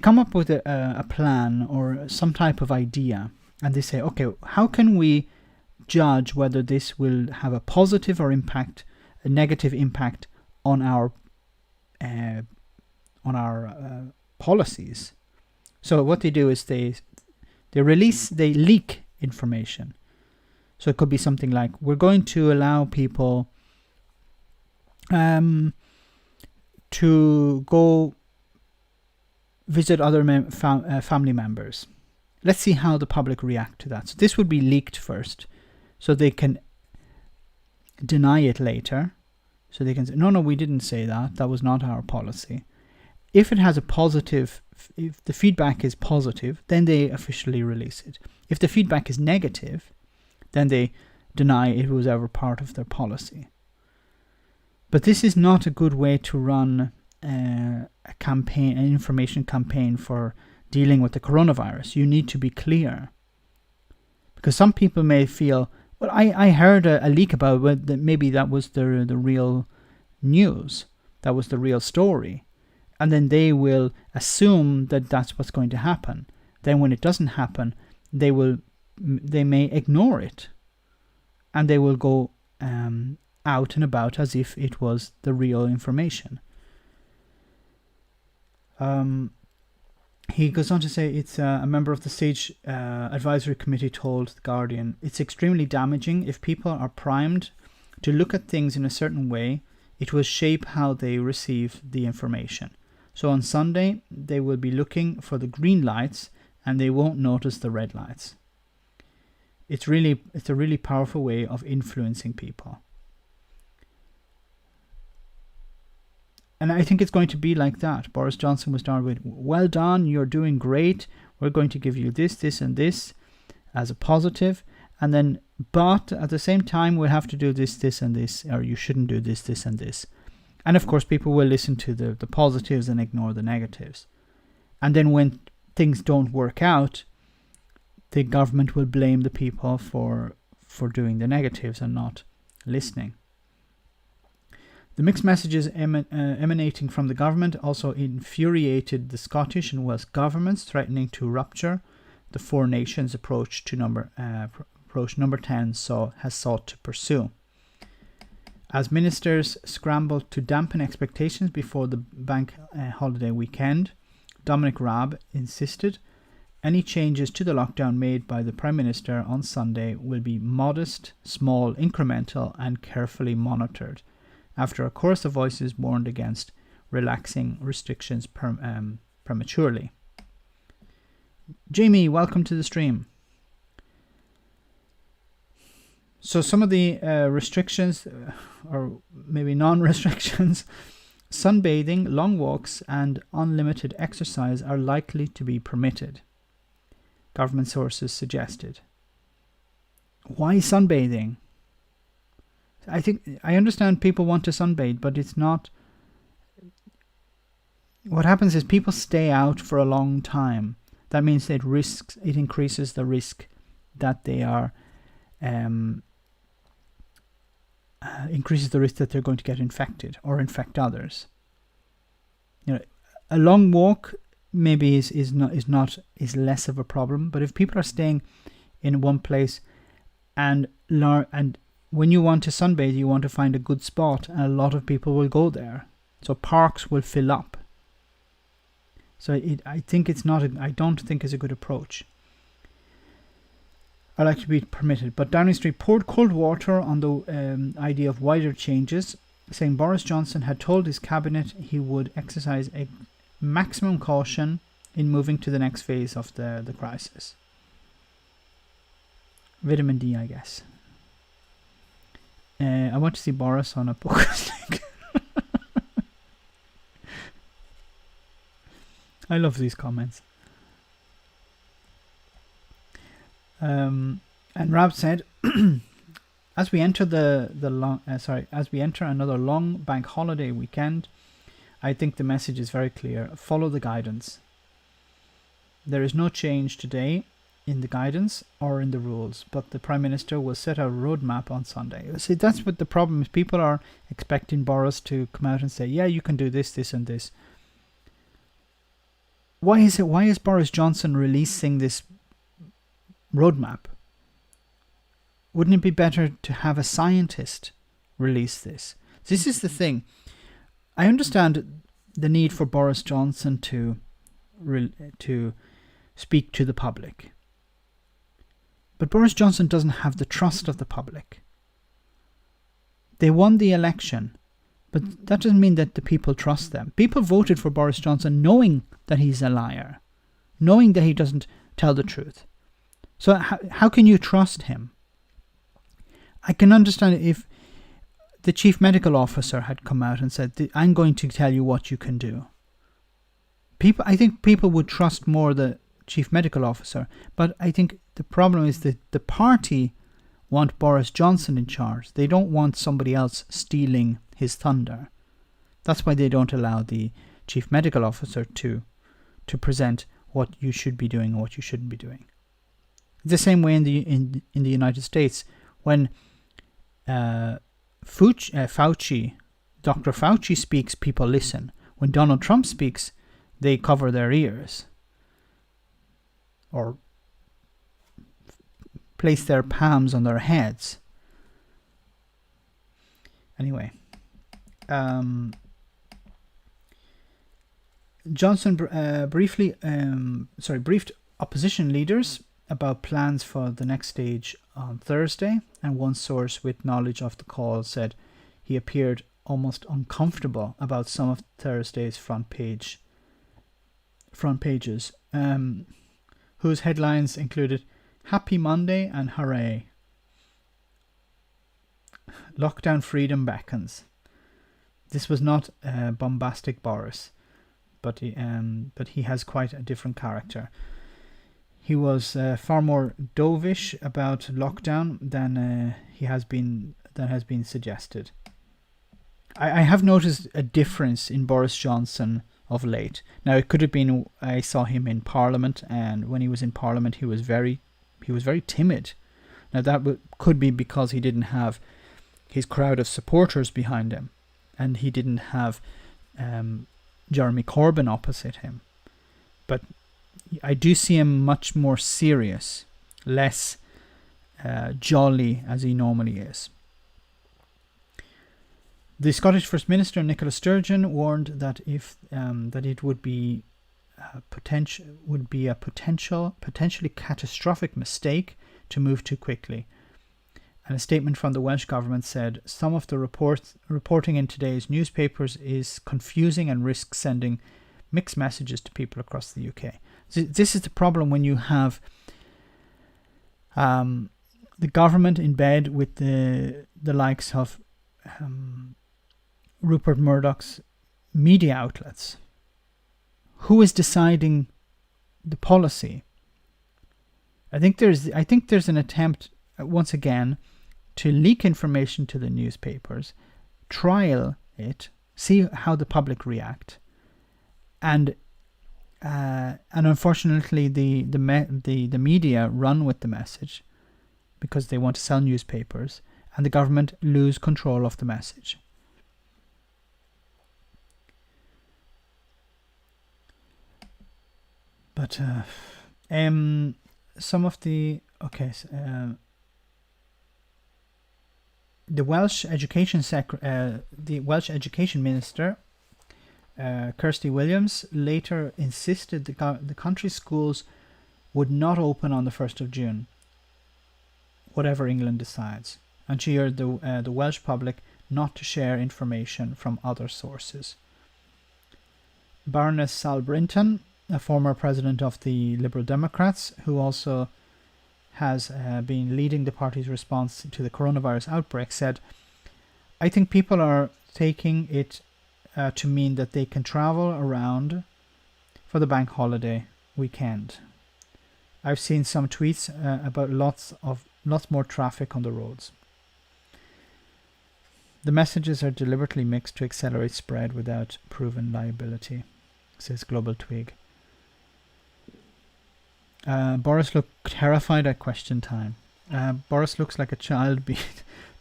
come up with a plan or some type of idea and they say, okay, how can we judge whether this will have a positive or a negative impact on our policies. So what they do is they leak information. So it could be something like, we're going to allow people to go visit other family members. Let's see how the public react to that. So this would be leaked first, so they can deny it later. So they can say, no, we didn't say that. That was not our policy. If it has if the feedback is positive, then they officially release it. If the feedback is negative, then they deny it was ever part of their policy. But this is not a good way to run an information campaign for dealing with the coronavirus. You need to be clear. Because some people may feel, well, I heard a leak about it, that maybe that was the real news. That was the real story. And then they will assume that that's what's going to happen. Then when it doesn't happen, they may ignore it. And they will go out and about as if it was the real information. He goes on to say it's a member of the Stage Advisory Committee told The Guardian, it's extremely damaging. If people are primed to look at things in a certain way, it will shape how they receive the information. So on Sunday, they will be looking for the green lights and they won't notice the red lights. It's a really powerful way of influencing people. And I think it's going to be like that. Boris Johnson was started with, well done, you're doing great. We're going to give you this, this, and this as a positive. And then, but at the same time, we'll have to do this, this, and this, or you shouldn't do this, this, and this. And of course, people will listen to the positives and ignore the negatives. And then when things don't work out, the government will blame the people for doing the negatives and not listening. The mixed messages emanating from the government also infuriated the Scottish and Welsh governments, threatening to rupture the four nations approach number 10 has sought to pursue. As ministers scrambled to dampen expectations before the bank holiday weekend, Dominic Raab insisted any changes to the lockdown made by the Prime Minister on Sunday will be modest, small, incremental and carefully monitored, after a chorus of voices warned against relaxing restrictions prematurely. Jamie, welcome to the stream. So some of the restrictions, or maybe non-restrictions, sunbathing, long walks and unlimited exercise are likely to be permitted, government sources suggested. Why sunbathing? I understand people want to sunbathe, but it's not. What happens is people stay out for a long time. That means it increases the risk that they are, increases the risk that they're going to get infected or infect others. You know, a long walk maybe is less of a problem, but if people are staying in one place and when you want to sunbathe, you want to find a good spot, and a lot of people will go there. So parks will fill up. So I don't think it's a good approach. I like to be permitted. But Downing Street poured cold water on the idea of wider changes, saying Boris Johnson had told his cabinet he would exercise a maximum caution in moving to the next phase of the crisis. Vitamin D, I guess. I want to see Boris on a poker stick. I love these comments. And Rab said, as we enter as we enter another long bank holiday weekend, I think the message is very clear. Follow the guidance. There is no change today in the guidance or in the rules, but the Prime Minister will set a roadmap on Sunday. See, that's what the problem is. People are expecting Boris to come out and say, yeah, you can do this, this and this. Why is Boris Johnson releasing this roadmap? Wouldn't it be better to have a scientist release this? This is the thing. I understand the need for Boris Johnson to speak to the public. But Boris Johnson doesn't have the trust of the public. They won the election, but that doesn't mean that the people trust them. People voted for Boris Johnson knowing that he's a liar, knowing that he doesn't tell the truth. So how can you trust him? I can understand if the chief medical officer had come out and said, I'm going to tell you what you can do. I think people would trust more the chief medical officer, but I think the problem is that the party want Boris Johnson in charge. They don't want somebody else stealing his thunder. That's why they don't allow the chief medical officer to present what you should be doing and what you shouldn't be doing. The same way in the United States, when Fauci, Dr. Fauci speaks, people listen. When Donald Trump speaks, they cover their ears or place their palms on their heads. Anyway, Johnson briefed opposition leaders about plans for the next stage on Thursday, and one source with knowledge of the call said he appeared almost uncomfortable about some of Thursday's front pages, whose headlines included "Happy Monday" and "Hooray." "Lockdown freedom beckons." This was not bombastic Boris, but he has quite a different character. He was far more dovish about lockdown than has been suggested. I have noticed a difference in Boris Johnson of late. Now, it could have been I saw him in Parliament, and when he was in Parliament, he was very timid. Now, that could be because he didn't have his crowd of supporters behind him, and he didn't have Jeremy Corbyn opposite him. But I do see him much more serious, less jolly as he normally is. The Scottish First Minister Nicola Sturgeon warned that it would be a potentially catastrophic mistake to move too quickly. And a statement from the Welsh government said some of the reporting in today's newspapers is confusing and risks sending mixed messages to people across the UK. This is the problem when you have the government in bed with the likes of Rupert Murdoch's media outlets. Who is deciding the policy? I think there's an attempt once again to leak information to the newspapers, trial it, see how the public react, and unfortunately the media run with the message because they want to sell newspapers, and the government lose control of the message. But some of the the Welsh Education Minister Kirsty Williams later insisted the country's schools would not open on the 1st of June, whatever England decides, and she urged the Welsh public not to share information from other sources. Baroness Sal Brinton, a former president of the Liberal Democrats, who also has been leading the party's response to the coronavirus outbreak, said, "I think people are taking it to mean that they can travel around for the bank holiday weekend. I've seen some tweets about lots more traffic on the roads. The messages are deliberately mixed to accelerate spread without proven liability," says Global Twig. Boris looked terrified at question time. Boris looks like a child being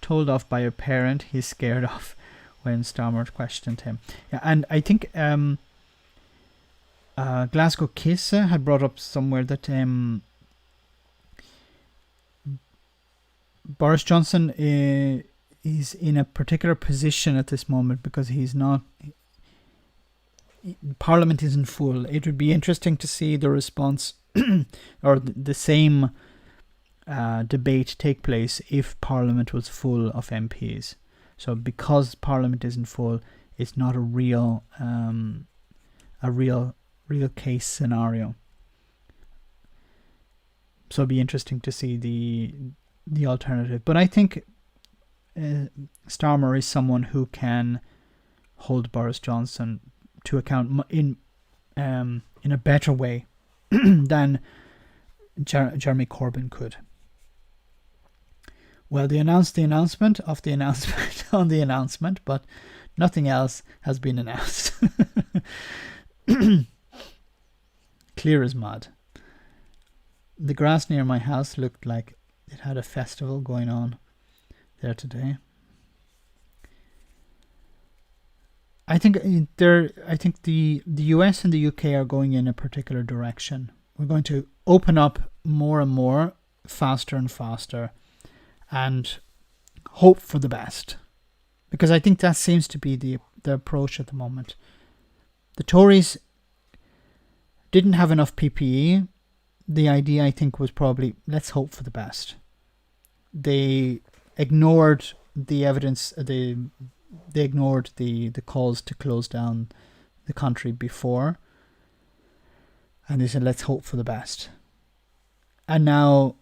told off by a parent he's scared of when Starmer questioned him. Yeah, and I think Glasgow Kiss had brought up somewhere that Boris Johnson is in a particular position at this moment because he's not. Parliament isn't full. It would be interesting to see the response or the same debate take place if Parliament was full of MPs. So because Parliament isn't full, it's not a real case scenario. So it'd be interesting to see the alternative. But I think Starmer is someone who can hold Boris Johnson to account in a better way than Jeremy Corbyn could. Well, they announced the announcement of the announcement on the announcement, but nothing else has been announced. Clear as mud. The grass near my house looked like it had a festival going on there today. I think the US and the UK are going in a particular direction. We're going to open up more and more, faster and faster, and hope for the best. Because I think that seems to be the approach at the moment. The Tories didn't have enough PPE, the idea I think was probably, let's hope for the best. They ignored the evidence, they ignored the calls to close down the country before, and they said, let's hope for the best. And now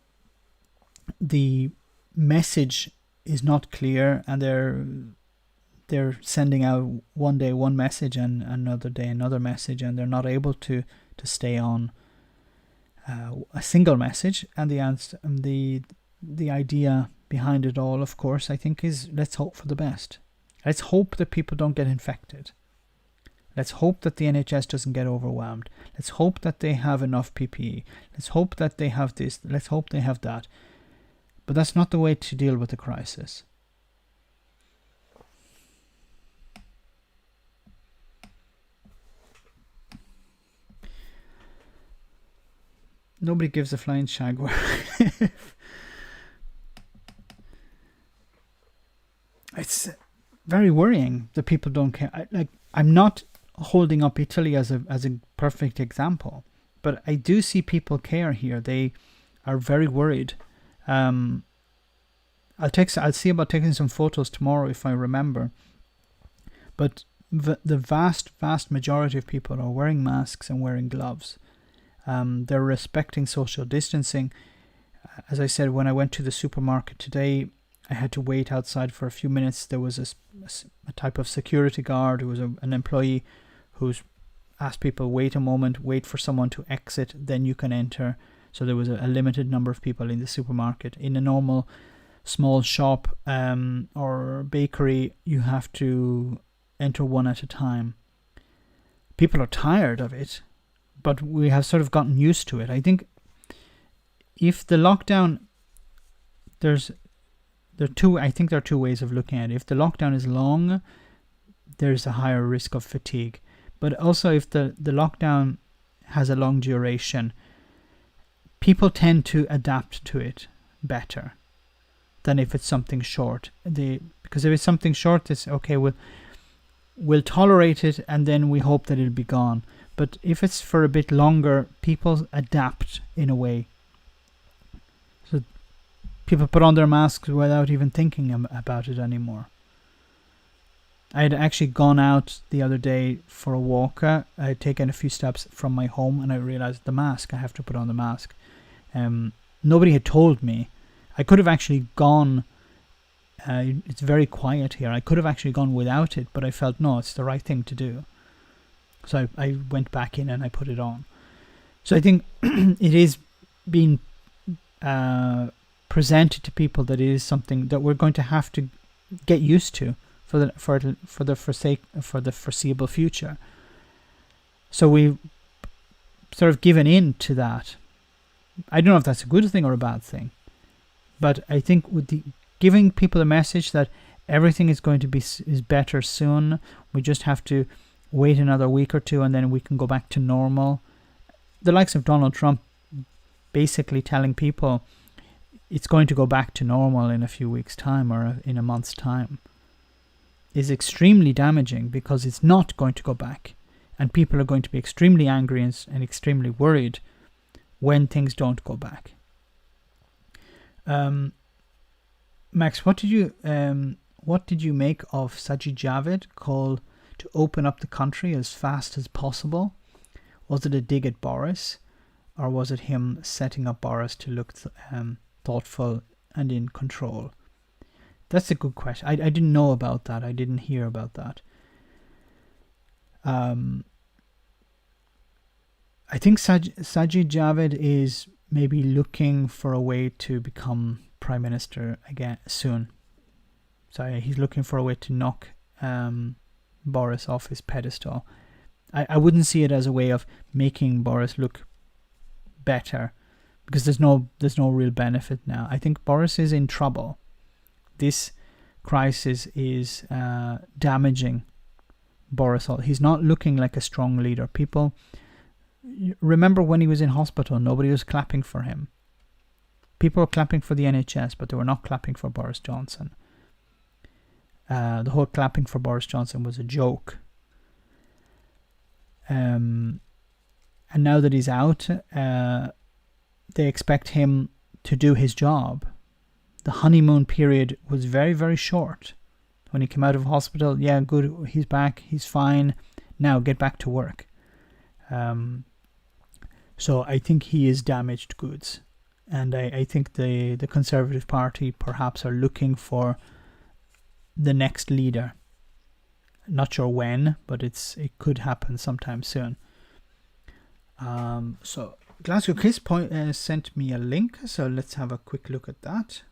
the message is not clear, and they're sending out one day one message and another day another message, and they're not able to stay on a single message. And the idea behind it all, of course, I think is, let's hope for the best. Let's hope that people don't get infected. Let's hope that the NHS doesn't get overwhelmed. Let's hope that they have enough PPE. Let's hope that they have this. Let's hope they have that. But that's not the way to deal with the crisis. Nobody gives a flying shag. It's very worrying that people don't care. I'm not holding up Italy as a perfect example, but I do see people care here. They are very worried. I'll see about taking some photos tomorrow if I remember. But the vast majority of people are wearing masks and wearing gloves. They're respecting social distancing. As I said, when I went to the supermarket today, I had to wait outside for a few minutes. There was a type of security guard who was an employee who's asked people, wait a moment, wait for someone to exit, then you can enter. So there was a limited number of people in the supermarket. In a normal small shop or bakery, you have to enter one at a time. People are tired of it, but we have sort of gotten used to it. I think if the lockdown, there are two ways of looking at it. If the lockdown is long, there's a higher risk of fatigue. But also if the lockdown has a long duration, people tend to adapt to it better than if it's something short. Because if it's something short, it's okay, we'll tolerate it and then we hope that it'll be gone. But if it's for a bit longer, people adapt in a way. So people put on their masks without even thinking about it anymore. I had actually gone out the other day for a walk. I had taken a few steps from my home and I realized the mask. I have to put on the mask. Nobody had told me. I could have actually gone. It's very quiet here. I could have actually gone without it, but I felt no, it's the right thing to do. So I went back in and I put it on. So I think it is being presented to people that it is something that we're going to have to get used to for the foreseeable future. So we've sort of given in to that. I don't know if that's a good thing or a bad thing, but I think with giving people a message that everything is going to be better soon, we just have to wait another week or two and then we can go back to normal. The likes of Donald Trump basically telling people it's going to go back to normal in a few weeks' time or in a month's time is extremely damaging, because it's not going to go back, and people are going to be extremely angry and extremely worried when things don't go back. Max, what did you make of Sajid Javid call to open up the country as fast as possible? Was it a dig at Boris, or was it him setting up Boris to look thoughtful and in control? That's a good question. I didn't know about that. I didn't hear about that. I think Sajid Javid is maybe looking for a way to become Prime Minister again soon. So he's looking for a way to knock Boris off his pedestal. I wouldn't see it as a way of making Boris look better, because there's no real benefit now. I think Boris is in trouble. This crisis is damaging Boris. He's not looking like a strong leader. People remember when he was in hospital, nobody was clapping for him. People were clapping for the NHS, but they were not clapping for Boris Johnson. The whole clapping for Boris Johnson was a joke. And And now that he's out, they expect him to do his job. The honeymoon period was very, very short. When he came out of hospital, yeah, good, he's back, he's fine. Now get back to work. So I think he is damaged goods. And I think the Conservative Party perhaps are looking for the next leader. Not sure when, but it could happen sometime soon. So Glasgow Kiss sent me a link, so let's have a quick look at that.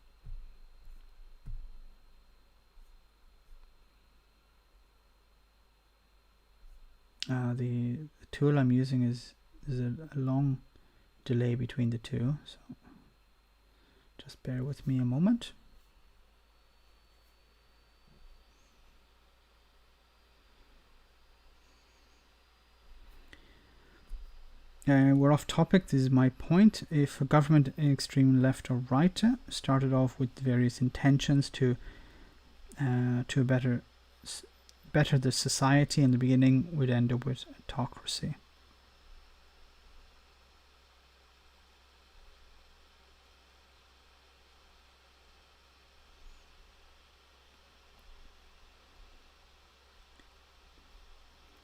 The tool I'm using is a long delay between the two, so just bear with me a moment. We're off topic. This is my point. If a government in extreme left or right started off with various intentions to better the society in the beginning, would end up with autocracy.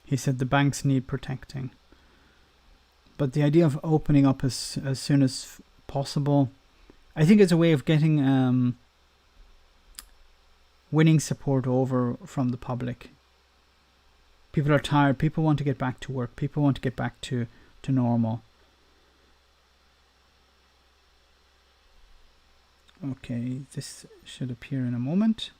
He said the banks need protecting. But the idea of opening up as soon as possible, I think it's a way of getting winning support over from the public. People are tired. People want to get back to work. People want to get back to normal. Okay, this should appear in a moment.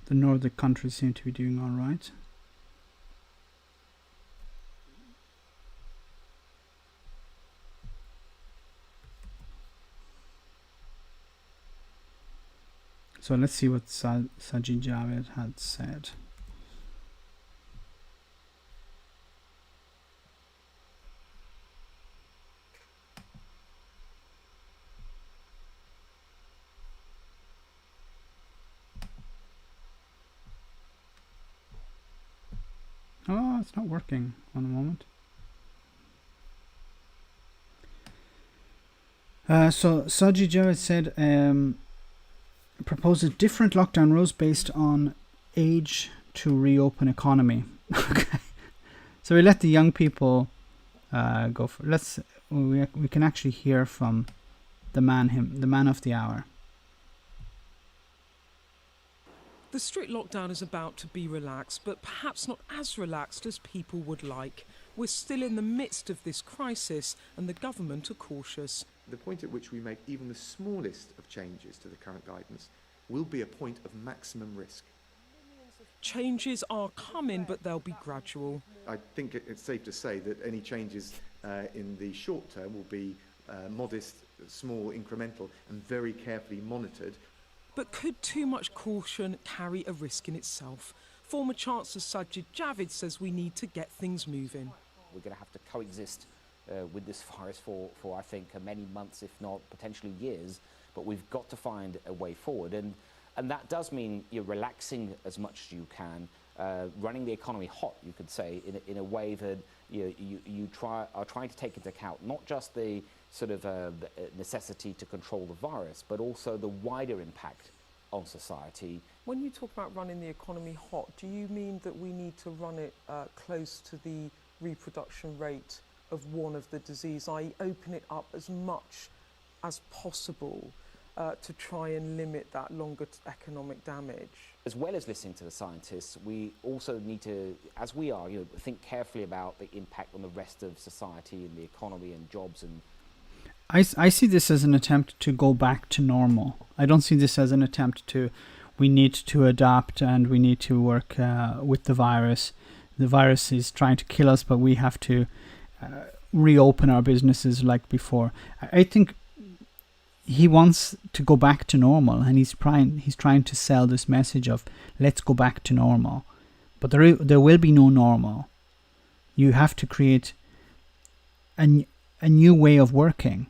The Nordic countries seem to be doing all right. So let's see what Sajid Javid had said. Oh, it's not working. One moment. So Sajid Javid said proposes different lockdown rules based on age to reopen economy. Okay. So we let the young people go for. We can actually hear from the man of the hour. The strict lockdown is about to be relaxed, but perhaps not as relaxed as people would like. We're still in the midst of this crisis, and the government are cautious. The point at which we make even the smallest of changes to the current guidance will be a point of maximum risk. Changes are coming, but they'll be gradual. I think it's safe to say that any changes in the short term will be modest, small, incremental, and very carefully monitored. But could too much caution carry a risk in itself? Former Chancellor Sajid Javid says we need to get things moving. We're going to have to coexist with this virus for I think, many months, if not potentially years. But we've got to find a way forward. And that does mean you're relaxing as much as you can, running the economy hot, you could say, in a way that you are trying to take into account not just the sort of necessity to control the virus, but also the wider impact on society. When you talk about running the economy hot, do you mean that we need to run it close to the reproduction rate of one of the disease, i.e. open it up as much as possible to try and limit that longer economic damage? As well as listening to the scientists, we also need to, as we are, think carefully about the impact on the rest of society and the economy and jobs. And I see this as an attempt to go back to normal. I don't see this as an attempt to, we need to adapt and we need to work with the virus. The virus is trying to kill us, but we have to reopen our businesses like before. I think he wants to go back to normal, and he's trying to sell this message of let's go back to normal. But there will be no normal. You have to create a new way of working.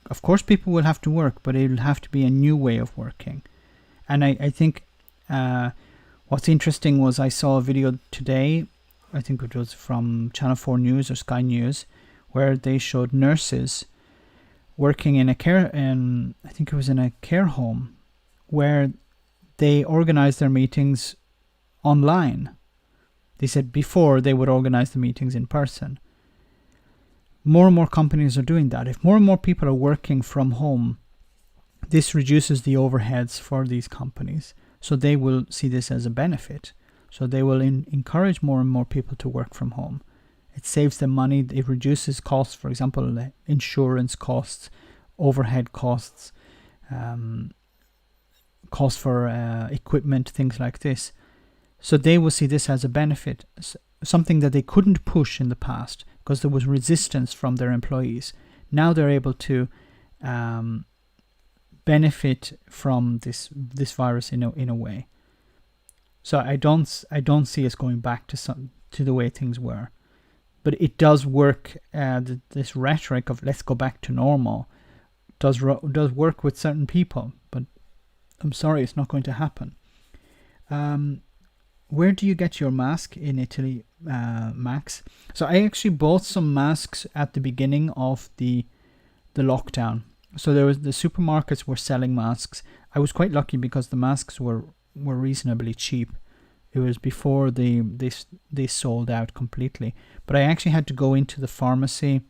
Of course, people will have to work, but it will have to be a new way of working. And I think what's interesting was I saw a video today, I think it was from Channel 4 News or Sky News, where they showed nurses working in I think it was in a care home, where they organized their meetings online. They said before they would organize the meetings in person. More and more companies are doing that. If more and more people are working from home, this reduces the overheads for these companies. So they will see this as a benefit. So they will encourage more and more people to work from home. It saves them money. It reduces costs, for example, insurance costs, overhead costs, costs for equipment, things like this. So they will see this as a benefit, something that they couldn't push in the past because there was resistance from their employees. Now they're able to benefit from this virus in a way. So I don't see us going back to the way things were. But it does work. This rhetoric of let's go back to normal does work with certain people. But I'm sorry, it's not going to happen. Where do you get your mask in Italy, Max? So I actually bought some masks at the beginning of the lockdown. So the supermarkets were selling masks. I was quite lucky because the masks were reasonably cheap. It was before they sold out completely. But I actually had to go into the pharmacy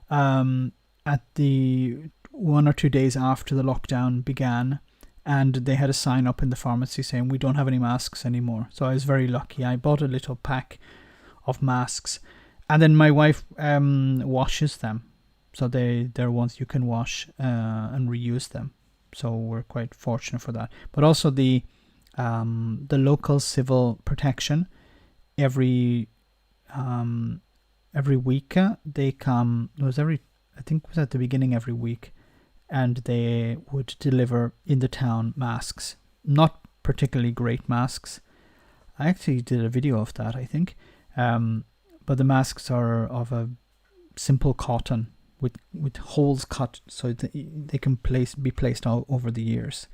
at the 1 or 2 days after the lockdown began, and they had a sign up in the pharmacy saying we don't have any masks anymore. So I was very lucky. I bought a little pack of masks, and then my wife washes them. So they're ones you can wash and reuse them. So we're quite fortunate for that. But also the local civil protection, every week they come. I think it was at the beginning every week, and they would deliver in the town masks. Not particularly great masks. I actually did a video of that, I think. But the masks are of a simple cotton with holes cut so that they can be placed all over the years.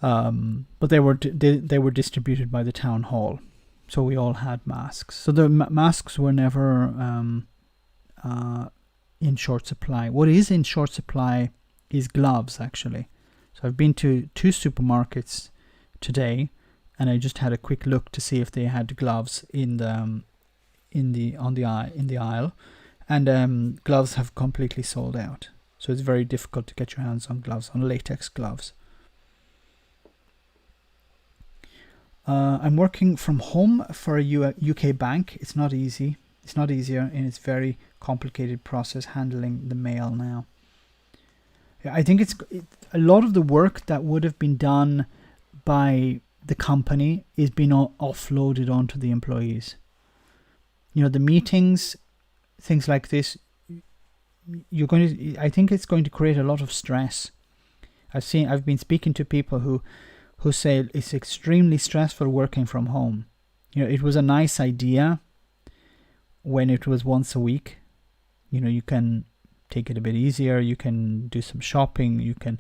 But they were distributed by the town hall, so we all had masks. So the masks were never in short supply. What is in short supply is gloves, actually. So I've been to 2 supermarkets today, and I just had a quick look to see if they had gloves in the aisle, and gloves have completely sold out. So it's very difficult to get your hands on gloves, on latex gloves. I'm working from home for a UK bank. It's not easy. It's not easier, and it's very complicated process handling the mail now. I think a lot of the work that would have been done by the company is being offloaded onto the employees. The meetings, things like this, I think it's going to create a lot of stress. I've been speaking to people who say it's extremely stressful working from home. It was a nice idea when it was once a week. You can take it a bit easier, you can do some shopping, you can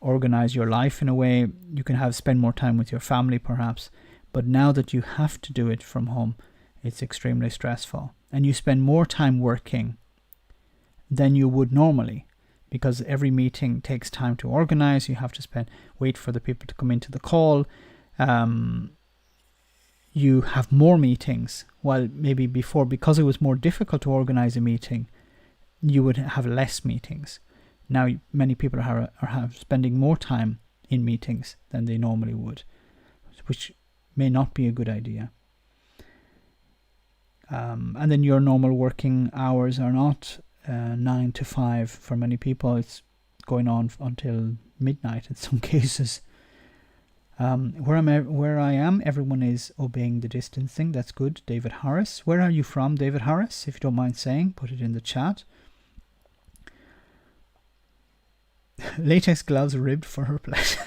organize your life in a way, you can spend more time with your family perhaps. But now that you have to do it from home, it's extremely stressful, and you spend more time working than you would normally, because every meeting takes time to organize. You have to wait for the people to come into the call. You have more meetings, while maybe before, because it was more difficult to organize a meeting, you would have less meetings. Now many people are spending more time in meetings than they normally would, which may not be a good idea. And then your normal working hours are not 9 to 5 for many people. It's going on until midnight in some cases. Where I am, everyone is obeying the distancing. That's good. David Harris. Where are you from, David Harris? If you don't mind saying, put it in the chat. Latex gloves ribbed for her pleasure.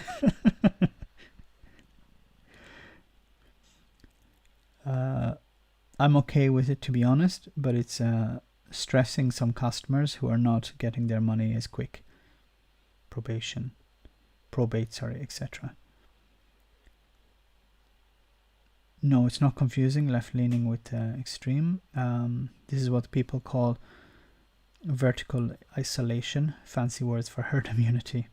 I'm okay with it, to be honest, but it's stressing some customers who are not getting their money as quick. Probate, etc. No, it's not confusing. Left-leaning with extreme. This is what people call vertical isolation. Fancy words for herd immunity.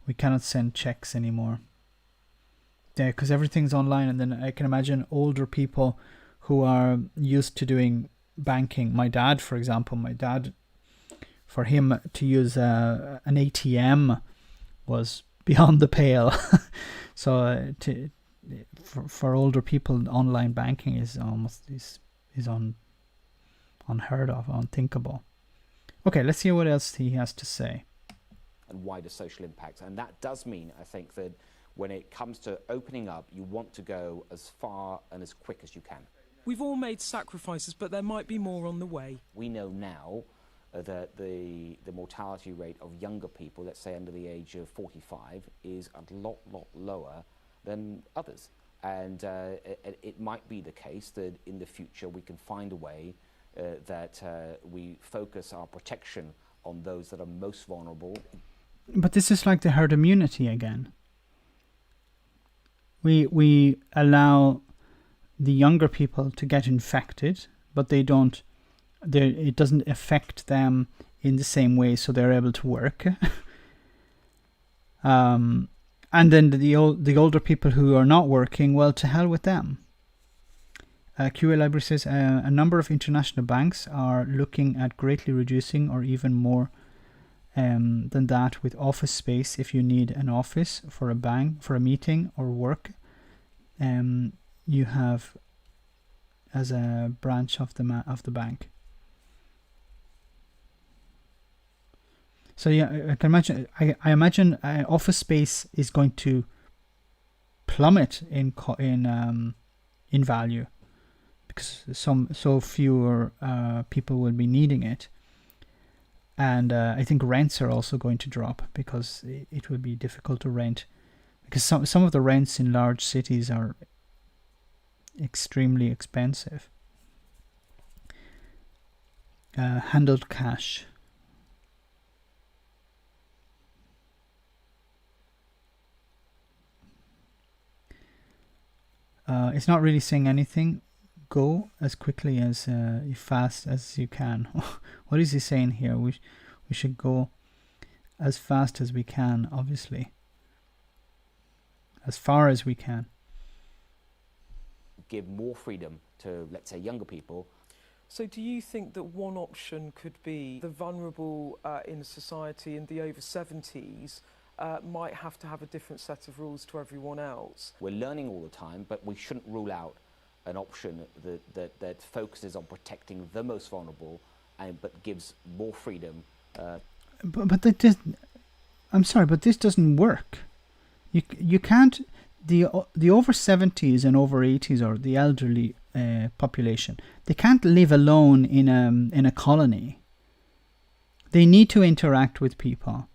We cannot send checks anymore. Yeah, because everything's online, and then I can imagine older people who are used to doing banking. My dad, for example, for him to use an ATM was beyond the pale. So for older people, online banking is almost is unheard of, unthinkable. Okay, let's hear what else he has to say. And wider social impacts. And that does mean, I think, that when it comes to opening up, you want to go as far and as quick as you can. We've all made sacrifices, but there might be more on the way. We know now that the mortality rate of younger people, let's say under the age of 45, is a lot lower than others. And it might be the case that in the future we can find a way that we focus our protection on those that are most vulnerable. But this is like the herd immunity again. We allow the younger people to get infected, but it doesn't affect them in the same way, so they're able to work. And then the older people who are not working, well, to hell with them. QA Library says a number of international banks are looking at greatly reducing or even more than that with office space. If you need an office for a meeting or work, you have as a branch of the bank. So yeah, I can imagine. I imagine office space is going to plummet in value because so fewer people will be needing it, and I think rents are also going to drop because it will be difficult to rent, because some of the rents in large cities are extremely expensive. Handled cash. It's not really saying anything. Go as quickly as fast as you can. What is he saying here? We should go as fast as we can, obviously. As far as we can. Give more freedom to, let's say, younger people. So do you think that one option could be the vulnerable in society and the over 70s might have to have a different set of rules to everyone else? We're learning all the time, but we shouldn't rule out an option that focuses on protecting the most vulnerable, but gives more freedom. But that just, I'm sorry, but this doesn't work. You can't. The over 70s and over 80s, or the elderly population, they can't live alone in a colony. They need to interact with people.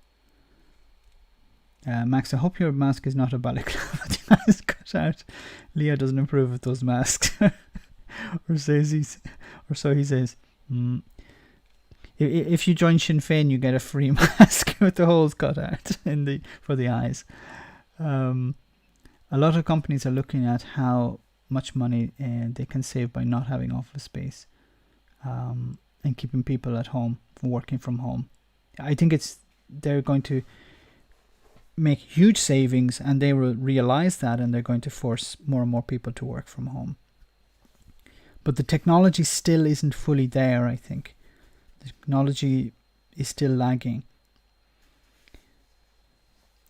Max, I hope your mask is not a balaclava. The eyes cut out. Leo doesn't approve of those masks, or so he says. If you join Sinn Féin, you get a free mask with the holes cut out for the eyes. A lot of companies are looking at how much money they can save by not having office space, and keeping people at home, working from home. I think they're going to make huge savings, and they will realize that, and they're going to force more and more people to work from home. But the technology still isn't fully there, I think. The technology is still lagging.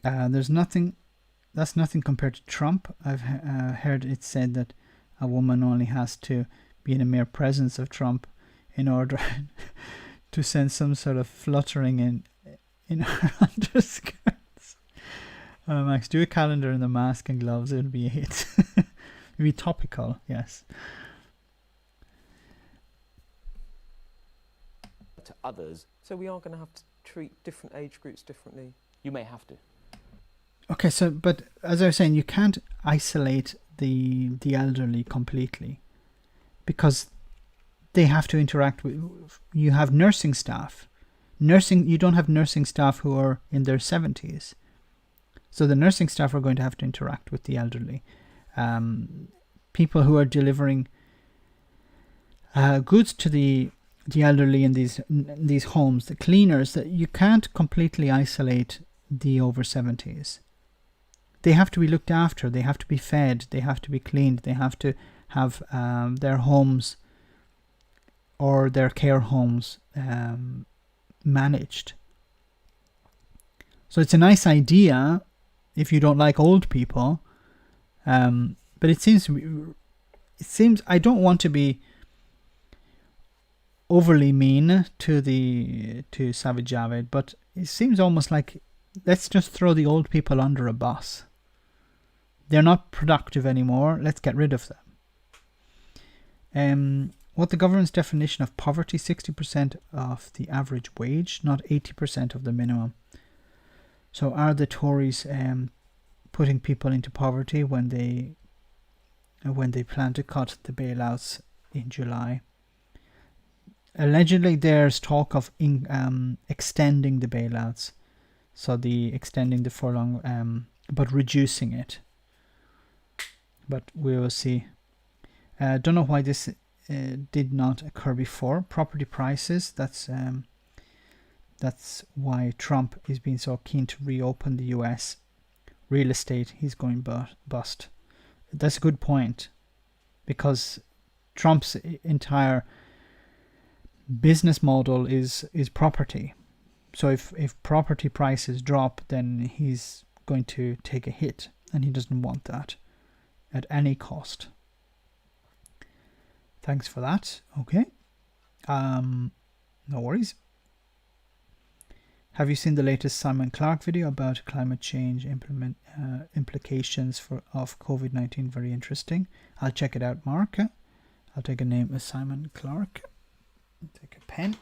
That's nothing compared to Trump. I've heard it said that a woman only has to be in the mere presence of Trump in order to send some sort of fluttering in her underskirts. Max, do a calendar in the mask and gloves. It'll be a hit. It'll be topical, yes. To others, So we are going to have to treat different age groups differently. you may have to. Okay, so but as I was saying, you can't isolate the elderly completely, because they have to interact with. You have nursing staff. You don't have nursing staff who are in their 70s. So the nursing staff are going to have to interact with the elderly. People who are delivering goods to the elderly in these homes, the cleaners, that you can't completely isolate the over 70s. They have to be looked after. They have to be fed. They have to be cleaned. They have to have their homes or their care homes managed. So it's a nice idea if you don't like old people, but it seems I don't want to be overly mean to Savage Javed, but it seems almost like let's just throw the old people under a bus. They're not productive anymore. Let's get rid of them. What the government's definition of poverty? 60% of the average wage, not 80% of the minimum. So are the Tories putting people into poverty when they plan to cut the bailouts in July? Allegedly, there's talk of extending the bailouts, so extending the furlong, but reducing it. But we will see. Don't know why this did not occur before. Property prices. That's why Trump is being so keen to reopen the U.S. Real estate. He's going bust. That's a good point, because Trump's entire business model is property. So if property prices drop, then he's going to take a hit, and he doesn't want that at any cost. Thanks for that. Okay. No worries. Have you seen the latest Simon Clark video about climate change implications of COVID-19? Very interesting. I'll check it out, Mark. I'll take a name as Simon Clark. Take a pen.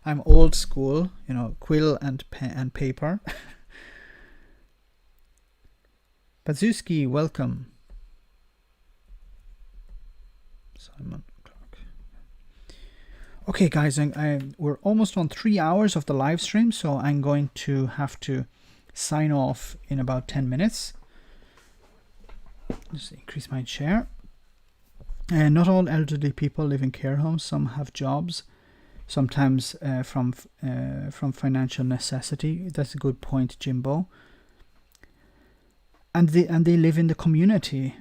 I'm old school, quill and pen and paper. Pazuski, welcome. Simon Clark. Okay, guys, we're almost on 3 hours of the live stream, so I'm going to have to sign off in about 10 minutes. Just increase my chair. Not all elderly people live in care homes. Some have jobs, sometimes from financial necessity. That's a good point, Jimbo. And they live in the community.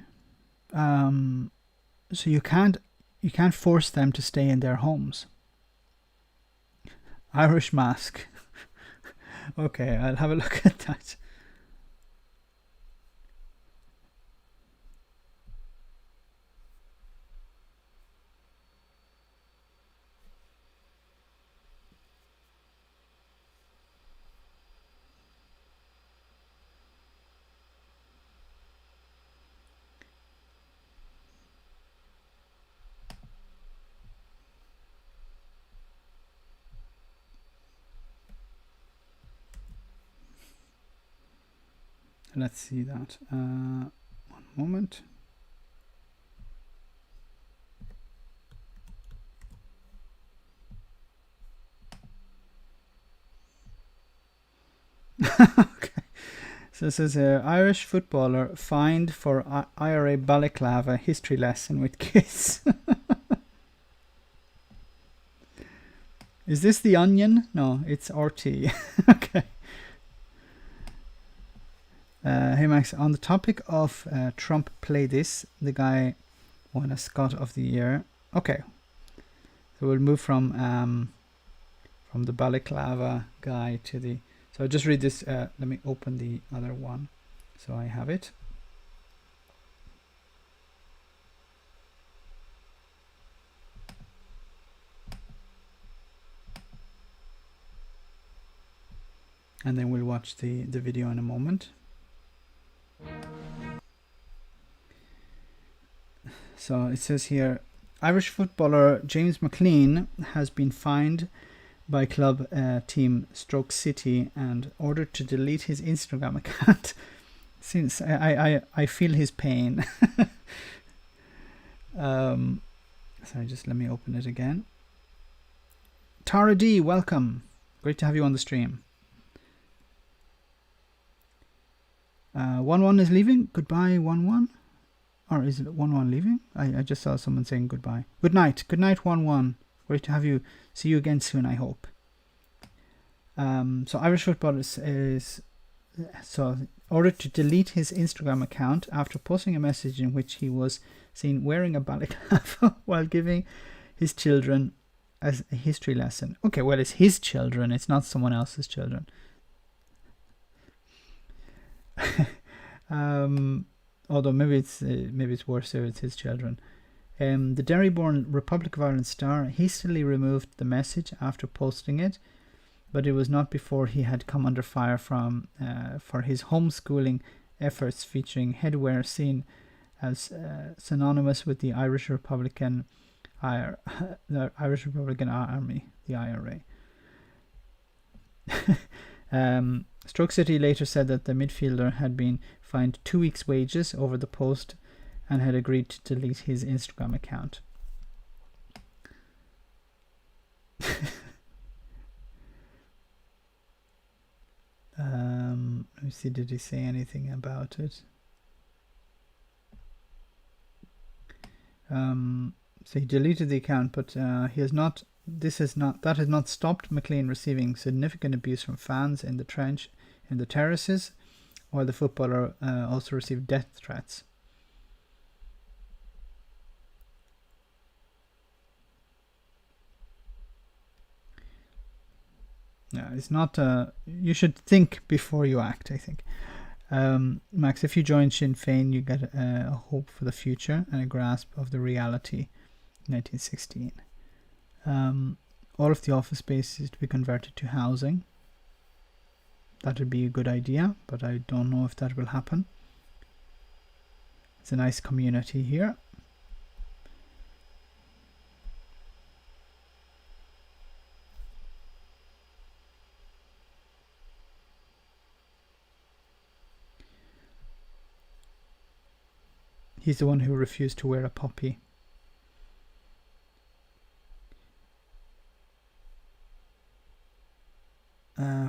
So you can't force them to stay in their homes. Irish mask. Okay, I'll have a look at that. Let's see that. One moment. Okay. So this is an Irish footballer fined for IRA balaclava history lesson with kids. Is this The Onion? No, it's RT. Okay. Hey Max, on the topic of Trump Play This, the guy won a Scot of the Year. Okay, so we'll move from the balaclava guy to the. So I'll just read this. Let me open the other one, so I have it. And then we'll watch the video in a moment. So it says here, Irish footballer James McLean has been fined by club team Stoke City and ordered to delete his Instagram account. Since I feel his pain. Sorry, just let me open it again. Tara D, welcome. Great to have you on the stream. 1-1 is leaving. Goodbye, 1-1. Or is it 1-1 leaving? I just saw someone saying goodbye. Good night. Good night, 1-1. Great to have you. See you again soon, I hope. So Irish football is so ordered to delete his Instagram account after posting a message in which he was seen wearing a balaclava while giving his children as a history lesson. Okay, well, it's his children. It's not someone else's children. Although maybe it's worse if it's his children. The Derry-born Republic of Ireland star hastily removed the message after posting it, but it was not before he had come under fire from for his homeschooling efforts, featuring headwear seen as synonymous with the Irish Republican Army, the IRA. Stoke City later said that the midfielder had been fined 2 weeks' wages over the post and had agreed to delete his Instagram account. Let me see, did he say anything about it? So he deleted the account, but he has not. That has not stopped McLean receiving significant abuse from fans in the trench, in the terraces, while the footballer also received death threats. Yeah, it's not. You should think before you act, I think. Max, if you join Sinn Féin, you get a hope for the future and a grasp of the reality. 1916. All of the office space is to be converted to housing. That would be a good idea, but I don't know if that will happen. It's a nice community here. He's the one who refused to wear a poppy.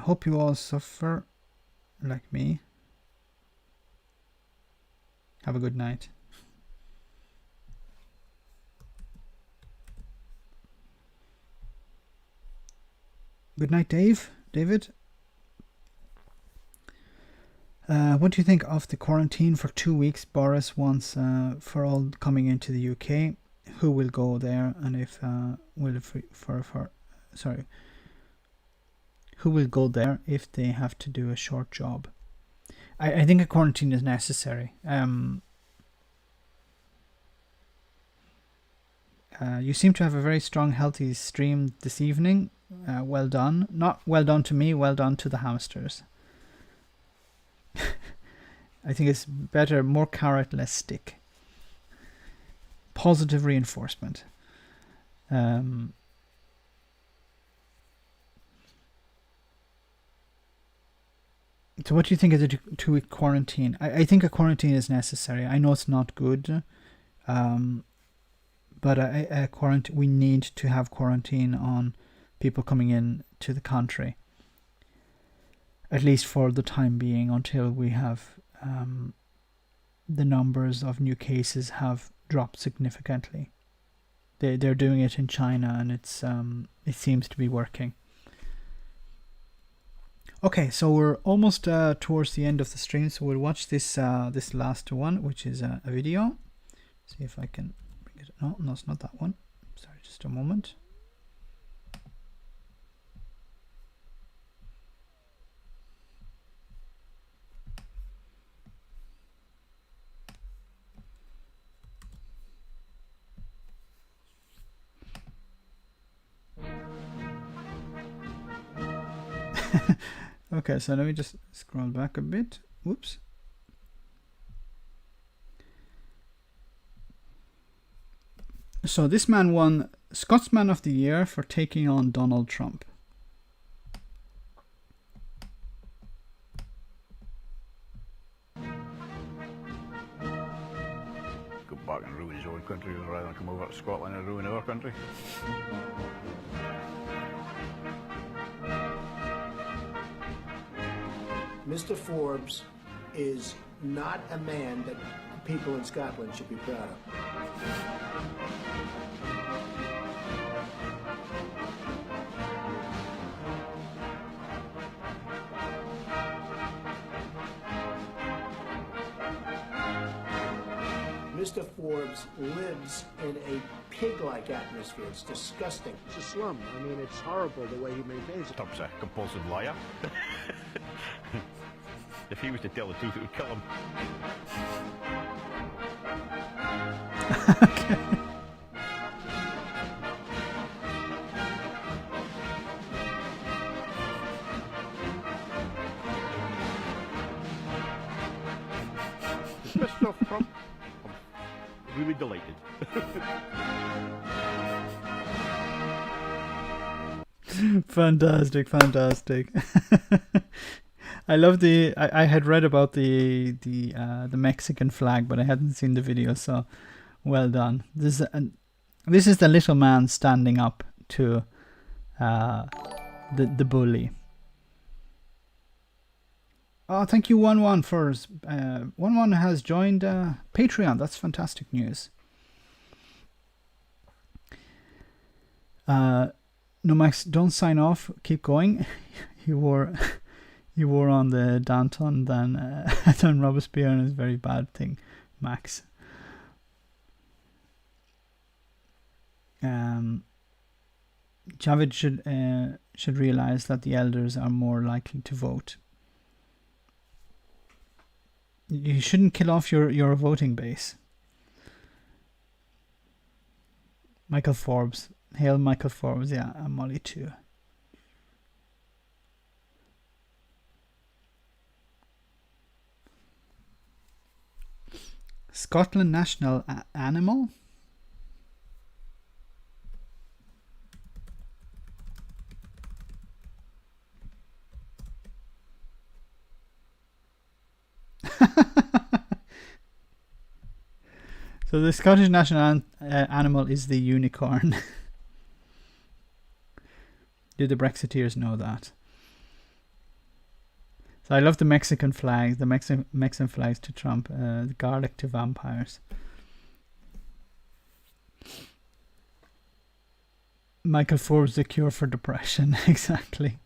Hope you all suffer like me. Have a good night. Good night, David. What do you think of the quarantine for 2 weeks Boris wants for all coming into the UK? Who will go there, and if who will go there if they have to do a short job? I think a quarantine is necessary. You seem to have a very strong, healthy stream this evening. Well done. Not well done to me, well done to the hamsters. I think it's better, more carrot, less stick. Positive reinforcement. So what do you think of the 2-week quarantine? I think a quarantine is necessary. I know it's not good, but we need to have quarantine on people coming in to the country, at least for the time being, until we have the numbers of new cases have dropped significantly. They're doing it in China, and it seems to be working. Okay, so we're almost towards the end of the stream, so we'll watch this last one, which is a video. See if I can bring it. No, it's not that one. Sorry, just a moment. Okay, so let me just scroll back a bit. Whoops. So this man won Scotsman of the Year for taking on Donald Trump. Go back and ruin his own country rather than come over to Scotland and ruin our country. Mr. Forbes is not a man that people in Scotland should be proud of. Mr. Forbes lives in a pig-like atmosphere. It's disgusting. It's a slum. I mean, it's horrible the way he maintains it. Trump's a compulsive liar. If he was to tell the truth, it would kill him. Pissed off Trump. I'm really delighted. Fantastic. I love the. I had read about the Mexican flag, but I hadn't seen the video. So, well done. This is the little man standing up to the bully. Oh, thank you, 1-1 for 1-1 has joined Patreon. That's fantastic news. No, Max, don't sign off. Keep going. You were on the Danton than Robespierre, and it's a very bad thing, Max. Javid should realize that the elders are more likely to vote. You shouldn't kill off your voting base. Michael Forbes. Hail Michael Forbes. Yeah, I'm Molly too. Scotland national animal? So the Scottish national animal is the unicorn. Did the Brexiteers know that? So I love the Mexican flag, the Mexican flags to Trump, the garlic to vampires. Michael Forbes, the cure for depression. Exactly.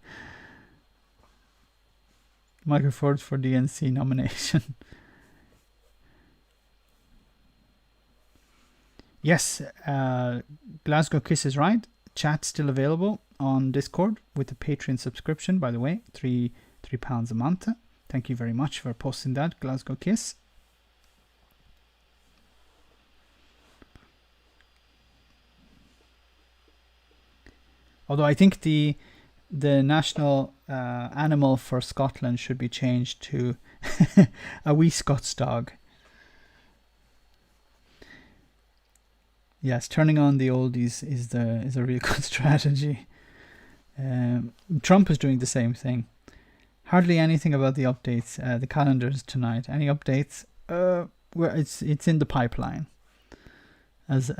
Michael Forbes for DNC nomination. Yes, Glasgow Kiss is right. Chat's still available on Discord with the Patreon subscription, by the way, £3 a month. Thank you very much for posting that, Glasgow Kiss. Although I think the national animal for Scotland should be changed to a wee Scots dog. Yes, turning on the oldies is a real good strategy. Trump is doing the same thing. Hardly anything about the updates. The calendars tonight. Any updates? Well, it's in the pipeline, as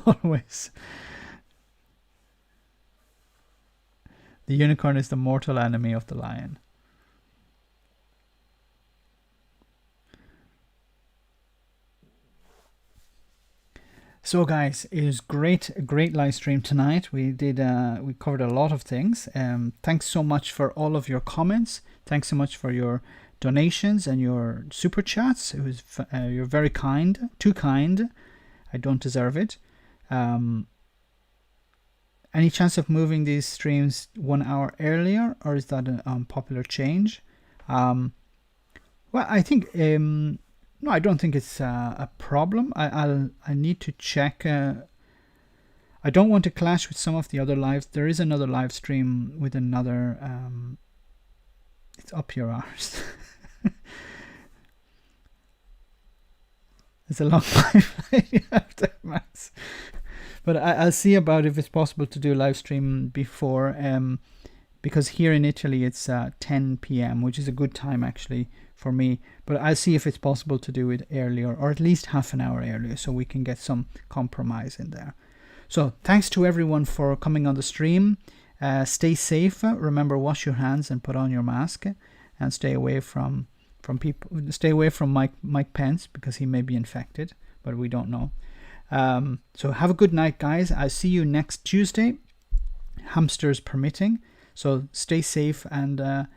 always. The unicorn is the mortal enemy of the lion. So guys, it was a great live stream tonight. We covered a lot of things. Thanks so much for all of your comments. Thanks so much for your donations and your super chats. It was you're very kind, too kind. I don't deserve it. Any chance of moving these streams 1 hour earlier, or is that an unpopular change? Well, I think no, I don't think it's a problem. I need to check. I don't want to clash with some of the other lives. There is another live stream with another. It's up your arse. It's a long life after Max. But I'll see about if it's possible to do a live stream before, because here in Italy it's 10 p.m., which is a good time actually for me. But I'll see if it's possible to do it earlier, or at least half an hour earlier, so we can get some compromise in there. So thanks to everyone for coming on the stream. Stay safe. Remember, wash your hands and put on your mask, and stay away from people. Stay away from Mike Pence, because he may be infected, but we don't know. So have a good night, guys. I'll see you next Tuesday, hamsters permitting. So stay safe and